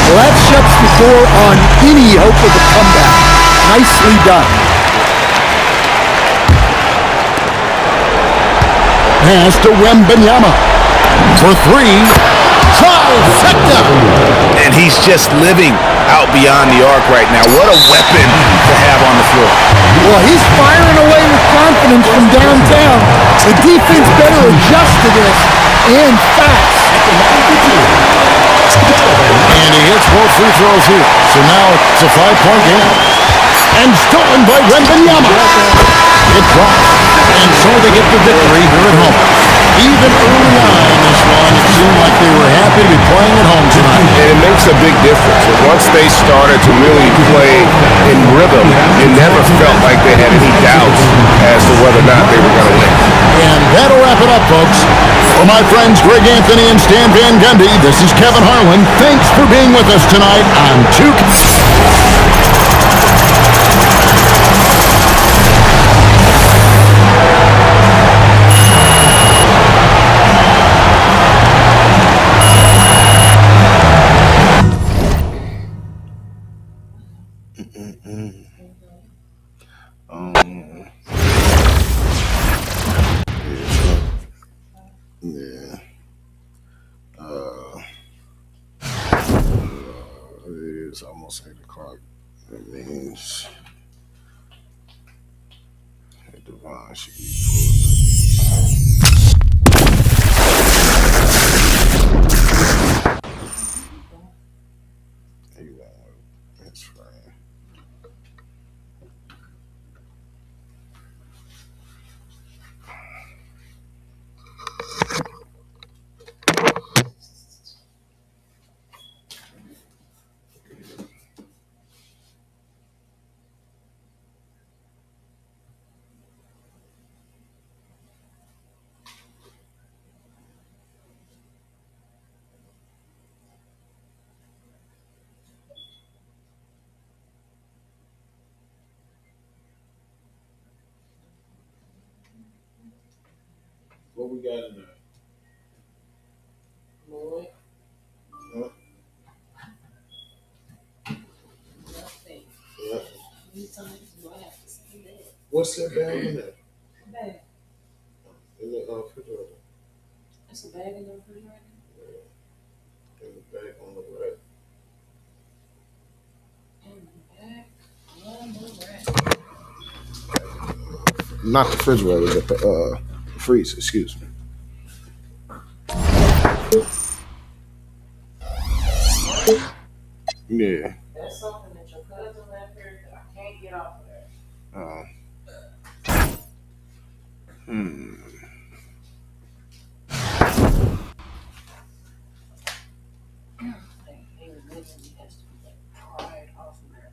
Well, that shuts the door on any hope of a comeback. Nicely done. Pass to Wembanyama for 3. Trifecta! And he's just living out beyond the arc right now. What a weapon to have on the floor. Well, he's firing away with confidence from downtown. The defense better adjust to this, and fast. And he hits both free throws here. So now it's a 5-point game. And stolen by Wembanyama. It drops. And so they get the victory here at home. Even early on in this one, it seemed like they were happy to be playing at home tonight. And it makes a big difference. Once they started to really play in rhythm, it never felt like they had any doubts as to whether or not they were going to win. And that'll wrap it up, folks. For my friends Greg Anthony and Stan Van Gundy, this is Kevin Harlan. Thanks for being with us tonight on 2K. Yeah. It is almost 8 o'clock. That means Devon should be That's fine. What we got in there? Lloyd. Huh? Nothing. Yeah. Many times do I have to say that? What's that bag in there? Bag. In the refrigerator. That's a bag in the refrigerator? Yeah. In the bag on the rack. In the bag on the rack. Not the refrigerator, but the freezer. Excuse me. Yeah. That's something that your cousin left here that I can't get off of there. Like, he literally has to be like pried off of there.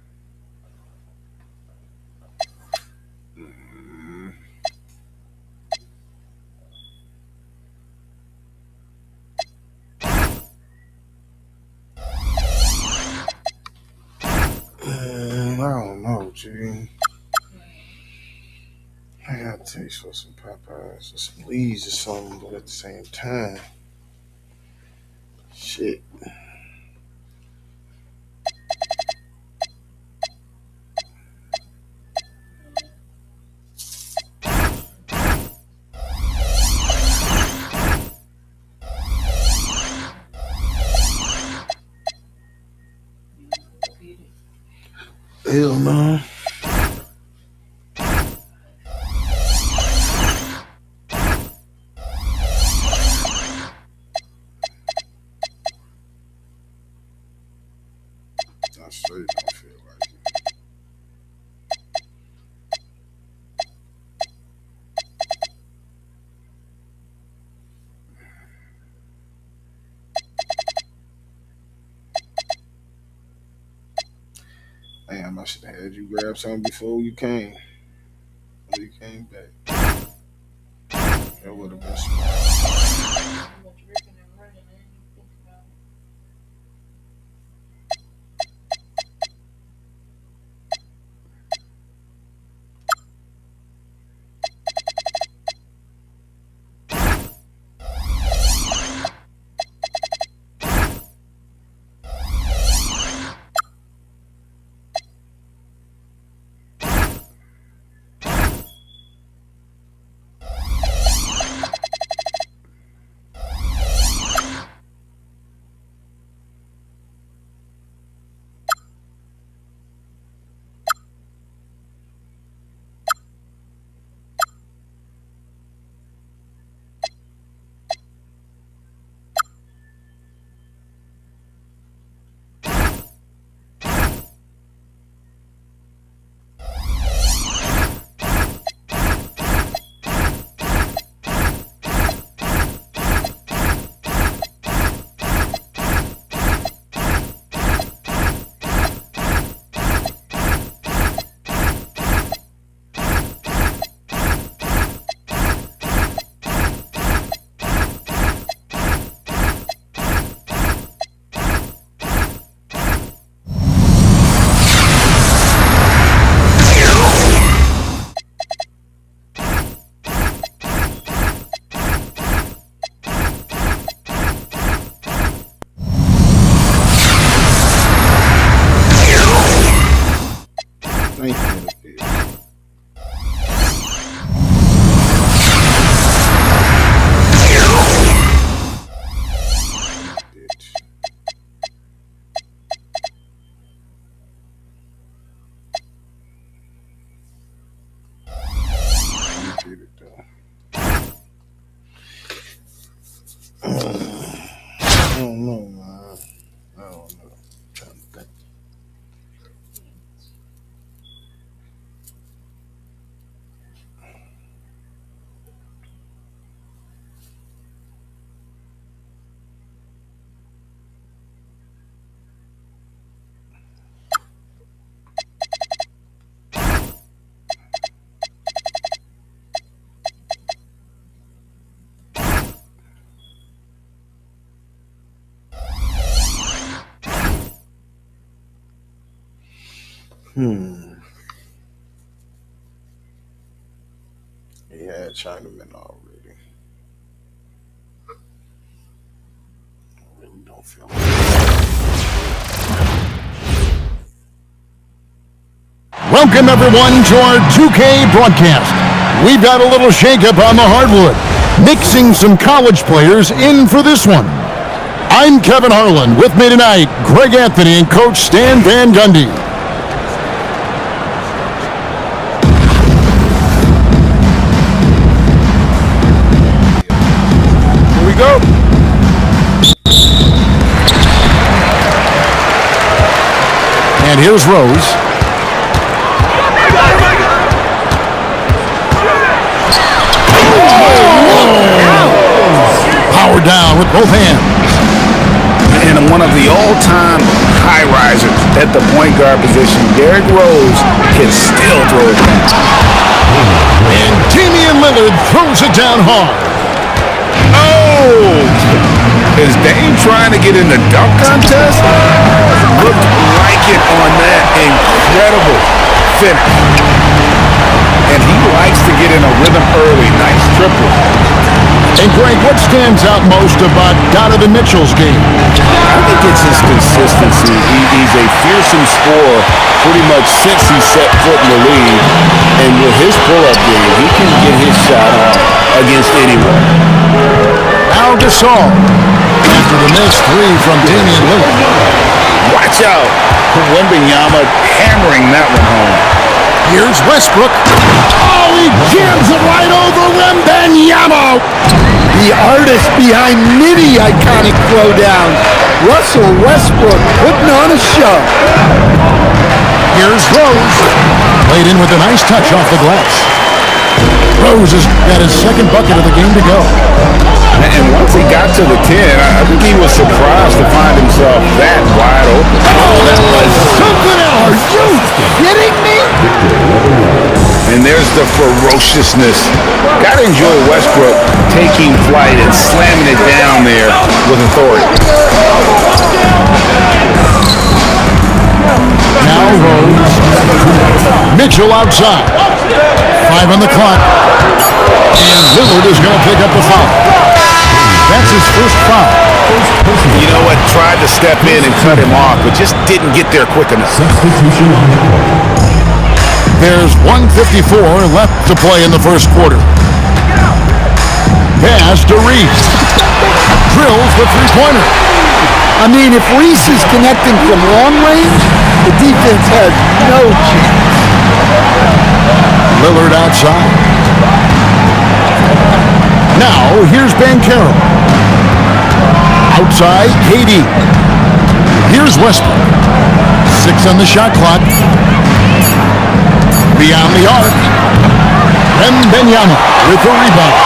I don't know, G. I got taste for some Popeyes or some Lee's or something, but at the same time, shit. Hell no. I sure don't feel like it. Damn, I should have had you grab something before you came. When you came back. That would have been smart. How much ripping and running, I didn't even think about it. Thank you, little bitch. Bitch. You did it, though. I don't know, man. I don't know. I'm trying to think. He had Chinaman already. Welcome everyone to our 2K broadcast. We've got a little shakeup on the hardwood, mixing some college players in for this one. I'm Kevin Harlan. With me tonight, Greg Anthony and Coach Stan Van Gundy. Here we go. And here's Rose. Power down with both hands. And one of the all-time high risers at the point guard position, Derrick Rose, can still throw it down. And Damian Lillard throws it down hard. Oh! Is Dame trying to get in the dunk contest? Looked like it on that incredible finish. And he likes to get in a rhythm early. Nice triple. And Greg, what stands out most about Donovan Mitchell's game? I think it's his consistency. He's a fearsome scorer pretty much since he set foot in the league. And with his pull-up game, he can get his shot off against anyone. Al Gasol after the missed three from Damian Lillard. Watch out. Wembanyama hammering that one home. Here's Westbrook. Oh, he jams it right over Wembanyama. The artist behind many iconic throwdowns, Russell Westbrook, putting on a show. Here's Rose. Played in with a nice touch off the glass. Rose has got his second bucket of the game to go. And once he got to the 10, I think he was surprised to find himself that wide open. Oh, that was something else. Are you kidding me? And there's the ferociousness. Gotta enjoy Westbrook taking flight and slamming it down there with authority. Now Rose. Mitchell outside. 5 on the clock. And Lillard is going to pick up the foul. That's his first foul. You know what? Tried to step in and cut him off, but just didn't get there quick enough. Substitution on the court. There's 1:54 left to play in the first quarter. Pass to Reese. Drills the three-pointer. I mean, if Reese is connecting from long range, the defense has no chance. Lillard outside. Now, here's Banchero. Outside, KD. Here's Westbrook. 6 on the shot clock. Beyond the arc. Wembanyama with the rebound.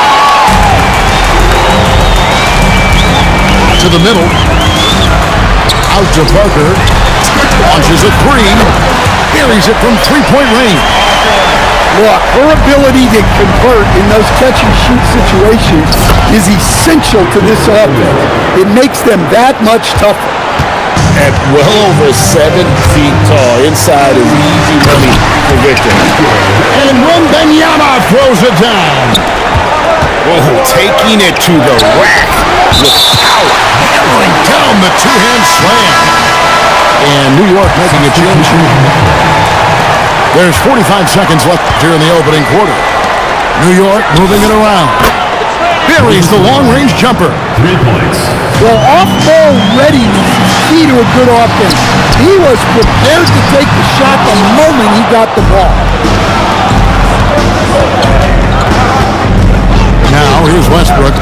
To the middle. Out to Parker. Launches a three. Buries it from three-point range. Look, her ability to convert in those catch-and-shoot situations is essential to this offense. It makes them that much tougher. At well over 7 feet tall, inside is easy money for Victor. And Wembanyama throws it down. Whoa, taking it to the rack with power. Hammering down the two-hand slam. And New York making a change. There's 45 seconds left here in the opening quarter. New York moving it around. Buries the long-range jumper. 3 points. Well, off-ball readiness is key to a good offense. He was prepared to take the shot the moment he got the ball. Now here's Westbrook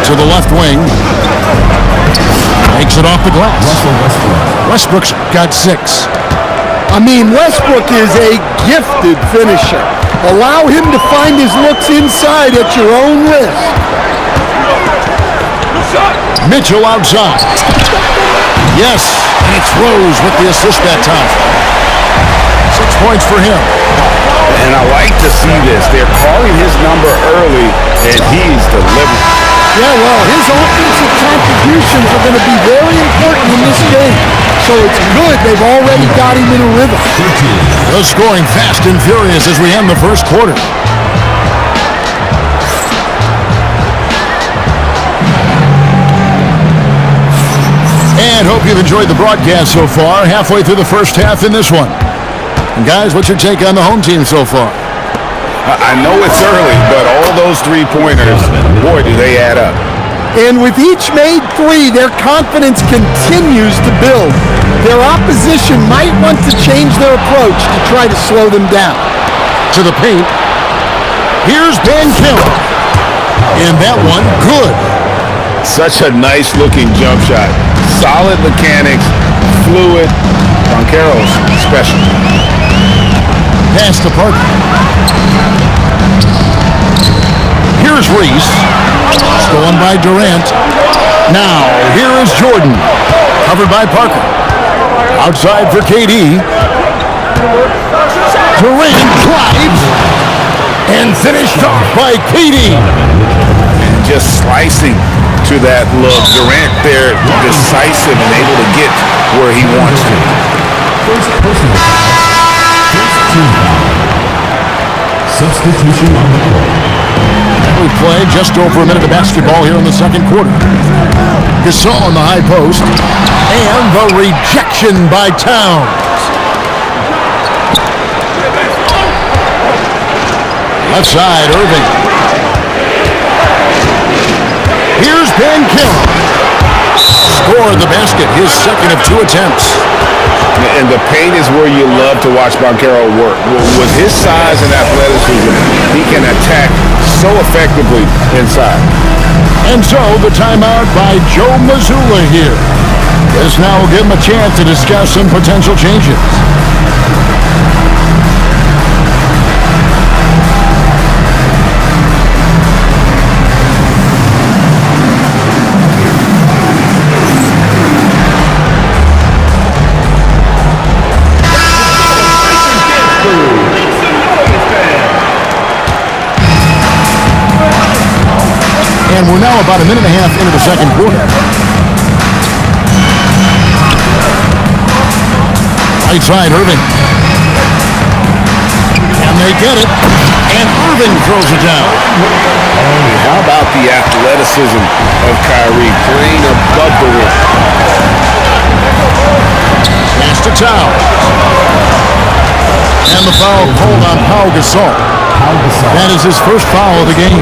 to the left wing. Takes it off the glass. Westbrook's got 6. I mean, Westbrook is a gifted finisher. Allow him to find his looks inside at your own risk. Mitchell outside. Yes, and it's Rose with the assist that time. 6 points for him. And I like to see this. They're calling his number early, and he's delivering. Yeah, well, his offensive contributions are going to be very important in this game. So it's good they've already got him in a rhythm. The scoring fast and furious as we end the first quarter. you've enjoyed the broadcast so far. Halfway through the first half in this one. And guys, what's your take on the home team so far? I know it's early, but all those three-pointers, boy, do they add up. And with each made three, their confidence continues to build. Their opposition might want to change their approach to try to slow them down. To the paint. Here's Ben Keller. And that one, good. Such a nice-looking jump shot. Solid mechanics, fluid. Banchero's special. Pass to Parker. Here's Reese. Stolen by Durant. Now, here is Jordan. Covered by Parker. Outside for KD. Durant drives. And finished off by KD. Just slicing to that look. Durant there, decisive and able to get where he wants to. First personal foul. First team foul. Substitution on the court. We play just over a minute of basketball here in the second quarter. Gasol on the high post. And the rejection by Towns. Left side, Irving. Here's Ben Keller. Scored the basket, his second of 2 attempts. And the paint is where you love to watch Banchero work. With his size and athleticism, he can attack so effectively inside. And so the timeout by Joe Mazzulla here. This now will give him a chance to discuss some potential changes. And we're now about a minute and a half into the second quarter. Right side, Irving. And they get it. And Irving throws it down. How about the athleticism of Kyrie playing above the rim? Pass to Towns. And the foul called on Pau Gasol. That is his first foul of the game.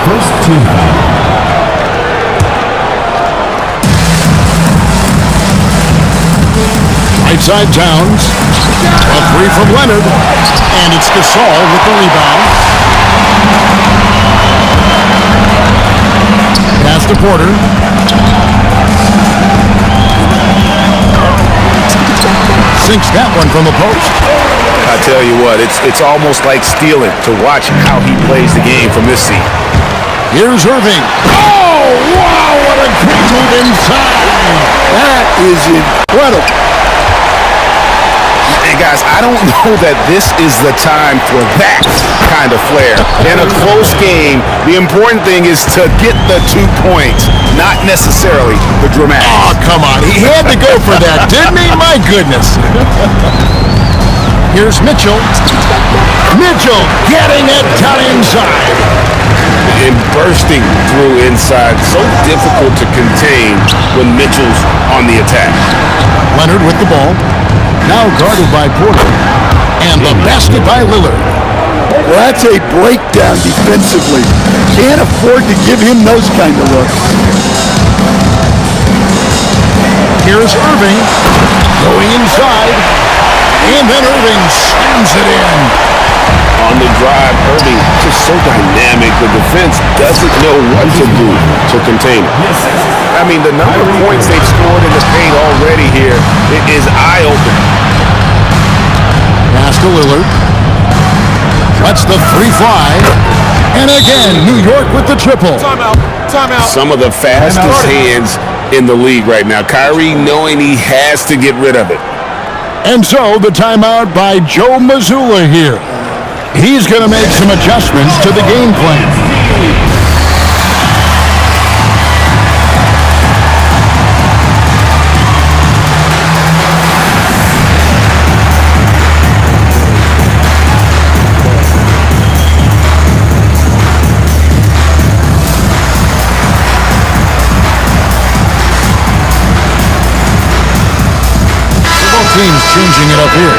First team foul. Right side Towns. A three from Leonard. And it's Gasol with the rebound. Pass to Porter. Sinks that one from the post. I tell you what, it's almost like stealing to watch how he plays the game from this seat. Here's Irving. Oh, wow, what a great move inside. That is incredible. And guys, I don't know that this is the time for that kind of flair. In a close game, the important thing is to get the 2 points, not necessarily the dramatic. Oh, come on. He had to go for that, didn't he? My goodness. Here's Mitchell. Mitchell getting it down inside. And bursting through inside. So difficult to contain when Mitchell's on the attack. Leonard with the ball. Now guarded by Porter. And the basket by Lillard. Well, that's a breakdown defensively. Can't afford to give him those kind of looks. Here's Irving. Going inside. And then Irving slams it in. On the drive, Irving just so dynamic. The defense doesn't know what to do to contain it. I mean, the number of points they've scored in the paint already here is eye-opening. Pass to Lillard. Lets the three fly. And again, New York with the triple. Timeout. Timeout. Some of the fastest hands in the league right now. Kyrie knowing he has to get rid of it. And so the timeout by Joe Mazzulla here. He's going to make some adjustments to the game plan. changing it up here.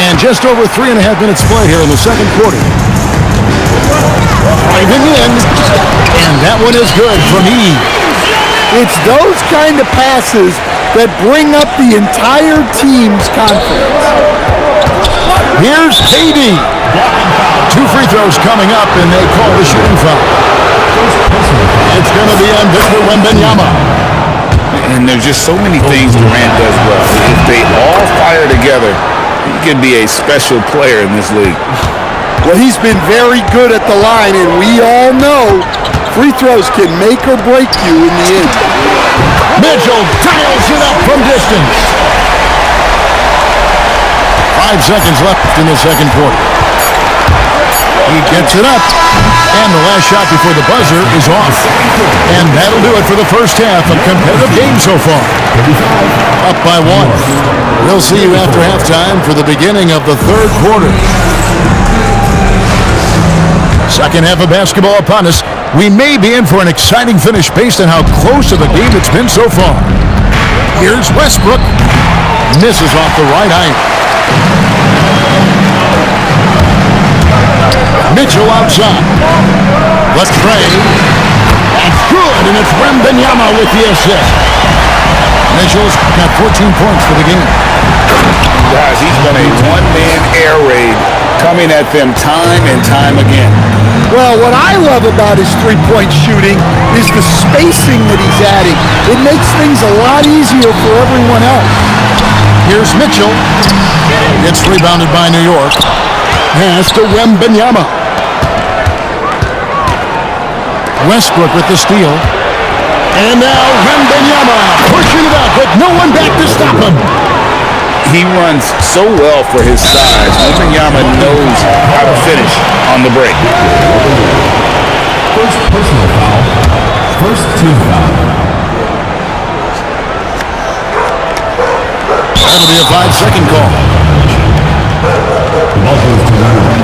And just over 3.5 minutes play here in the second quarter. Driving in, and that one is good from E. It's those kind of passes that bring up the entire team's confidence. Here's KD. 2 free throws coming up, and they call the shooting foul. It's going to be on Victor Wembanyama. And there's just so many things Durant does well. If they all fire together, he could be a special player in this league. Well, he's been very good at the line, and we all know free throws can make or break you in the end. Mitchell dials it up from distance. 5 seconds left in the second quarter. He gets it up, and the last shot before the buzzer is off. And that'll do it for the first half of competitive game so far. Up by 1. We'll see you after halftime for the beginning of the third quarter. Second half of basketball upon us. We may be in for an exciting finish based on how close of a game it's been so far. Here's Westbrook. Misses off the right iron. Mitchell outside. Let's try. That's good, and it's Wembanyama with the assist. Mitchell's got 14 points for the game. Guys, he's been a one-man air raid coming at them time and time again. Well, what I love about his three-point shooting is the spacing that he's adding. It makes things a lot easier for everyone else. Here's Mitchell. It's rebounded by New York. Pass to Wembanyama. Westbrook with the steal. And now Wembanyama pushing it up with no one back to stop him. He runs so well for his size. Wembanyama knows how to finish on the break. First personal foul. First team foul. That'll be a 5-second call. The ball goes to New York.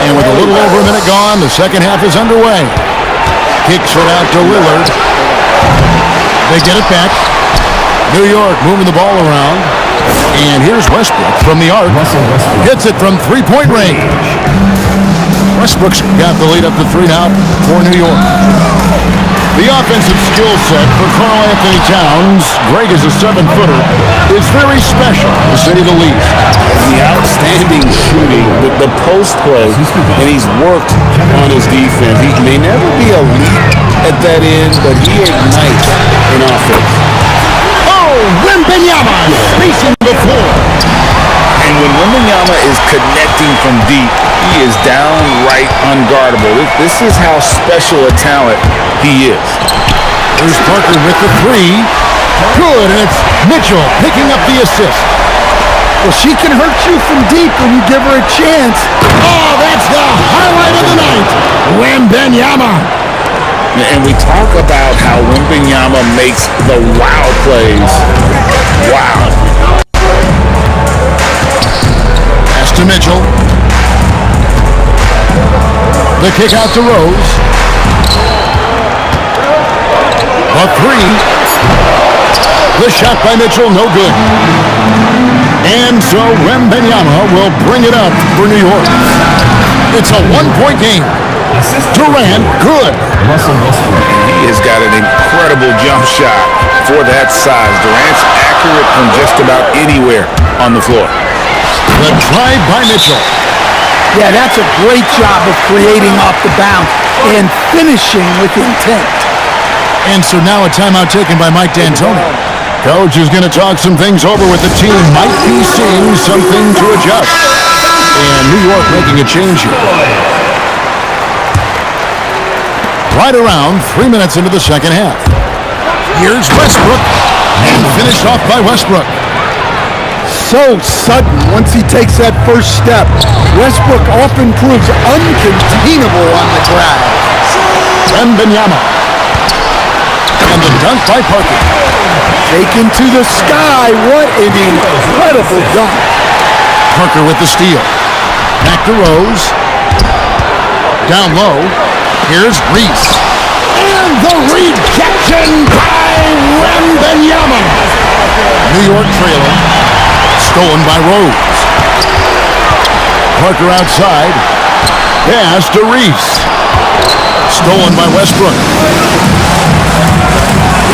And with a little over a minute gone, the second half is underway. Kicks it out to Lillard. They get it back. New York moving the ball around. And here's Westbrook from the arc. Hits it from three-point range. Westbrook's got the lead up to 3 now for New York. The offensive skill set for Karl Anthony Towns, Greg is a 7-footer, is very special, to say the least. The outstanding shooting, the post play, and he's worked on his defense. He may never be elite at that end, but he ignites in offense. Oh, Wembanyama spacing the floor. And when Wembanyama is connecting from deep, he is downright unguardable. This is how special a talent he is. There's Parker with the 3. Good, and it's Mitchell picking up the assist. Well, she can hurt you from deep when you give her a chance. Oh, that's the highlight of the night. Wembanyama. And we talk about how Wembanyama makes the wow plays. Wow. Pass to Mitchell. The kick out to Rose. A 3. The shot by Mitchell, no good. And so Wembanyama will bring it up for New York. It's a 1-point game. Durant, good. He has got an incredible jump shot for that size. Durant's accurate from just about anywhere on the floor. The drive by Mitchell. Yeah, that's a great job of creating off the bounce and finishing with intent. And so now a timeout taken by Mike D'Antoni. Coach is going to talk some things over with the team. Might be seeing something to adjust. And New York making a change here. Right around 3 minutes into the second half. Here's Westbrook. And finished off by Westbrook. So sudden once he takes that first step. Westbrook often proves uncontainable on the drive. Wembanyama. And the dunk by Parker. Taken to the sky. What an incredible dunk. Parker with the steal. Back to Rose. Down low. Here's Reese. And the rejection by Wembanyama. New York trailing. Stolen by Rose. Parker outside. Pass to Reese. Stolen by Westbrook.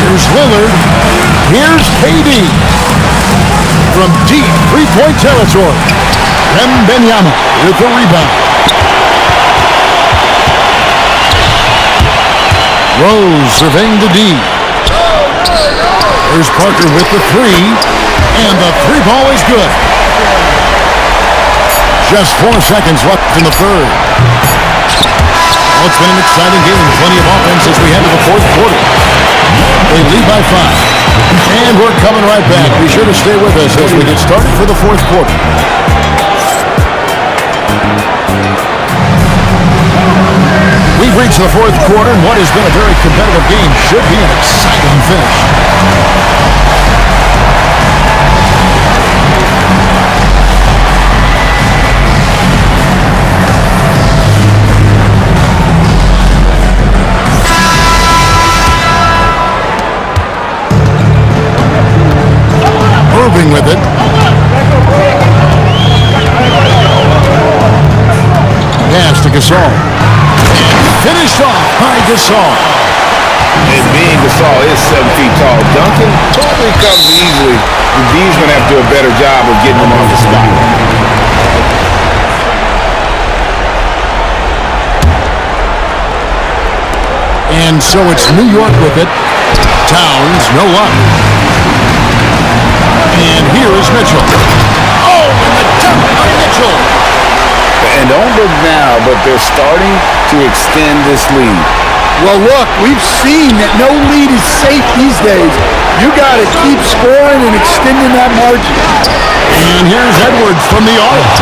Here's Lillard. Here's KD. From deep three-point territory. Wembanyama with the rebound. Rose surveying the D. There's Parker with the three. And the three ball is good. Just 4 seconds left in the third. Well, it's been an exciting game. Plenty of offense as we head to the fourth quarter. They lead by 5. And we're coming right back. Be sure to stay with us as we get started for the fourth quarter. We've reached the fourth quarter, and what has been a very competitive game should be an exciting finish. Irving with it. Pass to Gasol. Finished off by Gasol. And being Gasol is 7 feet tall, Duncan totally comes easily. The D's going to have to do a better job of getting him on the spot. And so it's New York with it. Towns, no luck. And here is Mitchell. Oh, and the dunk by Mitchell. And don't look now, but they're starting to extend this lead. Well, look, we've seen that no lead is safe these days. You got to keep scoring and extending that margin. And here's Edwards from the arc.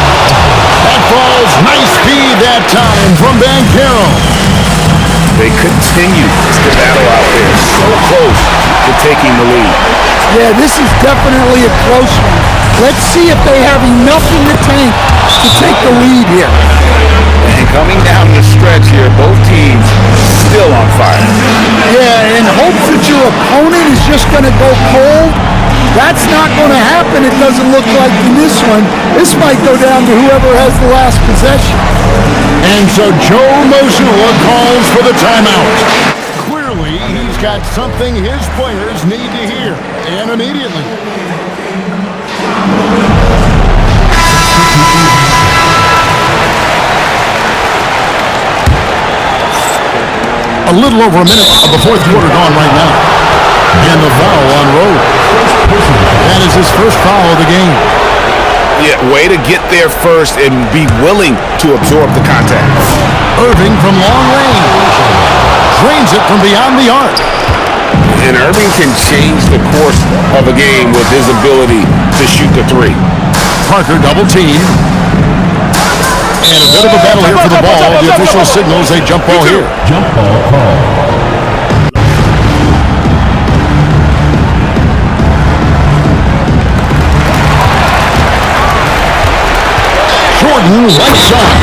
That falls nice speed that time from Banchero. They continue to battle out there, so close to taking the lead. Yeah, this is definitely a close one. Let's see if they have enough in the tank to take the lead here. And coming down the stretch here, both teams still on fire. Yeah, and hope that your opponent is just going to go cold. That's not going to happen, it doesn't look like in this one. This might go down to whoever has the last possession. And so Joe Mazzulla calls for the timeout. Clearly, he's got something his players need to hear, and immediately. A little over a minute of the fourth quarter gone right now. And the foul on Rose. That is his first foul of the game. Yeah, way to get there first and be willing to absorb the contact. Irving from long range. Drains it from beyond the arc. And Irving can change the course of a game with his ability to shoot the three. Parker double team. And a bit of a battle here for the ball. The official signals a jump ball here. Jump ball call. Jordan right side.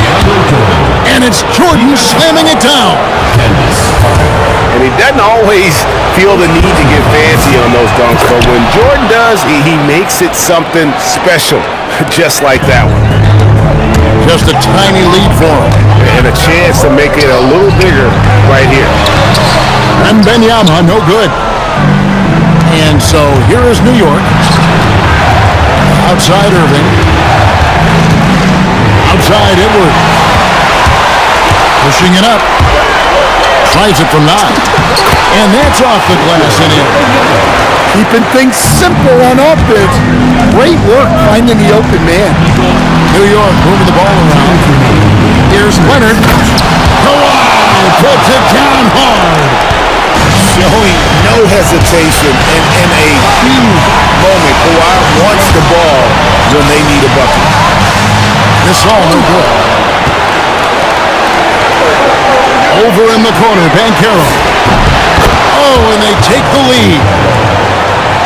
And it's Jordan slamming it down. And he doesn't always feel the need to get fancy on those dunks, but when Jordan does, he makes it something special, just like that one. Just a tiny lead for him. And a chance to make it a little bigger right here. Wembanyama, no good. And so here is New York. Outside Irving. Outside Edwards. Pushing it up. Tries it from 9. And that's off the glass and in. Keeping things simple on offense. Great work finding the open man. New York moving the ball around. Here's Leonard. Kawhi puts it down hard. Showing no hesitation and in a huge moment. Kawhi wants the ball when they need a bucket. This all no good. Over in the corner, Banchero. Oh, and they take the lead.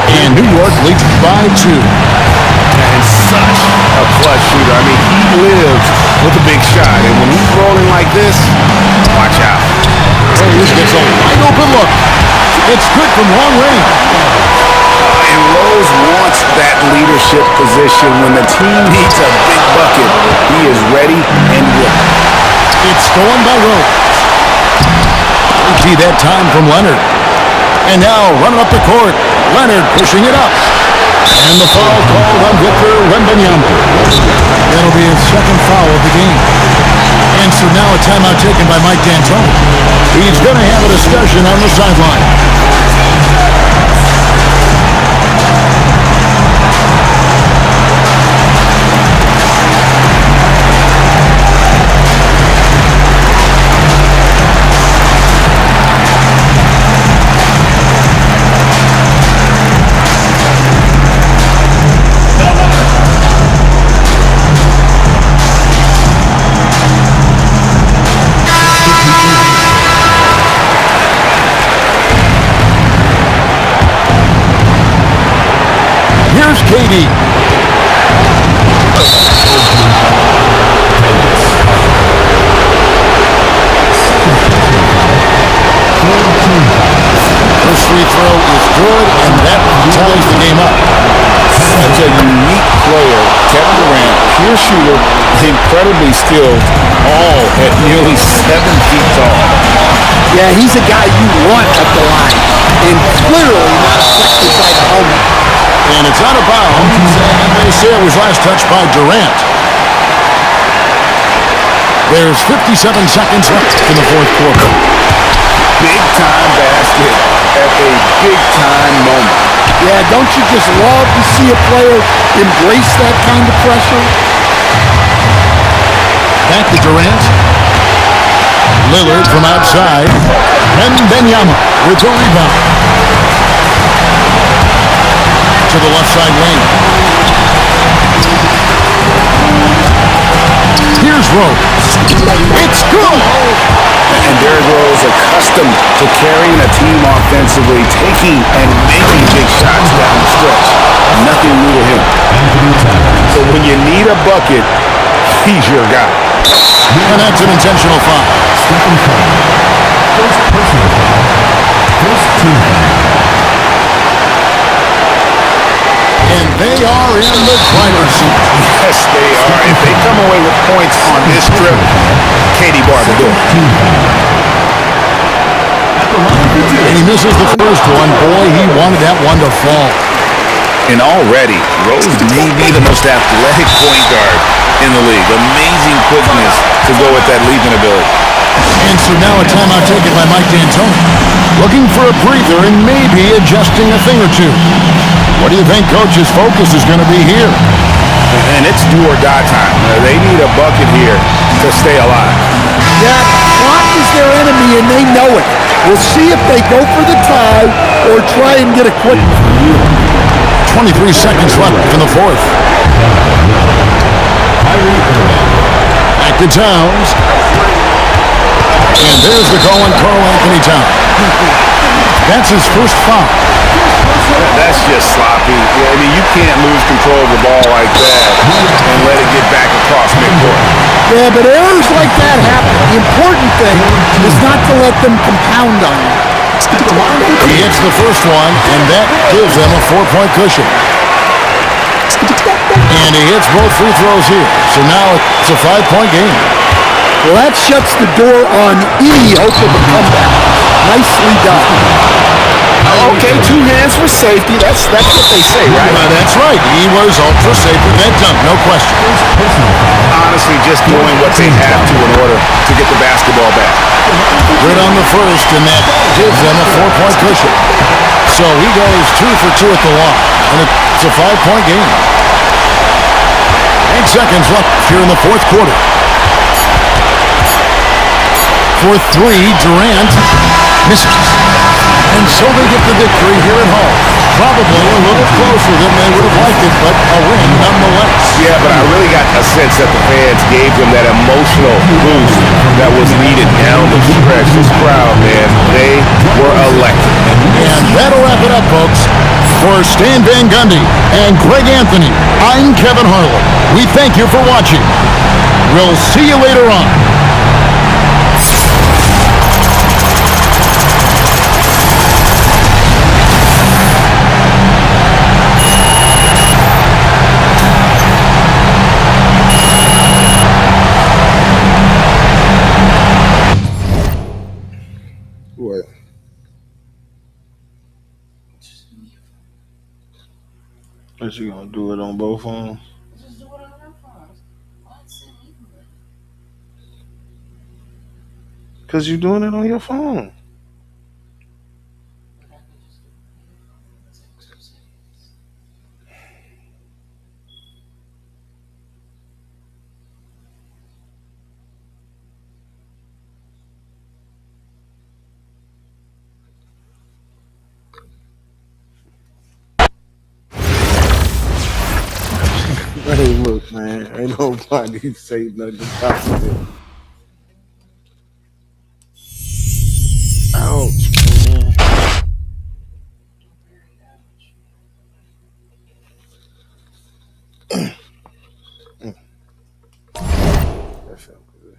And New York leads by 2. And such a clutch shooter. I mean, he lives with a big shot. And when he's rolling like this, watch out. Rose gets a wide open look. It's good from long range. And Rose wants that leadership position. When the team needs a big bucket, he is ready and willing. It's stolen by Rose. See that time from Leonard. And now running up the court. Leonard pushing it up. And the foul called on Victor Wembanyama. That'll be his second foul of the game. And so now a timeout taken by Mike D'Antoni. He's going to have a discussion on the sideline. Here's KD. First free throw is good, and that ties the game up. Such a unique player. Kevin Durant, pure shooter, incredibly skilled, all at nearly 7 feet tall. Yeah, he's a guy you want at the line, and clearly not affected by the helmet. And it's out of bounds, and they say it was last touched by Durant. There's 57 seconds left in the fourth quarter. Big-time basket at a big-time moment. Yeah, don't you just love to see a player embrace that kind of pressure? Back to Durant. Lillard from outside. Wembanyama with the rebound. To the left side lane. Here's Rose. It's good! And Derrick Rose, accustomed to carrying a team offensively, taking and making big shots down the stretch. Nothing new to him. So when you need a bucket, he's your guy. And that's an intentional foul. Second foul. First personal foul. First team foul. And they are in the driver's seat. Yes, they are. If they come away with points on this trip, Katie Barr will do it. And he misses the first one. Boy, he wanted that one to fall. And already, Rose may be the most athletic point guard in the league. Amazing quickness to go with that leaping ability. And so now a timeout taken by Mike D'Antoni. Looking for a breather and maybe adjusting a thing or two. What do you think Coach's focus is going to be here? And it's do or die time. They need a bucket here to stay alive. Yeah, clock is their enemy and they know it. We'll see if they go for the tie or try and get a quick. 23 seconds left in the fourth. Back to Towns. And there's the call on Karl Anthony Towns. That's his first foul. That's just sloppy. I mean, you can't lose control of the ball like that and let it get back across midcourt. Yeah, but errors like that happen. The important thing is not to let them compound on you. He hits the first one, and that gives them a 4-point cushion. And he hits both free throws here. So now it's a 5-point game. Well, that shuts the door on any hope of a comeback. Nicely done. Okay, 2 hands for safety. That's what they say, right? That's right. He was ultra safe with that dunk, no question. Honestly, just doing what they have to in order to get the basketball back. Good on the first, and that gives them a 4-point cushion. So he goes 2 for 2 at the line, and it's a 5-point game. 8 seconds left here in the fourth quarter. For 3, Durant misses. And so they get the victory here at home. Probably a little closer than they would have liked it, but a win nonetheless. Yeah, but I really got a sense that the fans gave them that emotional boost that was needed down the stretch. This crowd, man, they were electric. And that'll wrap it up, folks. For Stan Van Gundy and Greg Anthony, I'm Kevin Harlan. We thank you for watching. We'll see you later on. But you gonna do it on both phones? Just do it on their phones. Why send me money? Cause you doing it on your phone. But I can just do it on your phone. It's like 2 seconds. Hey, look, man, ain't nobody say nothing about it. Ouch, man. Very ouch. That felt good.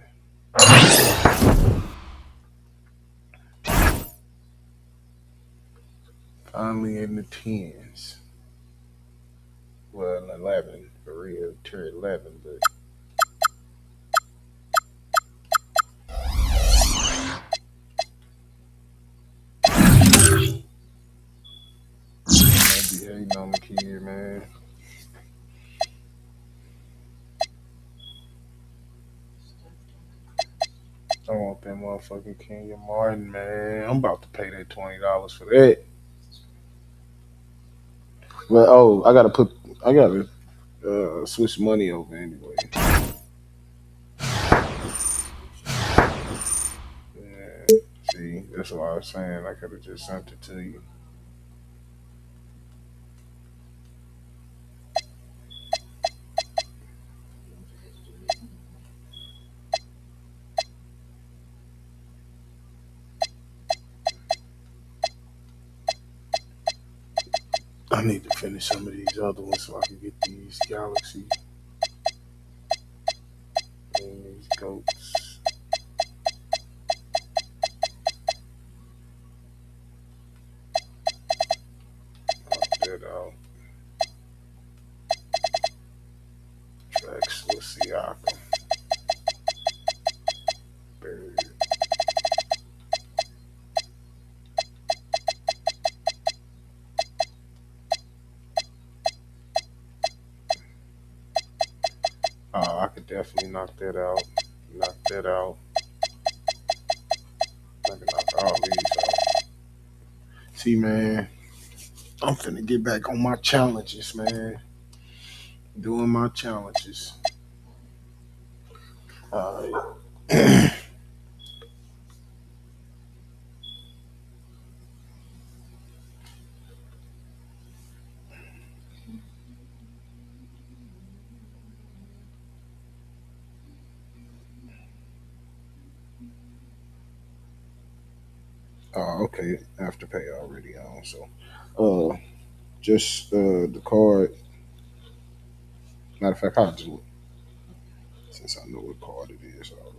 Finally in the tens. Well, 11 for real. Tier 11, but I be hating on the kid, man. I want that motherfucking Kenya Martin, man. I'm about to pay that $20 for that. But oh, I gotta switch money over anyway. Yeah, see, that's what I was saying. I could have just sent it to you. I need to finish some of these other ones so I can get these Galaxy and these goats. Knock that out. Tracks, let's see, Aqua. Bird. I could definitely knock that out. Knock that out. I can knock all these out. See, man, I'm finna get back on my challenges, man. Doing my challenges. All right. Okay, Afterpay already on. So, just the card. Matter of fact, I'll do it since I know what card it is already.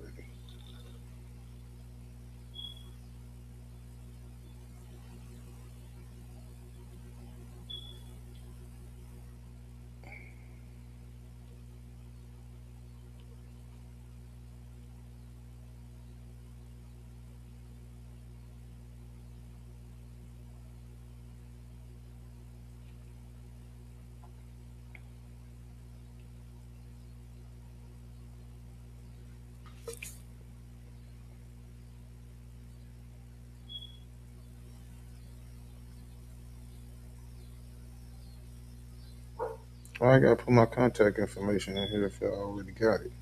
Well, I gotta put my contact information in here if I already got it.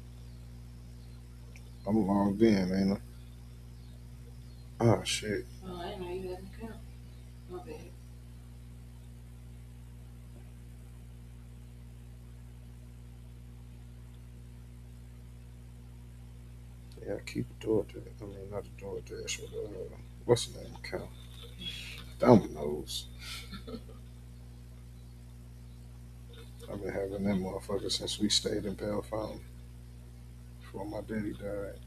I'm logged in, ain't I? Oh shit. Oh, I didn't know you had an account. My bad. Yeah, keep DoorDash. I mean, not the DoorDash, but what's the name account? Domino's. I've been having that motherfucker since we stayed in Bell Fountain before my daddy died.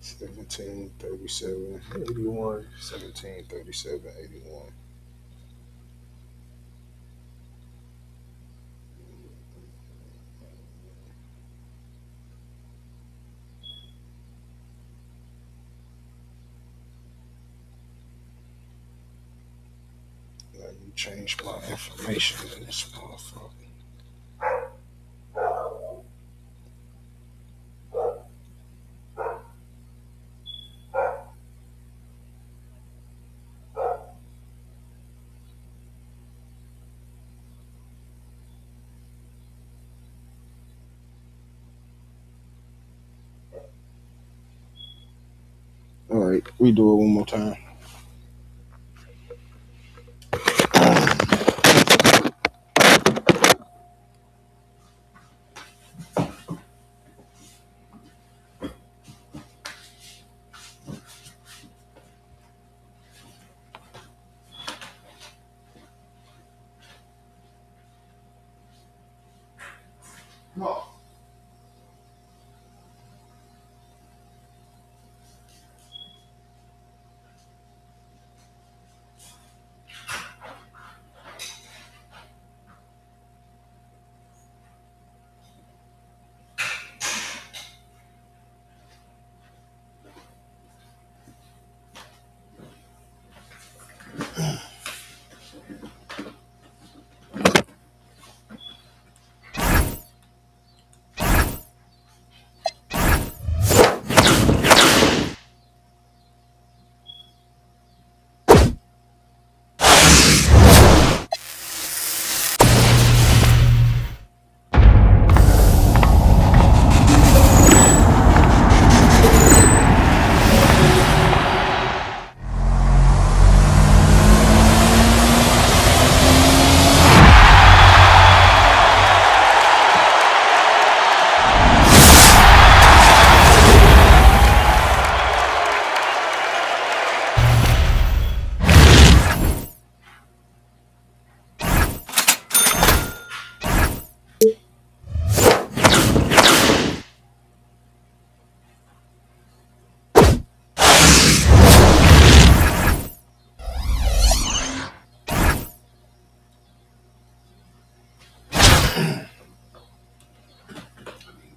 17, 37, 81. 17, 37, 81. Let me change my information in this motherfucker. All right, we do it one more time.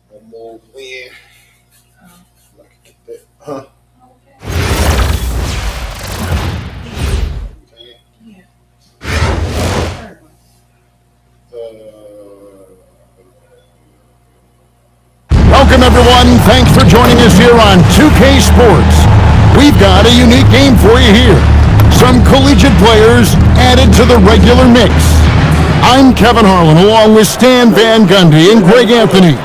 One more win. I can get that. Huh? Okay. Yeah. Welcome, everyone. Thanks for joining us here on 2K Sports. We've got a unique game for you here. Some collegiate players added to the regular mix. I'm Kevin Harlan, along with Stan Van Gundy and Greg Anthony.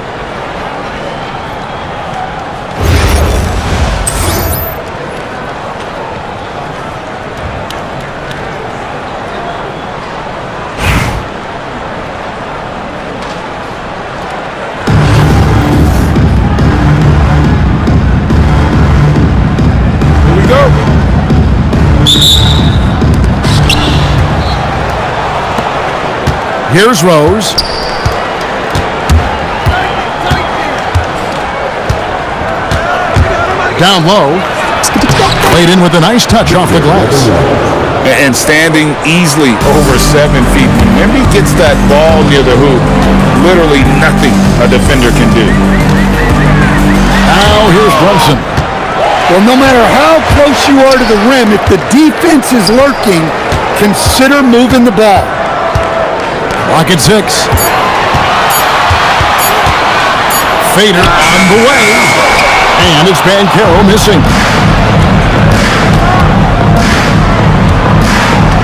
Here's Rose. Down low. Played in with a nice touch off the glass. And standing easily over 7 feet. Whenever he gets that ball near the hoop, literally nothing a defender can do. Now here's Brunson. Well, no matter how close you are to the rim, if the defense is lurking, consider moving the ball. Lock at 6. Fader on the way. And it's Banchero missing.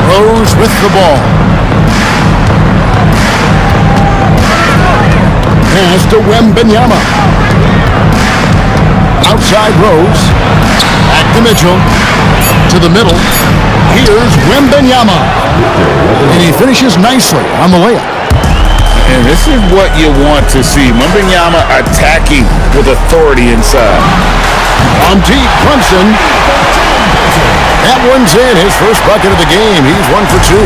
Rose with the ball. Pass to Wembanyama. Outside Rose. Back to Mitchell. To the middle. Here's Wembanyama. And he finishes nicely on the layup. And this is what you want to see. Wembanyama attacking with authority inside. On deep, Brunson. That one's in. His first bucket of the game. He's 1 for 2.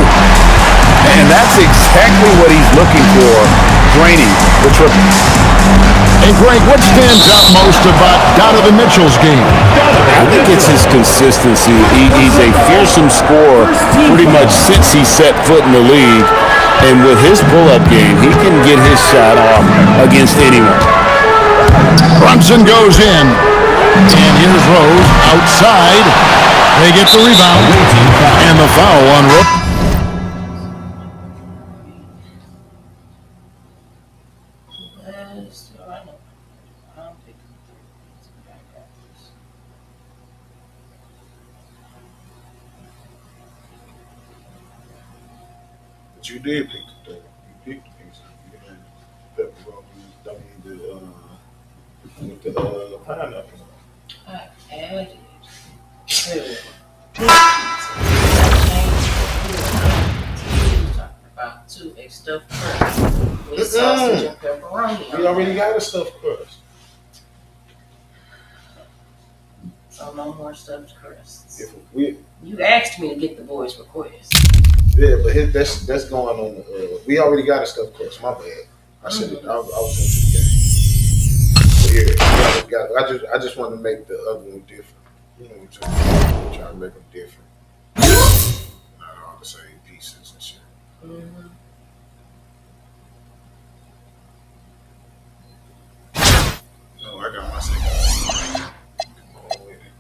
And that's exactly what he's looking for, draining the triple. And Greg, what stands out most about Donovan Mitchell's game? I think it's his consistency. He's a fearsome scorer pretty much since he set foot in the league. And with his pull-up game, he can get his shot off against anyone. Brunson goes in. And here's Rose outside. They get the rebound. And the foul on Rose. But you did pick the third. You picked the pizza. You had pepperoni, don't need the pineapple. I added two. About two egg stuffed crust with sausage and pepperoni. We already got a stuffed crust. So no more stuffed crusts. If we, You asked me to get the boys' request. yeah, but that's going on. We already got a stuffed crust. My bad. I said it. I was into the game. But yeah, I just wanted to make the other one different. You know, just trying to make them different. Not all the same pieces and shit. Mm-hmm. No, I got my second. Come on with it.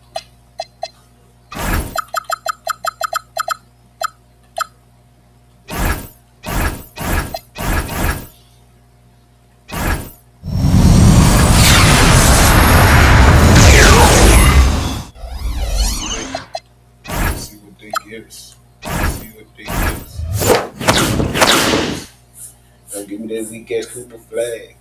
See what they give us. See what they give us. Now give me that weak ass Cooper flag.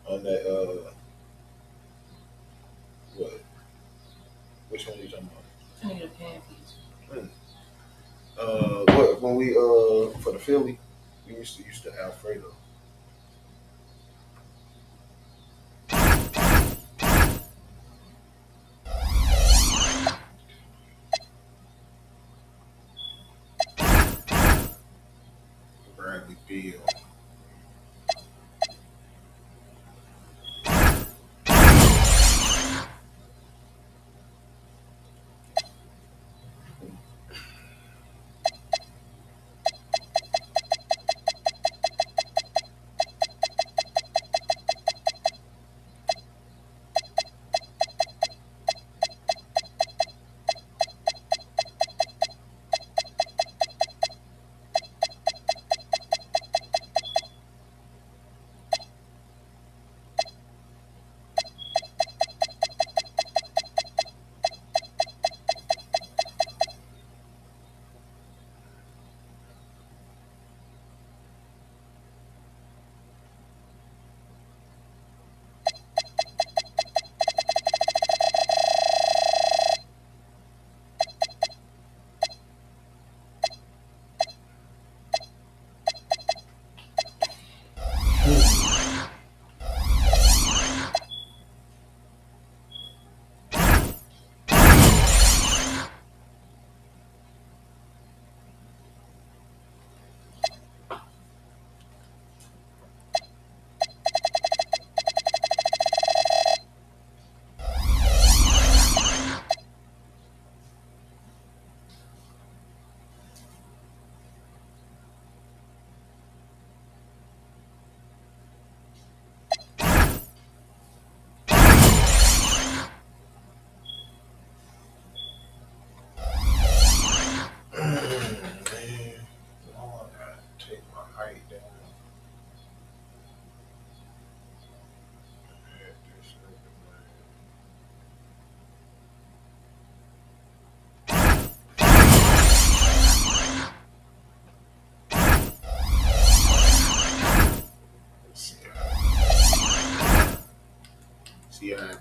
On that, what? Which one are you talking about? I need a pan pizza. What when we for the Philly, we used to Alfredo. Bradley Beal.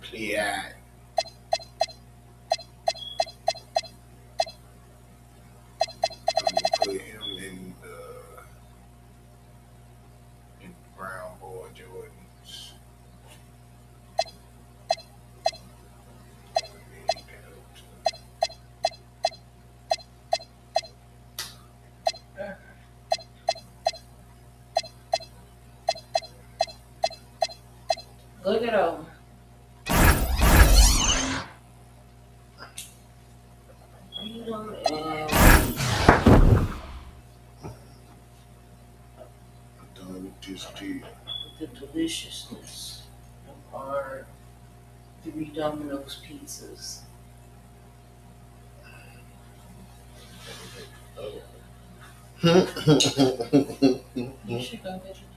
Pliat. Put him in brown boy Jordans. Look it over. Freedom and done with this deal. the deliciousness of our 3 Domino's pizzas. You should go get your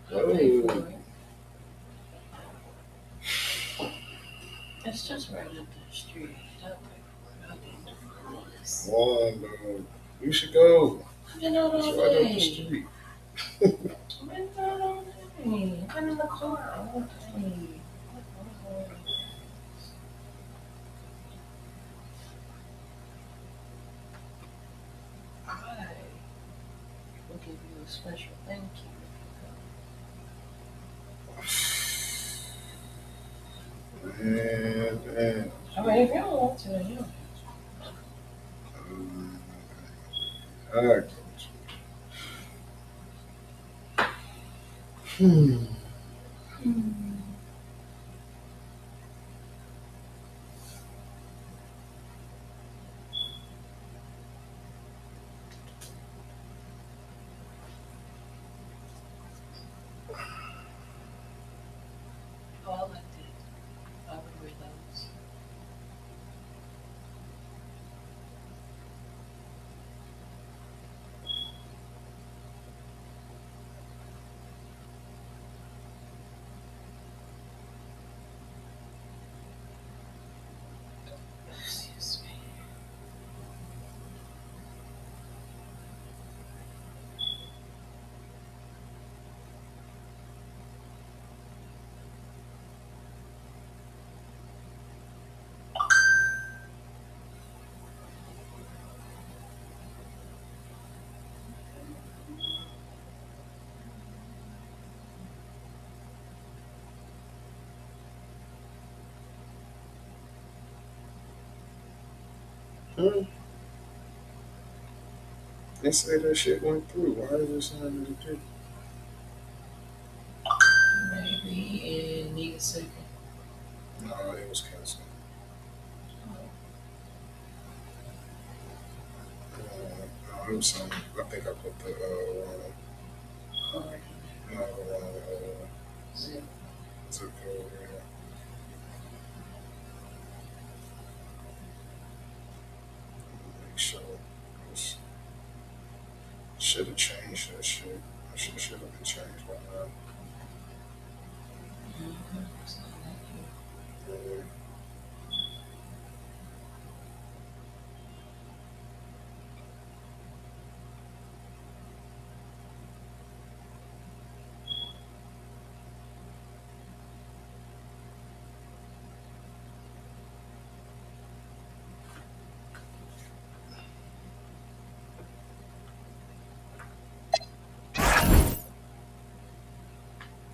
Go pay for it. It's just right up the street. Don't pay for it. I'll get the police. One, you should go. I've been out It's all right up the day. street. I've been out all day. I've been in the car all day. I will give you a special thank you. Man. I mean, if you don't want to, then you don't. I got you. Oh, I liked it. I would read those. Excuse me. They say that shit went through. Why is it saying that it did? Maybe it need a second. No, it was canceled. I was saying, I think I put the wrong. Card. No, the wrong Zip. zip code. Yeah. Make sure. Should have changed that shit. That shit should have been changed by now. It's not like you. Yeah.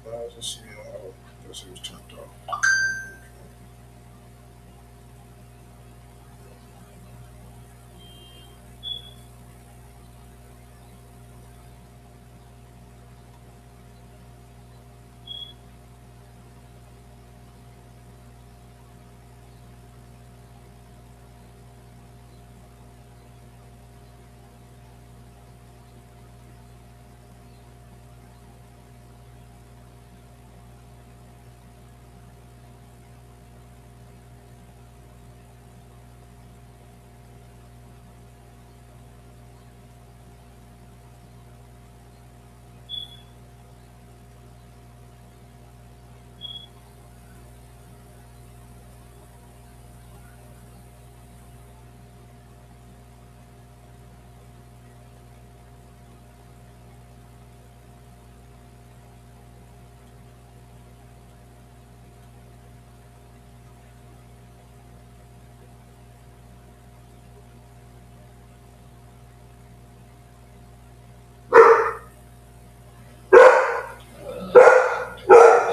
I was just seeing how this was turned off.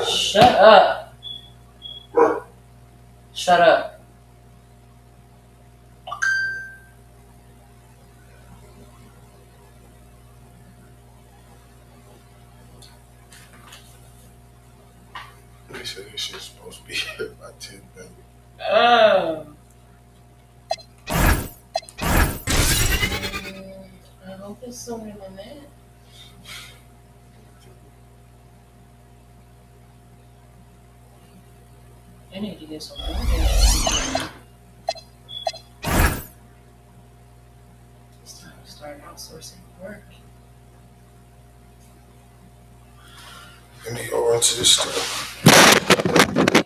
Shut up. Shut up. They said this shit's supposed to be here by 10:30. I hope it's sooner than that. I need to get some more gas. It's time to start outsourcing work. Let me go run to this store.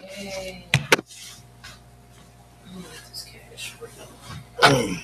Hey. Let me get this cash for you.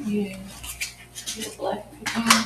Yeah. Get black if you can.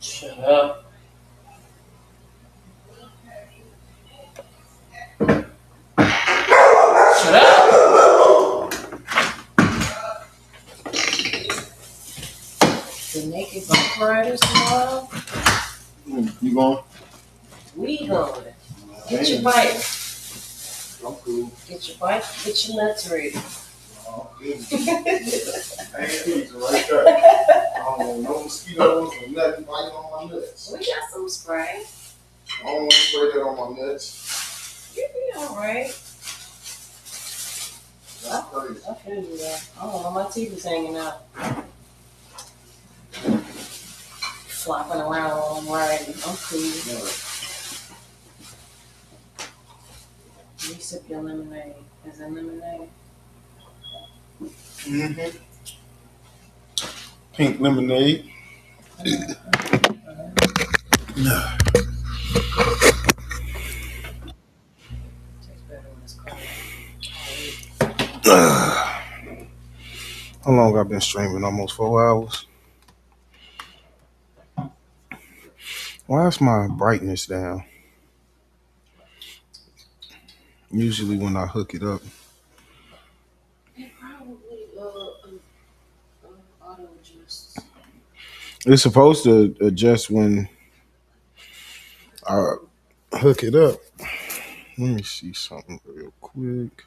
Shut up. Shut up. The naked bike riders tomorrow. You going? We going. Get your bike. I'm cool. Get your bike. Get your nuts ready. Right there. I don't want no mosquitoes or nothing biting on my nuts. We got some spray. I don't want to spray that on my nuts. You'll be alright. That's crazy. I feel you there. I don't know, my teeth is hanging out. Flopping around while I'm riding. I'm cool. You sip your lemonade. Is it lemonade? Mm-hmm. Pink lemonade. How long I've been streaming? Almost 4 hours. Why is my brightness down? Usually when I hook it up. It probably auto adjusts. It's supposed to adjust when I hook it up. Let me see something real quick.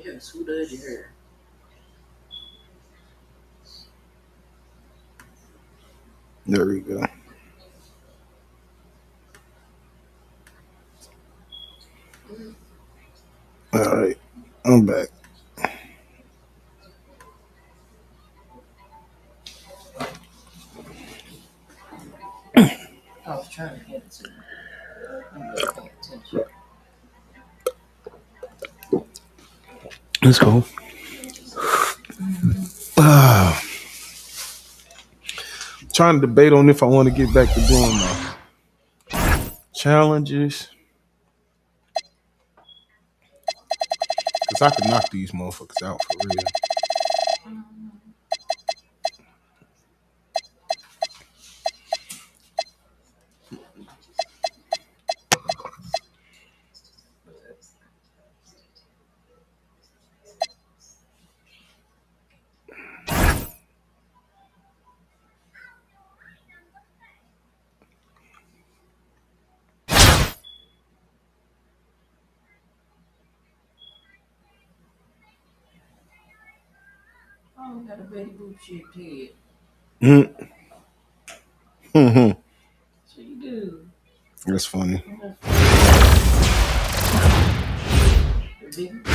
Yes, who does your hair? There we go. All right, I'm back. I was trying to get it to you. I'm not paying attention. Let's go. Trying to debate on if I want to get back to doing my challenges. Because I could knock these motherfuckers out for real. Oh, we got a Betty Boop shaped head. Mm-hmm. So you do. That's funny. The big.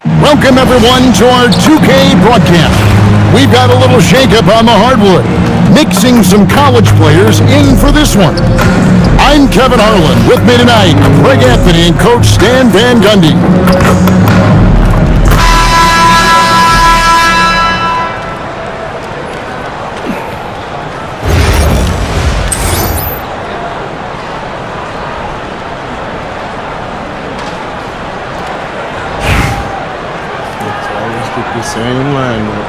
Welcome everyone to our 2K broadcast. We've got a little shakeup on the hardwood, mixing some college players in for this one. I'm Kevin Harlan. With me tonight, Greg Anthony and Coach Stan Van Gundy. The same lineup.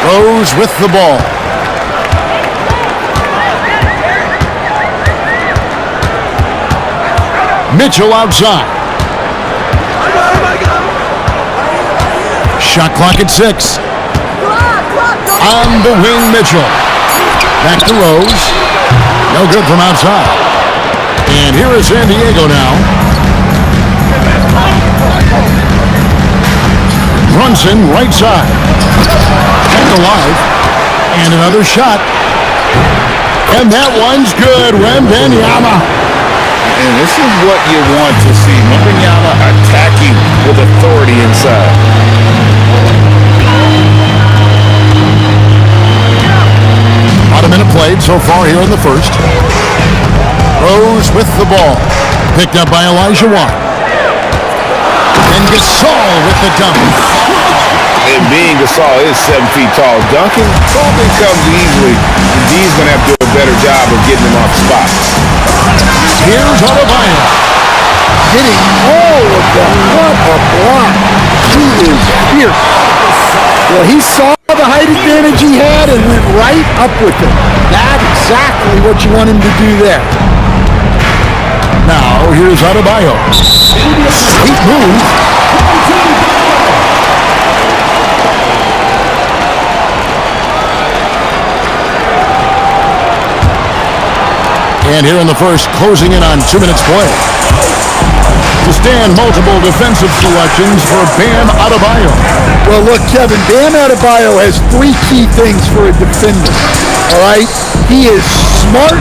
Rose with the ball. Mitchell outside. Shot clock at 6. On the wing, Mitchell. Back to Rose. No good from outside. And here is San Diego now. Brunson, right side. Kept alive. And another shot. And that one's good. Wembanyama. And this is what you want to see. Wembanyama attacking with authority inside. About a minute played so far here in the first. Rose with the ball. Picked up by Elijah Watt. And Gasol with the dunk. And being Gasol is 7 feet tall. Duncan probably comes easily. And D's going to have to do a better job of getting him off the spot. Here's Adebayo. Hitting all of them. What a block. He is fierce. Well, he saw the height advantage he had and went right up with it. That's exactly what you want him to do there. Now, here's Adebayo. He moves. And here in the first, closing in on 2 minutes play. To stand, multiple defensive selections for Bam Adebayo. Well, look, Kevin, Bam Adebayo has 3 key things for a defender, all right? He is smart,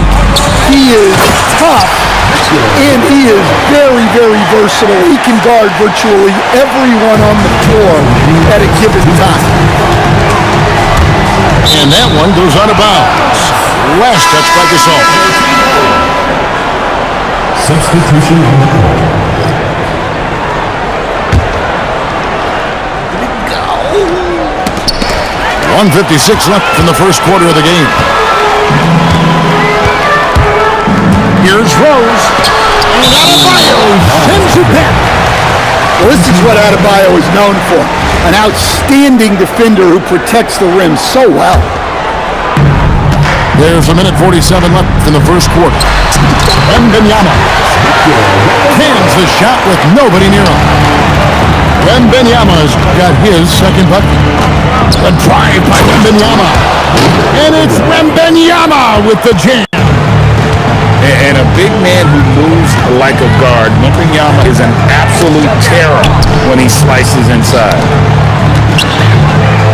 he is tough, and he is very, very versatile. He can guard virtually everyone on the floor at a given time. And that one goes out of bounds. Last touch by Gasol. Substitution on the court. 1:56 left in the first quarter of the game. Here's Rose. And Adebayo sends it back. Well, this is what Adebayo is known for. An outstanding defender who protects the rim so well. There's 1:47 left in the first quarter. Wembanyama hands the shot with nobody near him. Wembanyama's got his second bucket. The drive by Wembanyama. And it's Wembanyama with the jam. And a big man who moves like a guard. Wembanyama is an absolute terror when he slices inside.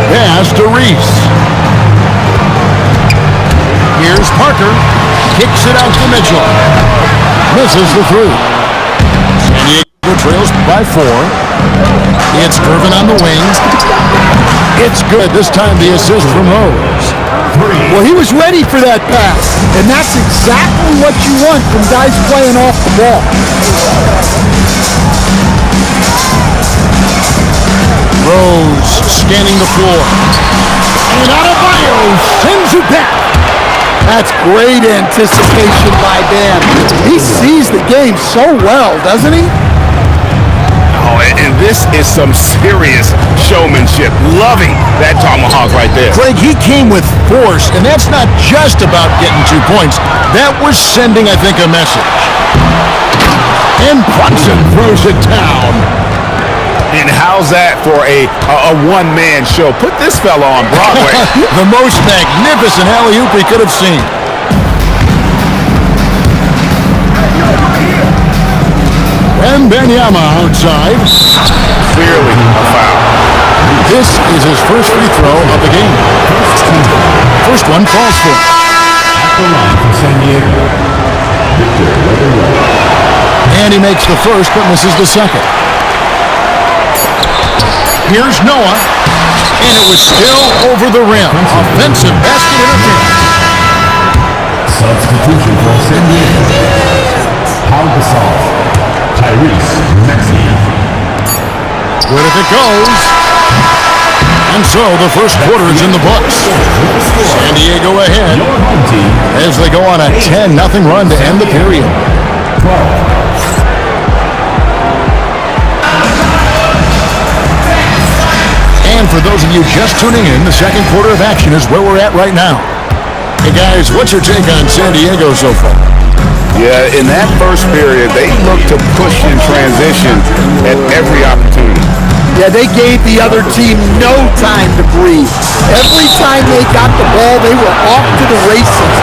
Pass to Reese. Here's Parker. Kicks it out to Mitchell. Misses the 3. San Diego trails by 4. It's Irvin on the wing. It's good. This time the assist from Rose. Well, he was ready for that pass, and that's exactly what you want from guys playing off the ball. Rose scanning the floor. And Adebayo sends it back. That's great anticipation by Bam. He sees the game so well, doesn't he? Oh, and this is some serious showmanship. Loving that tomahawk right there. Greg, he came with force, and that's not just about getting 2 points. That was sending, I think, a message. And Brunson throws it down. And how's that for a one-man show? Put this fella on Broadway. The most magnificent alley-oop we could have seen. Wembanyama outside. Clearly a foul. This is his first free throw of the game. First one falls for him. At the line for San Diego, Victor Wembanyama. And he makes the first but misses the second. Here's Noah, and it was still over the rim. Offensive basket interference. Substitution for San Diego. Pau Gasol. Tyrese Maxey. Good if it goes. And so the first quarter is in the books. San Diego ahead Your home team as they go on a 10-0 run to end the period. 12. And for those of you just tuning in, the second quarter of action is where we're at right now. Hey guys, what's your take on San Diego so far? Yeah, in that first period, they looked to push in transition at every opportunity. Yeah, they gave the other team no time to breathe. Every time they got the ball, they were off to the races.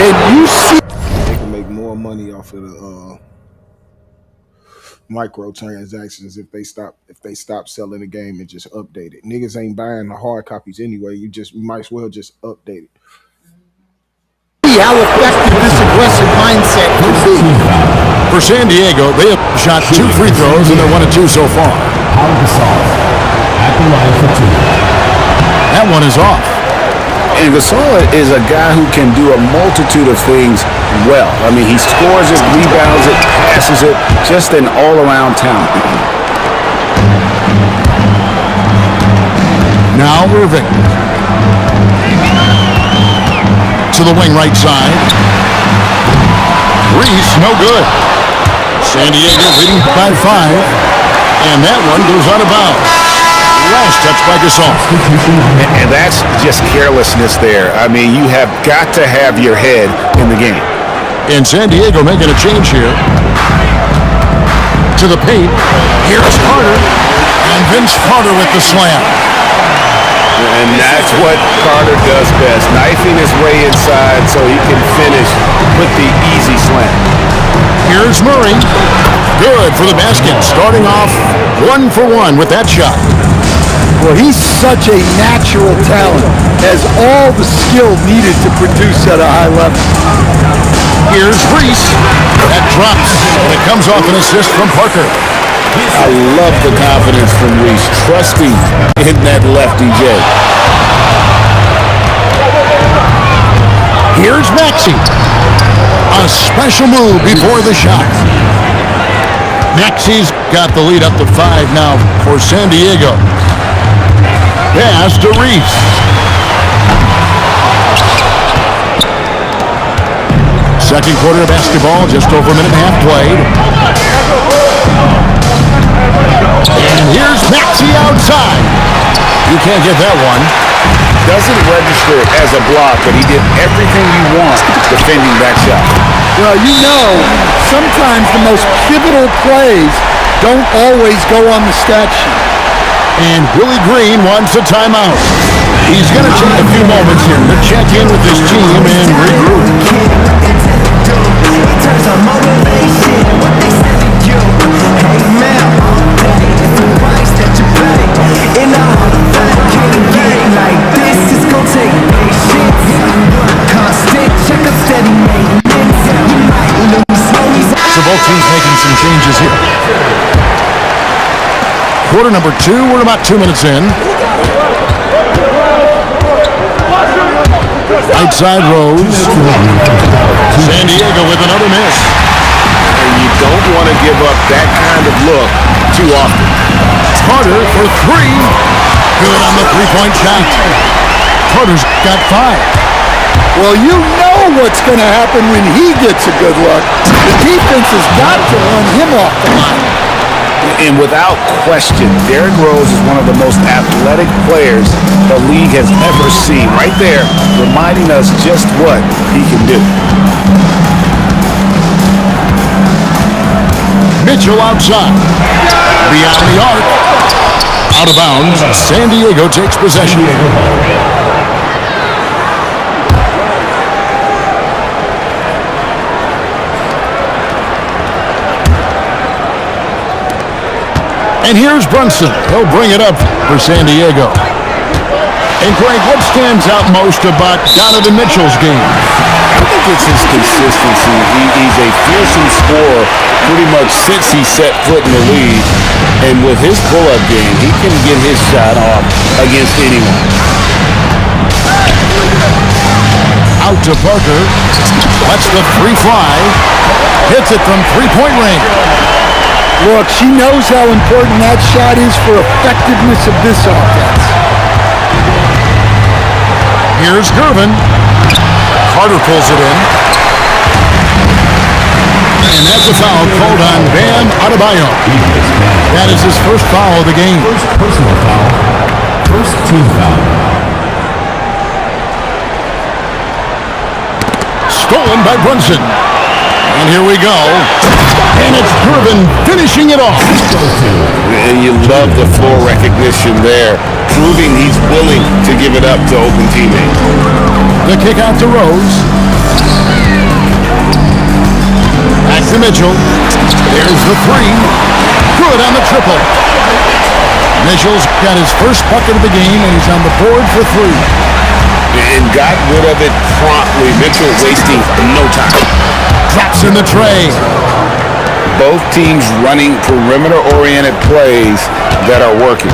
And you see, They can make more money off of the microtransactions if they stop selling the game and just update it. Niggas ain't buying the hard copies anyway. You might as well just update it. how effective this aggressive mindset can be. For San Diego, they have shot 2 free throws and they're 1 of 2 so far. Pau Gasol at the line for 2. That one is off. And Gasol is a guy who can do a multitude of things well. I mean, he scores it, rebounds it, passes it, just an all-around talent. Now Irving. To the wing right side. Reese, no good. San Diego leading by 5. And that one goes out of bounds. Last touch by Gasol. And that's just carelessness there. I mean, you have got to have your head in the game. And San Diego making a change here. To the paint. Here's Carter. And Vince Carter with the slam. And that's what Carter does best, knifing his way inside so he can finish with the easy slam. Here's Murray. Good for the basket. Starting off 1 for 1 with that shot. Well, he's such a natural talent, has all the skill needed to produce at a high level. Here's Reese. That drops, and it comes off an assist from Parker. I love the confidence from Reese, trusting in that lefty J. Here's Maxey. A special move before the shot. Maxey's got the lead up to 5 now for San Diego. Pass to Reese. Second quarter of basketball, just over a minute and a half played. And here's Maxey outside. You can't get that one. Doesn't register as a block, but he did everything you want defending that shot. Well, you know, sometimes the most pivotal plays don't always go on the stat sheet. And Willie Green wants a timeout. He's going to take a few moments here to check in with his team and regroup. So both teams making some changes here. Quarter number 2, we're about 2 minutes in. Outside Rose. San Diego with another miss. And you don't want to give up that kind of look too often. Carter for 3. Good on the 3-point shot. Carter's got 5. Well, you know what's going to happen when he gets a good look. The defense has got to run him off the line. And without question, Derrick Rose is one of the most athletic players the league has ever seen. Right there, reminding us just what he can do. Mitchell outside. Beyond the arc. Out of bounds. San Diego takes possession. And here's Brunson. He'll bring it up for San Diego. And Greg, what stands out most about Donovan Mitchell's game? I think it's his consistency. He's a fearsome scorer pretty much since he set foot in the league. And with his pull-up game, he can get his shot off against anyone. Out to Parker. Lets the 3 fly. Hits it from 3-point range. Look, she knows how important that shot is for effectiveness of this offense. Here's Gervin. Carter pulls it in. And that's a foul called on Bam Adebayo. That is his first foul of the game. First personal foul. First team foul. Stolen by Brunson. And here we go. And it's Gervin finishing it off. And you love the floor recognition there, proving he's willing to give it up to open teammates. The kick out to Rose. Back to Mitchell. There's the three. Good on the triple. Mitchell's got his first bucket of the game, and he's on the board for three. And got rid of it promptly. Mitchell wasting no time. Drops in the tray. Both teams running perimeter-oriented plays that are working.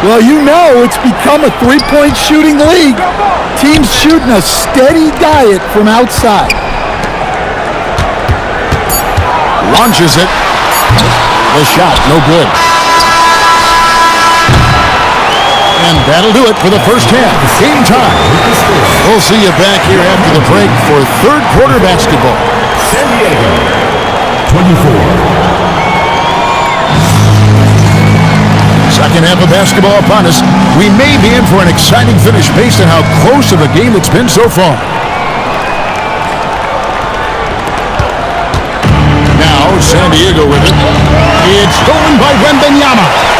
Well, you know it's become a three-point shooting league. Teams shooting a steady diet from outside. Launches it. The shot, no good. And that'll do it for the first half. Game time. We'll see you back here after the break for third quarter basketball. San Diego, 24. Second half of basketball upon us. We may be in for an exciting finish based on how close of a game it's been so far. Now San Diego with it. It's stolen by Wembanyama.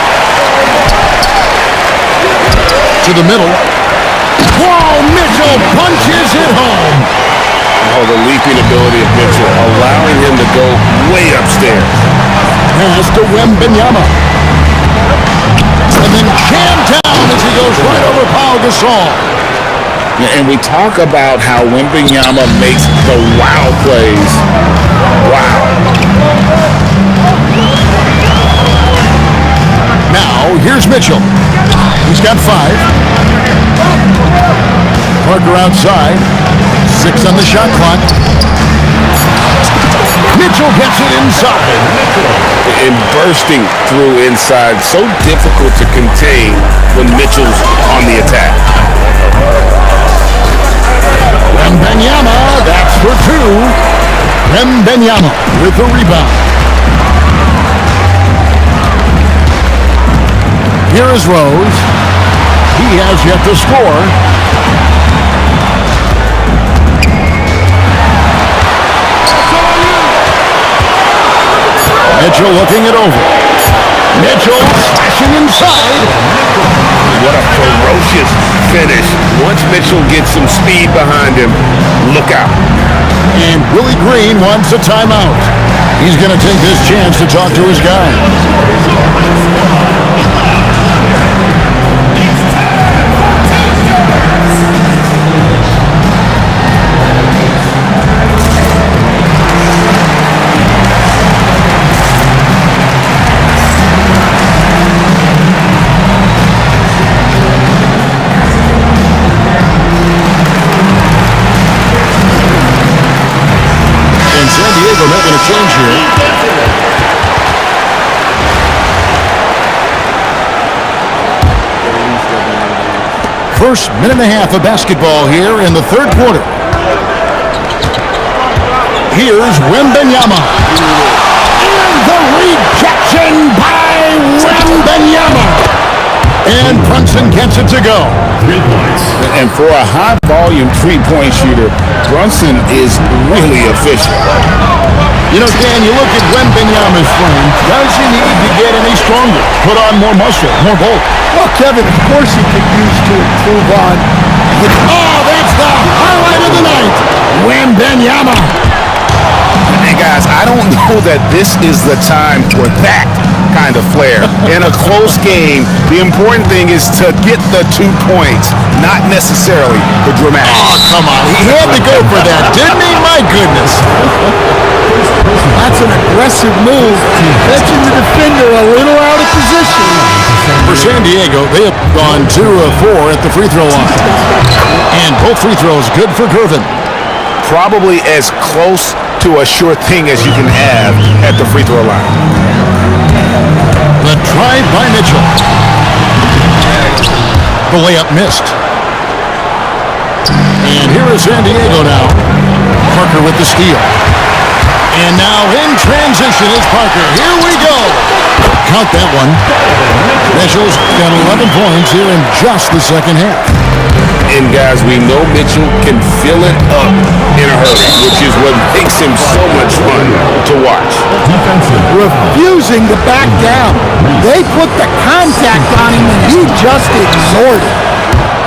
To the middle. Whoa, Mitchell punches it home. Oh, the leaping ability of Mitchell, allowing him to go way upstairs. Pass to Wembanyama. And then jammed down as he goes right over Pau Gasol. And we talk about how Wembanyama makes the wow plays. Wow. Now, here's Mitchell. He's got 5. Parker outside. 6 on the shot clock. Mitchell gets it inside. And bursting through inside. So difficult to contain when Mitchell's on the attack. Wembanyama, that's for 2. Wembanyama with the rebound. Here is Rose. He has yet to score. Mitchell looking it over. Mitchell slashing inside. What a ferocious finish. Once Mitchell gets some speed behind him, look out. And Willie Green wants a timeout. He's going to take this chance to talk to his guy. Making a change here. First minute and a half of basketball here in the third quarter. Here's Wembanyama. And the rejection by Wembanyama. And Brunson gets it to go. 3 points. And for a high-volume three-point shooter, Brunson is really efficient. You know, Dan, you look at Wembanyama's frame. Does he need to get any stronger? Put on more muscle, more bulk? Well, Kevin, of course he could use to improve on. Oh, that's the highlight of the night. Wembanyama. Hey, guys, I don't know that this is the time for that kind of flair. In a close game, the important thing is to get the 2 points, not necessarily the dramatic. Oh, come on. He had to go for that, didn't he? My goodness. That's an aggressive move, catching the defender a little out of position. For San Diego, they have gone 2 of 4 at the free throw line. And both free throws good for Gervin. Probably as close to a sure thing as you can have at the free throw line. The drive by Mitchell. The layup missed. And here is San Diego now. Parker with the steal. And now in transition is Parker. Here we go. count that one. Mitchell's got 11 points here in just the second half. And guys, we know Mitchell can fill it up in a hurry, which is what makes him so much fun to watch. Refusing to back down. They put the contact on him and he just ignored it.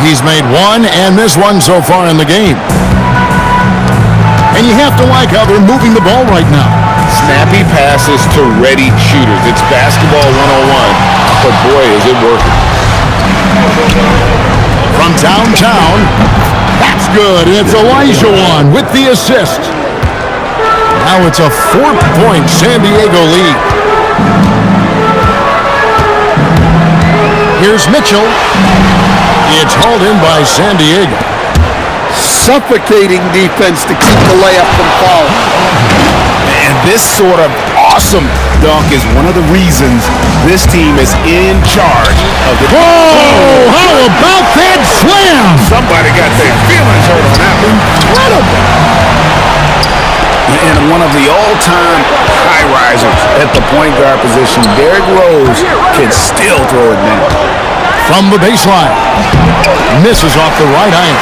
He's made one and missed one so far in the game. And you have to like how they're moving the ball right now. Snappy passes to ready shooters. It's basketball 101, but boy, is it working. From downtown, that's good, and it's Elijah with the assist. Now it's a 4-point San Diego lead. Here's Mitchell. It's hauled in by San Diego. Suffocating defense to keep the layup from falling. And this sort of awesome dunk is one of the reasons this team is in charge of the... Oh, how about that slam? Somebody got their feelings hurt on that one. Incredible. And one of the all-time high-risers at the point guard position, Derrick Rose, can still throw it down. From the baseline. Misses off the right iron.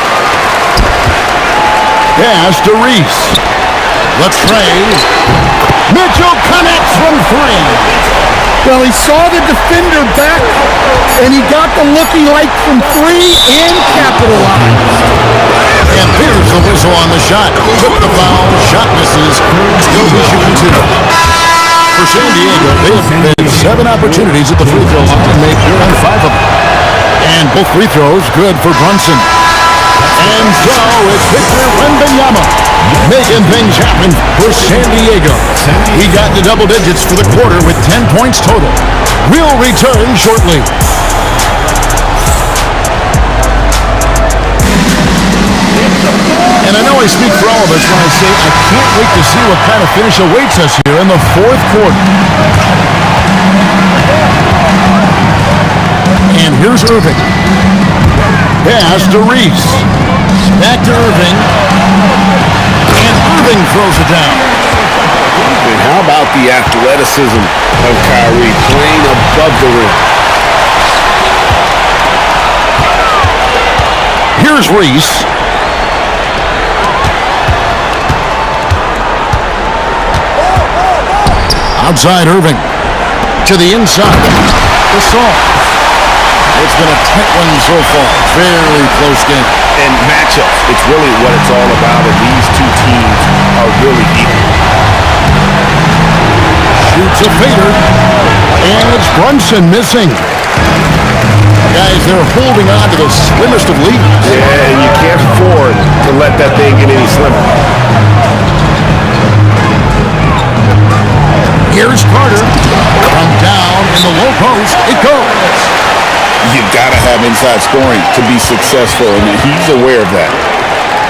Pass to Reese. The tray. Mitchell connects from 3. Well, he saw the defender back, and he got the look he liked from 3 and capitalized. And here's the whistle on the shot. Took the foul. Shot misses. Still be shooting 2. For San Diego, they have had 7 opportunities at the free throw line and made good on 5 of them. And both free throws good for Brunson. And so it's Victor Wembanyama making things happen for San Diego. He got to double digits for the quarter with 10 points total. We'll return shortly. And I know I speak for all of us when I say I can't wait to see what kind of finish awaits us here in the fourth quarter. And here's Irving. Pass to Reese. Back to Irving. And Irving throws it down. And how about the athleticism of Kyrie playing above the rim? Here's Reese. Outside Irving. To the inside. Gasol. It's been a tight one so far. Very close game. And matchups, it's really what it's all about, and these two teams are really equal. Shoots a fader. And it's Brunson missing. Guys, they're holding on to the slimmest of leads. Yeah, and you can't afford to let that thing get any slimmer. Here's Carter. From down in the low post. It goes. You've got to have inside scoring to be successful, and he's aware of that.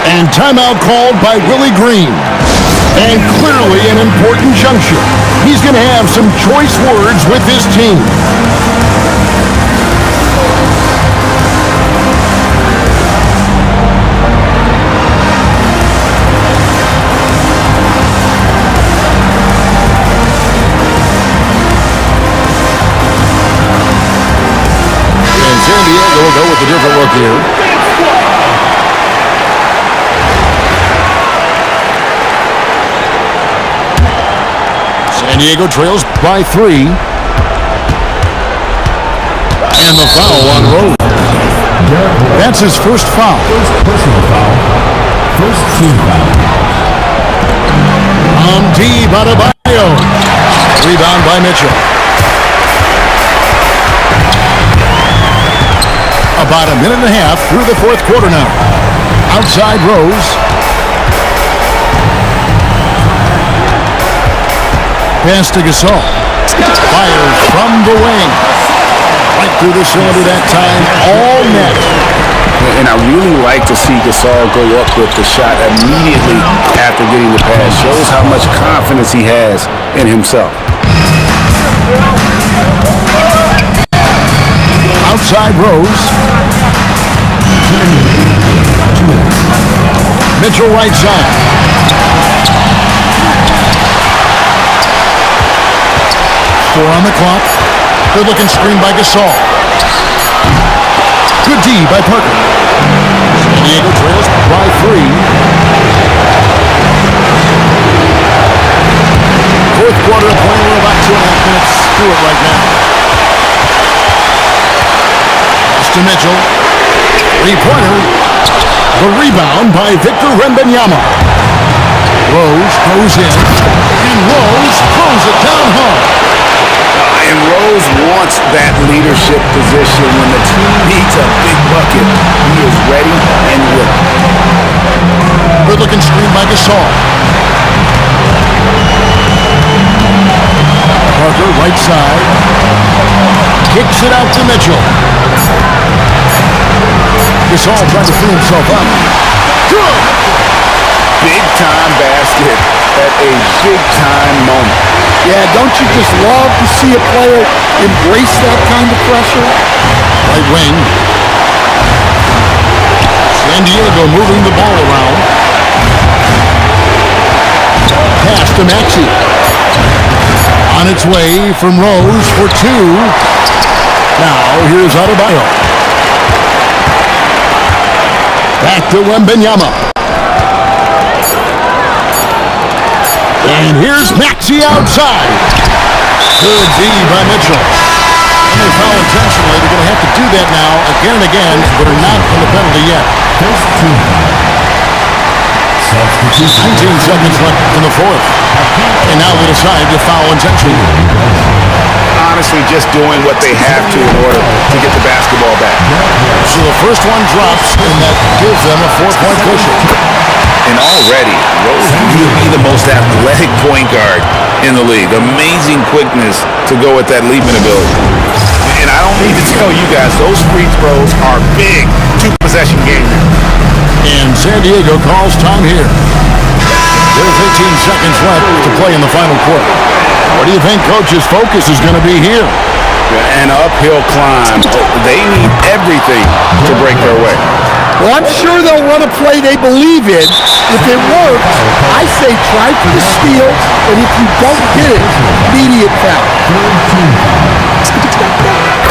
And timeout called by Willie Green. And clearly an important juncture. He's going to have some choice words with his team. We'll go with a different look here. San Diego trails by 3. And the foul on Rose. That's his first foul. First personal foul. First team foul. Deep out of Bio. Rebound by Mitchell. About a minute and a half through the fourth quarter now. Outside Rose. Pass to Gasol. Fires from the wing. Right through the cylinder that time. All net. And I really like to see Gasol go up with the shot immediately after getting the pass. Shows how much confidence he has in himself. Outside Rose. Mitchell right side. 4 on the clock. Good looking screen by Gasol. Good D by Parker. San Diego trails by 3. Fourth quarter of play. We're about 2.5 minutes through it right now. To Mitchell. Three-pointer. The rebound by Victor Wembanyama. Rose goes in. And Rose throws it down hard. And Rose wants that leadership position. When the team needs a big bucket, he is ready and willing. Good looking screen by Gasol. Parker, right side. Kicks it out to Mitchell. Gasol trying to free himself up. Good! Big-time basket at a big-time moment. Yeah, don't you just love to see a player embrace that kind of pressure? Right wing. San Diego moving the ball around. Pass to Maxey. On its way from Rose for 2. Now here's Adebayo. Back to Wembanyama. And here's Maxey outside. Good D by Mitchell. And they foul intentionally. They're going to have to do that now again and again, but are not in the penalty yet. 19 seconds left in the fourth. And now they decide to foul intentionally. Honestly, just doing what they have to in order to get the basketball back. So the first one drops, and that gives them a 4-point cushion. And already, Rose may be the most athletic point guard in the league. Amazing quickness to go with that leaping ability. And I don't need to tell you guys, those free throws are big. 2-possession game now. And San Diego calls time here. There's 18 seconds left to play in the final quarter. What do you think Coach's focus is going to be here? An uphill climb. They need everything to break their way. Well, I'm sure they'll run a play they believe in. If it works, I say try for the steal, and if you don't get it, immediate foul.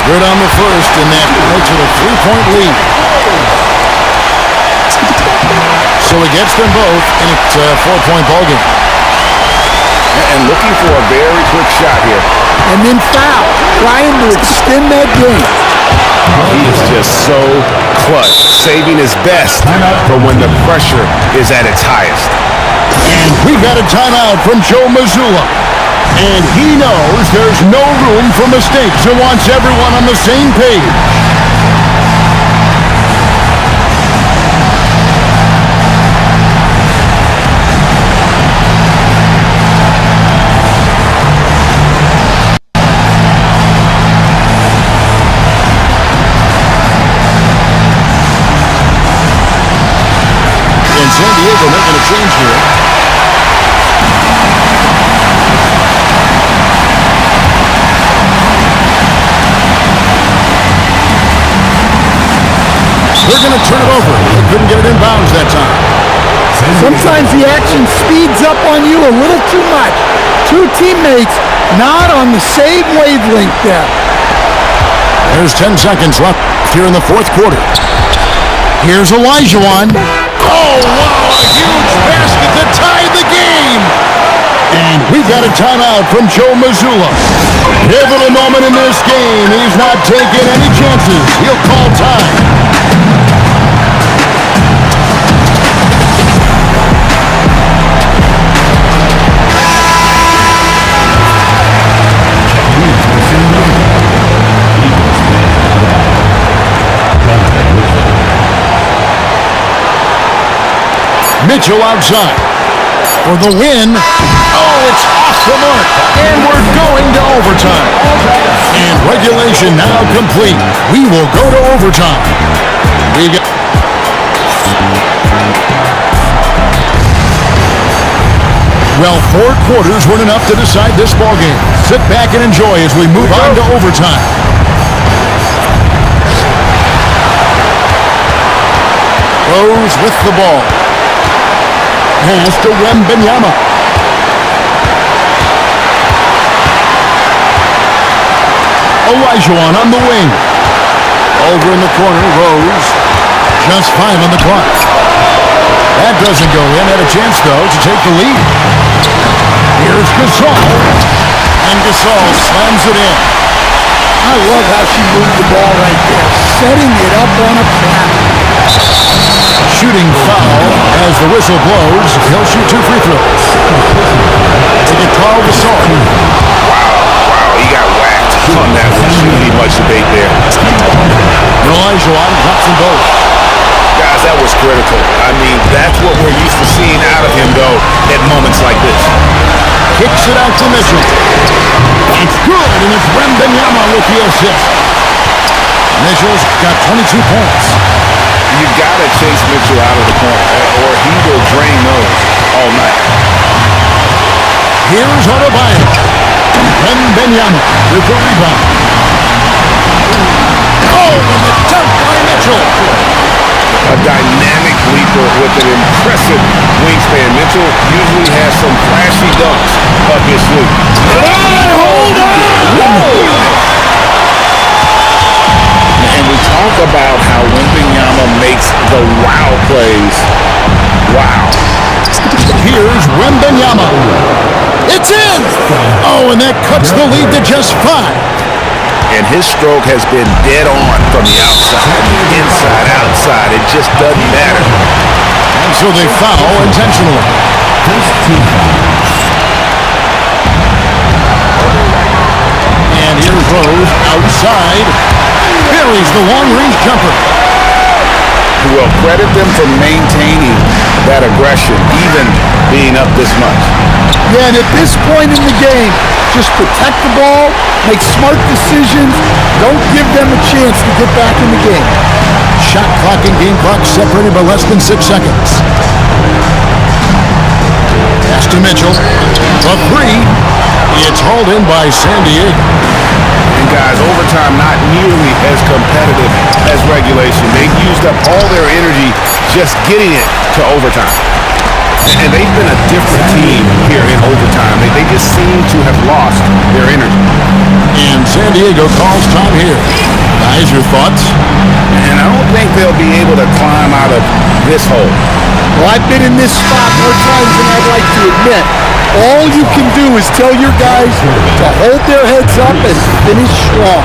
Good on the first, and that makes it a 3-point lead. So he gets them both, and it's a 4-point ballgame. And looking for a very quick shot here. And then foul, trying to extend that game. He is just so clutch, saving his best for when the pressure is at its highest. And we got a timeout from Joe Mazzulla. And he knows there's no room for mistakes and wants everyone on the same page. San Diego making a change here. They're going to turn it over. They couldn't get it in bounds that time. Sometimes the action speeds up on you a little too much. Two teammates not on the same wavelength there. There's 10 seconds left here in the fourth quarter. Here's Olajuwon. Oh, wow, a huge basket that tied the game. And we've got a timeout from Joe Mazzulla. Pivotal moment in this game. He's not taking any chances. He'll call time. Mitchell outside for the win. Oh, it's off the mark, and we're going to overtime. And regulation now complete. We will go to overtime. We got... Well, 4 quarters weren't enough to decide this ballgame. Sit back and enjoy as we move on to overtime. Rose with the ball. Pass to Wembanyama. Olajuwon on the wing. Over in the corner, Rose. Just 5 on the clock. That doesn't go in. Had a chance, though, to take the lead. Here's Gasol. And Gasol slams it in. I love how she moved the ball right there, setting it up on a platter. Shooting foul as the whistle blows. He'll shoot 2 free throws. They get Carl Gasol. Wow, he got whacked on that one. Shouldn't need much debate there. Olajuwon drops them both. Guys, that was critical. I mean, that's what we're used to seeing out of him, though, at moments like this. Kicks it out to Mitchell. It's good, and it's Wembanyama with the assist. Mitchell's got 22 points. You got to chase Mitchell out of the corner, or he will drain those all night. Here's Adebayo. Wembanyama with the rebound. Oh, and the dunk by Mitchell. A dynamic leaper with an impressive wingspan. Mitchell usually has some flashy dunks up his sleeve. Hold on! And we talk about how Wembanyama makes the wow plays. Wow. Here's Wembanyama. It's in! Oh, and that cuts the lead to just 5. And his stroke has been dead on from the outside, inside, outside. It just doesn't matter. And so they foul intentionally. And here's Rose outside. Buries the long-range jumper. Well, credit them for maintaining that aggression, even being up this much. Yeah, and at this point in the game, just protect the ball, make smart decisions, don't give them a chance to get back in the game. Shot clock and game clock separated by less than 6 seconds. Pass to Mitchell. A 3. It's hauled in by San Diego. And guys, overtime not nearly as competitive as regulation. They've used up all their energy just getting it to overtime. And they've been a different team here in overtime. They just seem to have lost their energy. And San Diego calls time here. Guys, your thoughts? And I don't think they'll be able to climb out of this hole. Well, I've been in this spot more times than I'd like to admit. All you can do is tell your guys to hold their heads up and finish strong.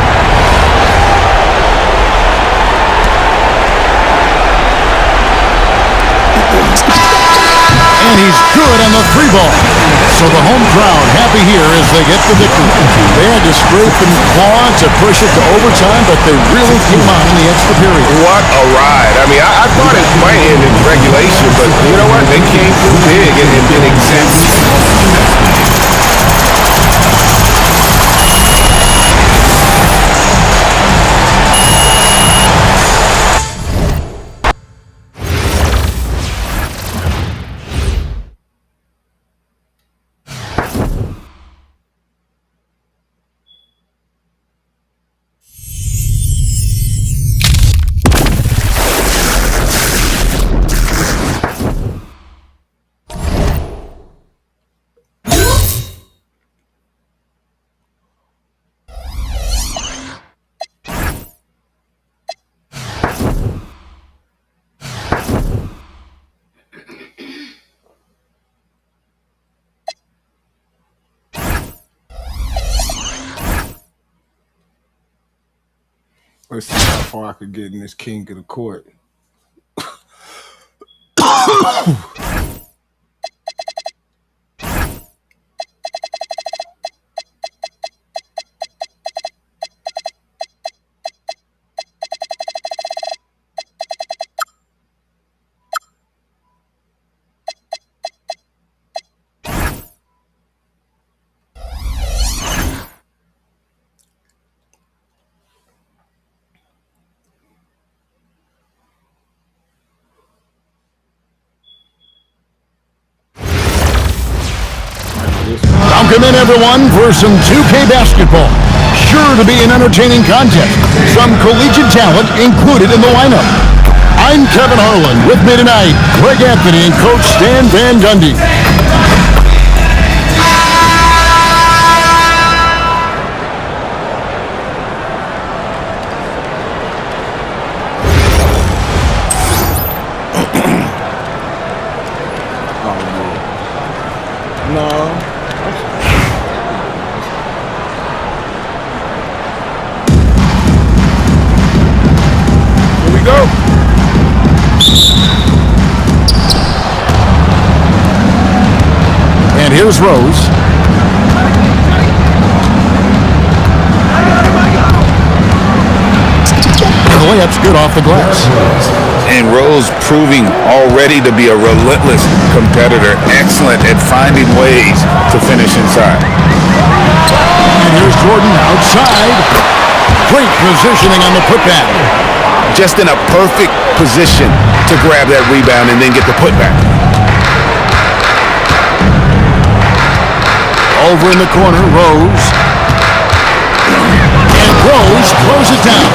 And he's good on the 3 ball. So the home crowd happy here as they get the victory. They had to scrape and claw to push it to overtime, but they really came on in the extra period. What a ride. I mean, I thought it might end in regulation, but you know what? They came through big and did exactly. Let's see how far I could get in this king of the court. Welcome in, everyone, for some 2K basketball. Sure to be an entertaining contest. Some collegiate talent included in the lineup. I'm Kevin Harlan. With me tonight, Greg Anthony and Coach Stan Van Gundy. no. Here we go. And here's Rose. The layup's good off the glass. And Rose proving already to be a relentless competitor. Excellent at finding ways to finish inside. And here's Jordan outside. Great positioning on the putback. Just in a perfect position to grab that rebound and then get the putback. Over in the corner, Rose. And Rose throws it down.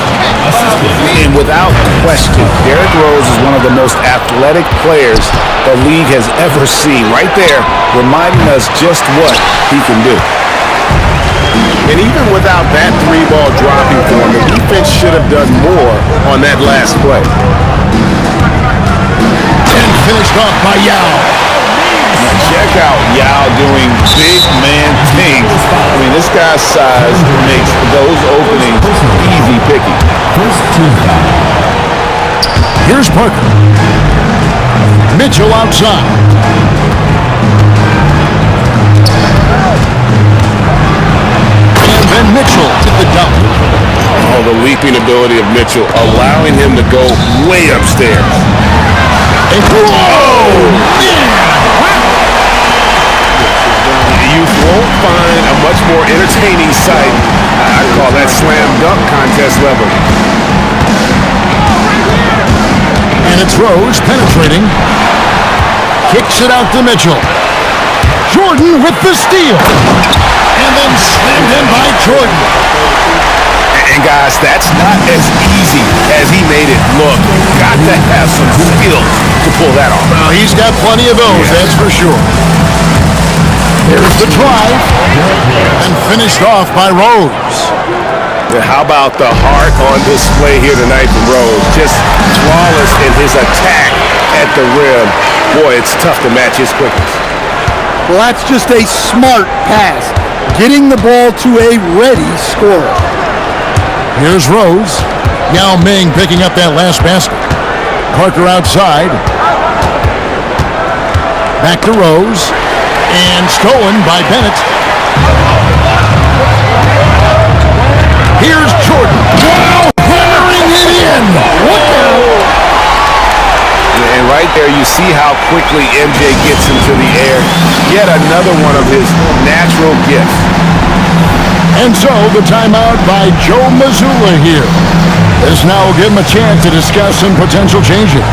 And without question, Derrick Rose is one of the most athletic players the league has ever seen. Right there, reminding us just what he can do. And even without that three ball dropping for him, the defense should have done more on that last play. And finished off by Yao. Check out Yao doing big man things. I mean, this guy's size makes those openings easy picking. Here's Parker. Mitchell outside. And then Mitchell to the dump. Oh, the leaping ability of Mitchell, allowing him to go way upstairs. You won't find a much more entertaining sight. I call that slam dunk contest level. And it's Rose penetrating. Kicks it out to Mitchell. Jordan with the steal. And then slammed in by Jordan. And guys, that's not as easy as he made it look. Got to have some skills to pull that off. Well, he's got plenty of those, that's for sure. Here's the drive. And finished off by Rose. Yeah, how about the heart on display here tonight from Rose? Just flawless in his attack at the rim. Boy, it's tough to match his quickness. Well, that's just a smart pass. Getting the ball to a ready scorer. Here's Rose. Yao Ming picking up that last basket. Parker outside. Back to Rose. And stolen by Bennett. Here's Jordan. Wow, hammering it in. And right there, you see how quickly MJ gets into the air. Yet another one of his natural gifts. And so the timeout by Joe Mazzulla here. This now will give him a chance to discuss some potential changes.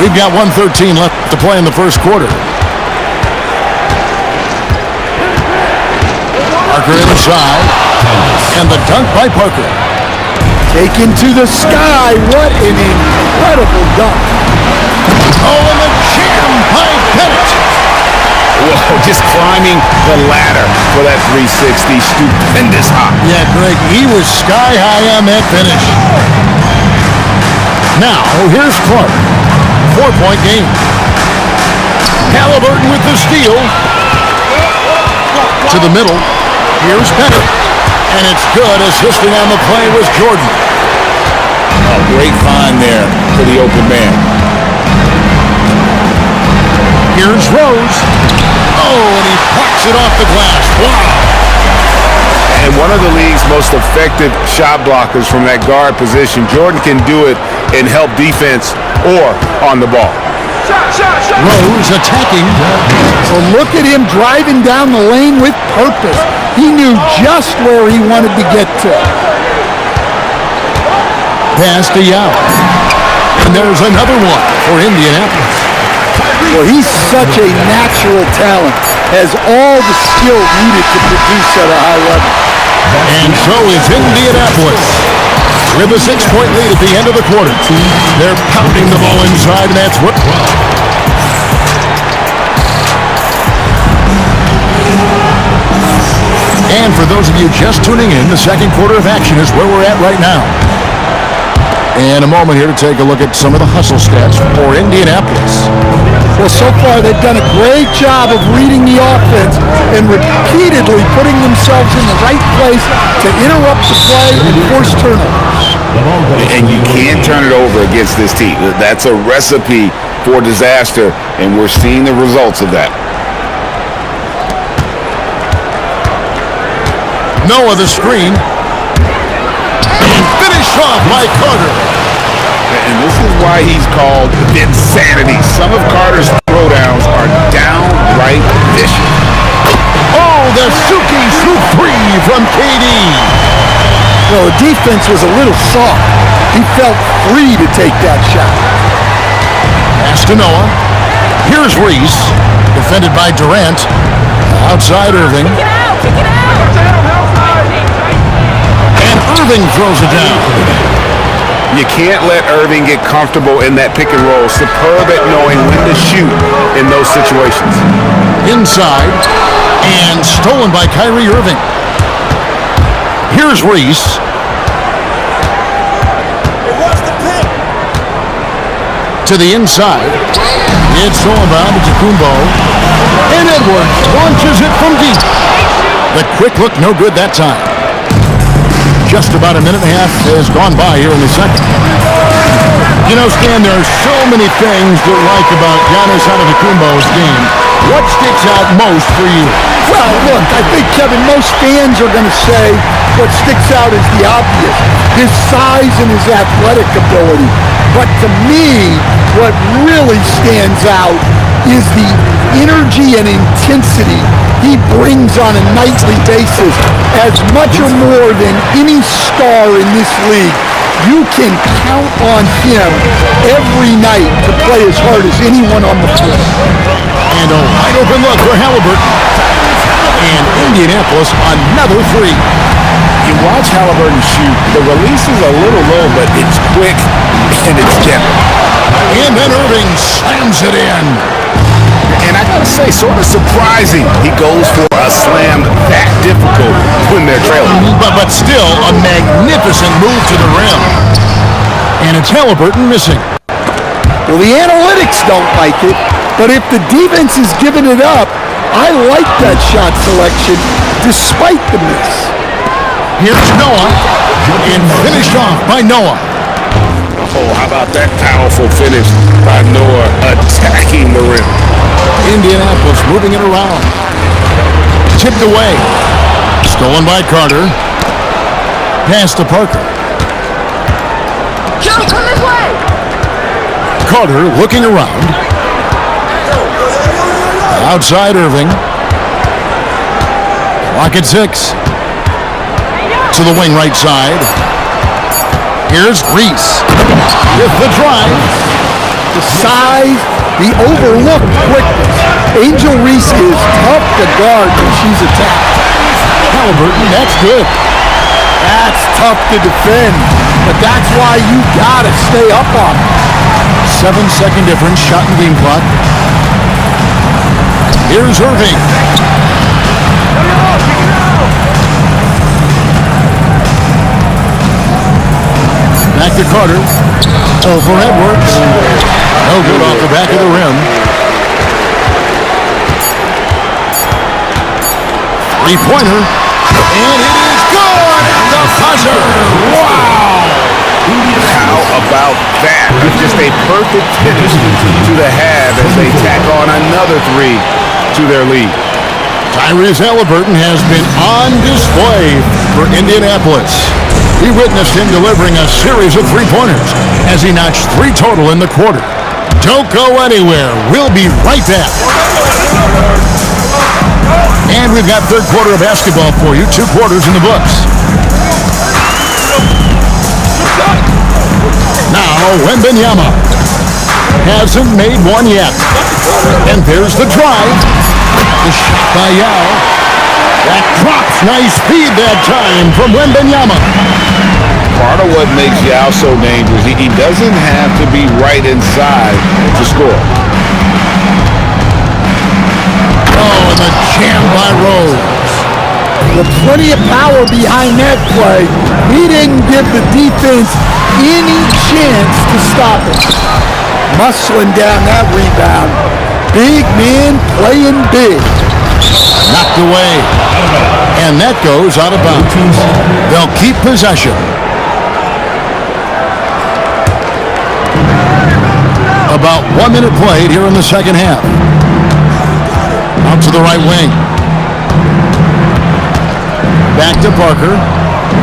We've got 1:13 left to play in the first quarter. Parker inside. And the dunk by Parker. Taken to the sky. What an incredible dunk. Oh, and the jam by Bennett. Whoa, just climbing the ladder for that 360. Stupendous hop. Yeah, Greg, he was sky high on that finish. Now, here's Clark. 4-point game. Halliburton with the steal. To the middle. Here's Bennett. And it's good. Assisting on the play was Jordan. A great find there for the open man. Here's Rose. Oh, and he plucks it off the glass. Wow. And one of the league's most effective shot blockers from that guard position. Jordan can do it and help defense or on the ball. Rose attacking. So look at him driving down the lane with purpose. He knew just where he wanted to get to. Pass to Yao. And there's another one for Indianapolis. Well, he's such a natural talent. Has all the skill needed to produce at a high level. And so is Indianapolis. With a 6-point lead at the end of the quarter. They're pounding the ball inside, and that's what... those of you just tuning in, the second quarter of action is where we're at right now. And a moment here to take a look at some of the hustle stats for Indianapolis. Well, so far they've done a great job of reading the offense and repeatedly putting themselves in the right place to interrupt the play and force turnovers. And you can't turn it over against this team. That's a recipe for disaster, and we're seeing the results of that. Noah the screen. And finished off by Carter. And this is why he's called Insanity. Some of Carter's throwdowns are downright vicious. Oh, the Suki shoot three from KD. Well, the defense was a little soft. He felt free to take that shot. Pass to Noah. Here's Reese, defended by Durant. Outside Irving. And Irving throws it down. You can't let Irving get comfortable in that pick and roll. Superb at knowing when to shoot in those situations. Inside, and stolen by Kyrie Irving. Here's Reese. To the inside. It's stolen by Antetokounmpo. And Edwards launches it from deep. The quick look, no good that time. Just about a minute and a half has gone by here in the second. You know, Stan, there are so many things to like about Giannis Antetokounmpo's game. What sticks out most for you? Well, look, I think, Kevin, most fans are going to say what sticks out is the obvious, his size and his athletic ability. But to me, what really stands out is the energy and intensity he brings on a nightly basis, as much or more than any star in this league. You can count on him every night to play as hard as anyone on the floor. And a wide open look for Halliburton. And Indianapolis, another three. You watch Halliburton shoot. The release is a little low, but it's quick and it's gentle. And then Irving slams it in. And I gotta say, sort of surprising he goes for a slam that difficult when they're trailing. But still a magnificent move to the rim. And it's Halliburton missing. Well, the analytics don't like it, but if the defense is giving it up, I like that shot selection despite the miss. Here's Noah, and finished off by Noah. Oh, how about that powerful finish by Noah attacking the rim. Indianapolis moving it around. Tipped away. Stolen by Carter. Pass to Parker. Joe, come this way! Carter looking around. Outside Irving. Clock at 6. To the wing right side. Here's Reese with the drive. The size, the overlooked quickness. Angel Reese is tough to guard when she's attacked. Halliburton, that's good. That's tough to defend, but that's why you gotta stay up on it. 7-second difference, shot and game clock. Here's Irving. Back to Carter. Over Edwards. No good off the back of the rim. Three-pointer. And it is good! The buzzer! Wow! How about that? Just a perfect finish to the half as they tack on another three to their lead. Tyrese Halliburton has been on display for Indianapolis. We witnessed him delivering a series of three-pointers as he notched 3 total in the quarter. Don't go anywhere. We'll be right back. And we've got third quarter of basketball for you. 2 quarters in the books. Now, Wembanyama hasn't made one yet. And there's the drive. The shot by Yao. That drops. Nice speed that time from Wembanyama. Part of what makes Yao so dangerous, he doesn't have to be right inside to score. Oh, and the jam by Rose. with plenty of power behind that play. He didn't give the defense any chance to stop it. Muscling down that rebound. Big man playing big. Knocked away. And that goes out of bounds. They'll keep possession. About 1 minute played here in the second half. Out to the right wing. Back to Parker.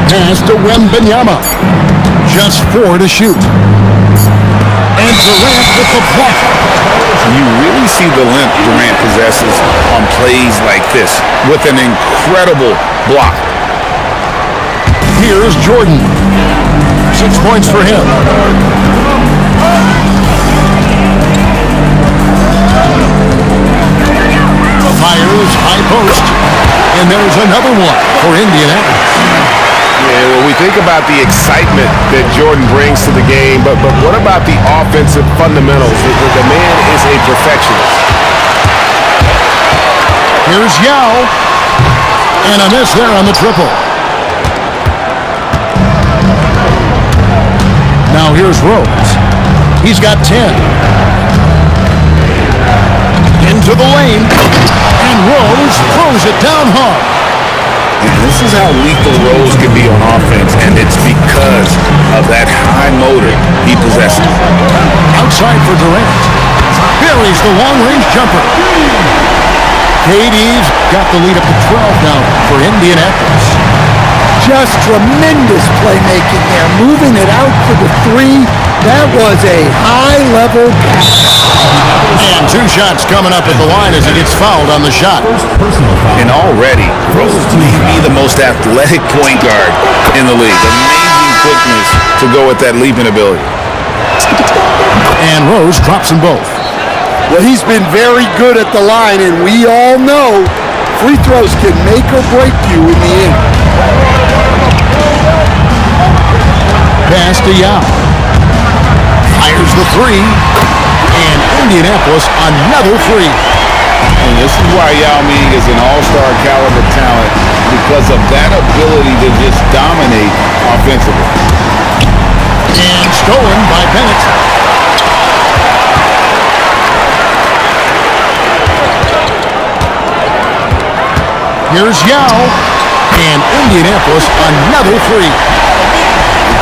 Pass to Wembanyama. Just 4 to shoot. And Durant with the block. You really see the length Durant possesses on plays like this with an incredible block. Here's Jordan. 6 points for him. Fires high post. And there's another one for Indianapolis. Yeah, well, we think about the excitement that Jordan brings to the game, but what about the offensive fundamentals? The man is a perfectionist. Here's Yao. And a miss there on the triple. Now here's Rose. He's got 10. Into the lane. And Rose throws it down hard. And this is how lethal Rose can be on offense, and it's because of that high motor he possesses. Outside for Durant. Buries the long-range jumper. KD's got the lead up to 12 now for Indianapolis. Just tremendous playmaking there, moving it out for the 3. That was a high-level pass. And 2 shots coming up at the line as he gets fouled on the shot. And already, Rose may be the most athletic point guard in the league. Amazing quickness to go with that leaping ability. And Rose drops them both. Well, he's been very good at the line, and we all know free throws can make or break you in the end. Pass to Yao. Fires the 3. And Indianapolis another 3. And this is why Yao Ming is an all-star caliber talent, because of that ability to just dominate offensively. And stolen by Bennett. Here's Yao. And Indianapolis another 3.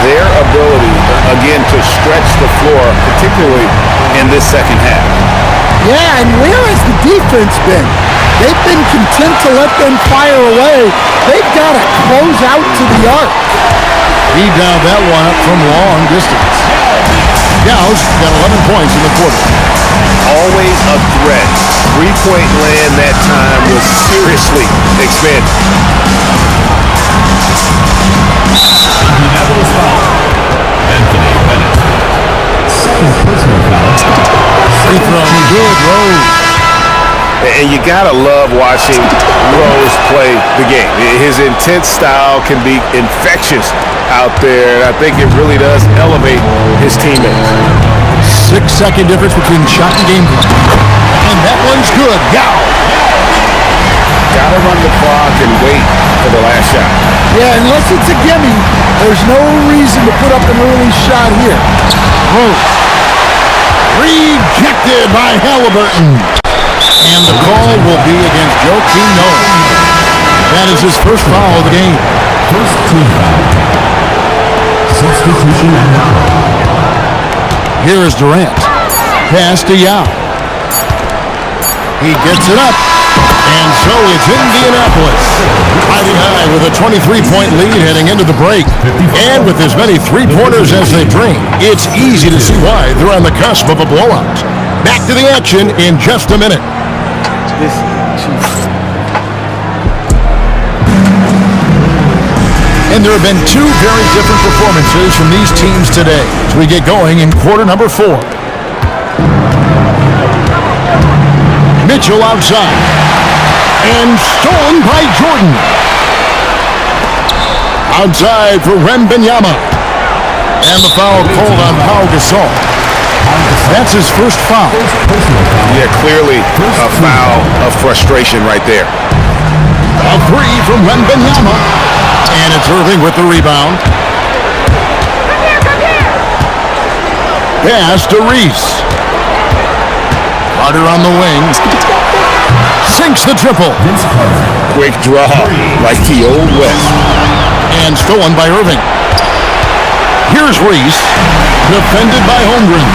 Their ability, again, to stretch the floor, particularly in this second half. Yeah, and where has the defense been? They've been content to let them fire away. They've got to close out to the arc. He dialed that one up from long distance. Yao's got 11 points in the quarter. Always a threat. 3-point land that time was seriously expanded. Indianapolis foul. Anthony Bennett. Second personal foul. Free throw. Good, Rose. And you gotta love watching Rose play the game. His intense style can be infectious out there, and I think it really does elevate his teammates. 6-second difference between shot and game clock. And that one's good. Yao. Gotta run the clock and wait for the last shot. Yeah, unless it's a gimme, there's no reason to put up an early shot here. Rose. Rejected by Halliburton. And the call will be against Joakim Noah. That is his first foul of the game. First team foul. Substitution on the clock. Here is Durant. Pass to Yao. He gets it up. And so it's Indianapolis. Riding high with a 23-point lead heading into the break. And with as many three-pointers as they bring, it's easy to see why they're on the cusp of a blowout. Back to the action in just a minute. And there have been 2 very different performances from these teams today as we get going in quarter number 4. Mitchell outside. And stolen by Jordan. Outside for Wembanyama. And the foul called on Pau Gasol. That's his first foul. Yeah, clearly a foul of frustration right there. A three from Wembanyama. And it's Irving with the rebound. Pass to Reese. Carter on the wing. Sinks the triple. Quick draw, like the old West. And stolen by Irving. Here's Reese. Defended by Holmgren.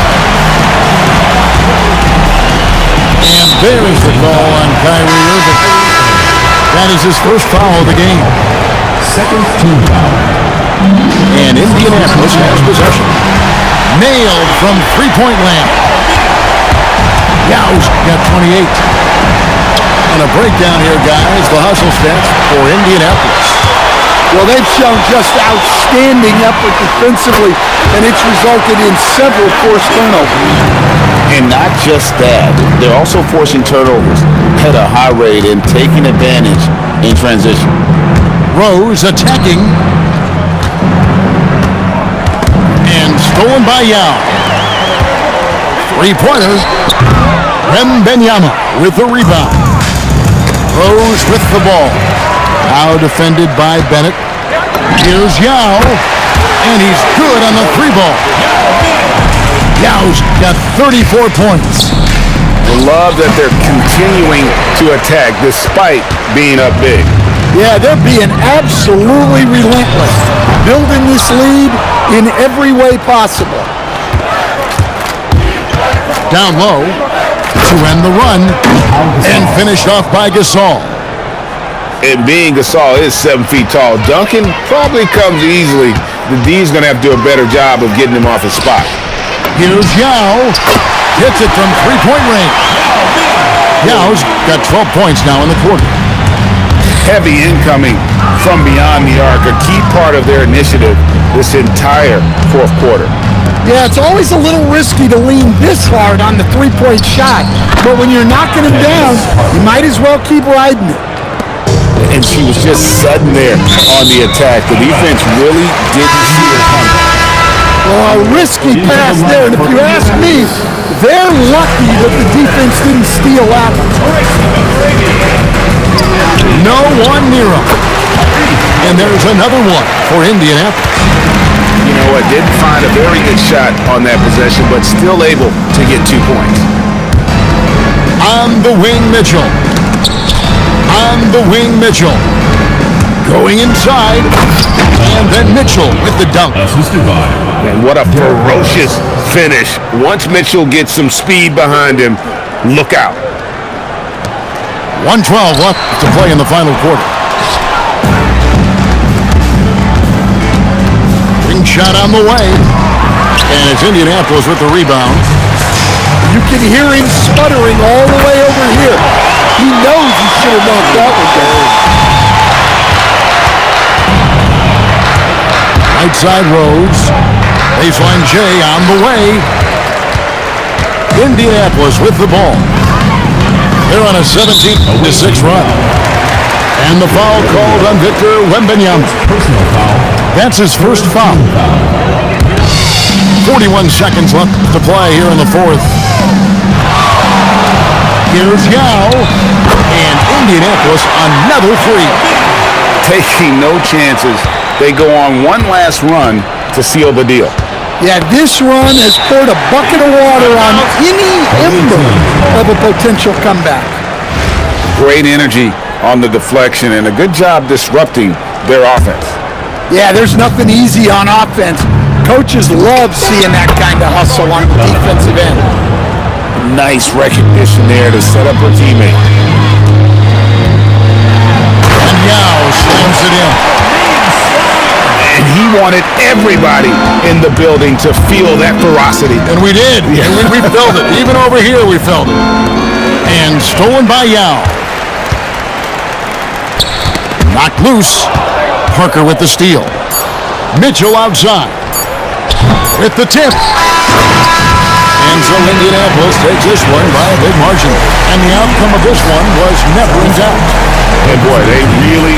And there's the call on Kyrie Irving. That is his first foul of the game. Second team foul. And Indianapolis has possession. Nailed from three-point land. Yow's got 28. And a breakdown here, guys. The hustle stats for Indianapolis. Well, they've shown just outstanding effort defensively, and it's resulted in several forced turnovers. And not just that, they're also forcing turnovers at a high rate and taking advantage in transition. Rose attacking. And stolen by Yao. Three-pointer. Wembanyama with the rebound. Rose with the ball. Now defended by Bennett. Here's Yao. And he's good on the three ball. Yao's got 34 points. I love that they're continuing to attack despite being up big. Yeah, they're being absolutely relentless, building this lead in every way possible. Down low to end the run and finished off by Gasol. And being Gasol is 7 feet tall, Duncan probably comes easily. The D's going to have to do a better job of getting him off his spot. Here's Yao. Hits it from three-point range. Yao's got 12 points now in the quarter. Heavy incoming from beyond the arc, a key part of their initiative this entire fourth quarter. Yeah, it's always a little risky to lean this hard on the three-point shot, but when you're knocking him down, you might as well keep riding it. And she was just sudden there on the attack. The defense really didn't see her coming. Well, a risky pass there, and if you ask me, they're lucky that the defense didn't steal that one. No one near him. And there's another one for Indianapolis. You know what? Didn't find a very good shot on that possession, but still able to get 2 points. On the wing, Mitchell. On the wing, Mitchell. Going inside. And then Mitchell with the dunk. And what a ferocious finish. Once Mitchell gets some speed behind him, look out. 1:12 left to play in the final quarter. Ring shot on the way. And it's Indianapolis with the rebound. You can hear him sputtering all the way over here. He knows he should have knocked that one down. Right side Rose. Baseline J on the way. Indianapolis with the ball. They're on a 17-6 run. And the foul called on Victor Wembanyama. Personal foul. That's his first foul. 41 seconds left to play here in the fourth. Here's Yao. And Indianapolis another three. Taking no chances. They go on one last run to seal the deal. Yeah, this run has poured a bucket of water on any ember of a potential comeback. Great energy on the deflection and a good job disrupting their offense. Yeah, there's nothing easy on offense. Coaches love seeing that kind of hustle on the defensive end. Nice recognition there to set up her teammate. And Yao slams it in. And he wanted everybody in the building to feel that ferocity. And we did. Yeah. And we felt it. Even over here we felt it. And stolen by Yao. Knocked loose. Parker with the steal. Mitchell outside. With the tip. And so Indianapolis takes this one by a big margin. And the outcome of this one was never in doubt. And boy, they really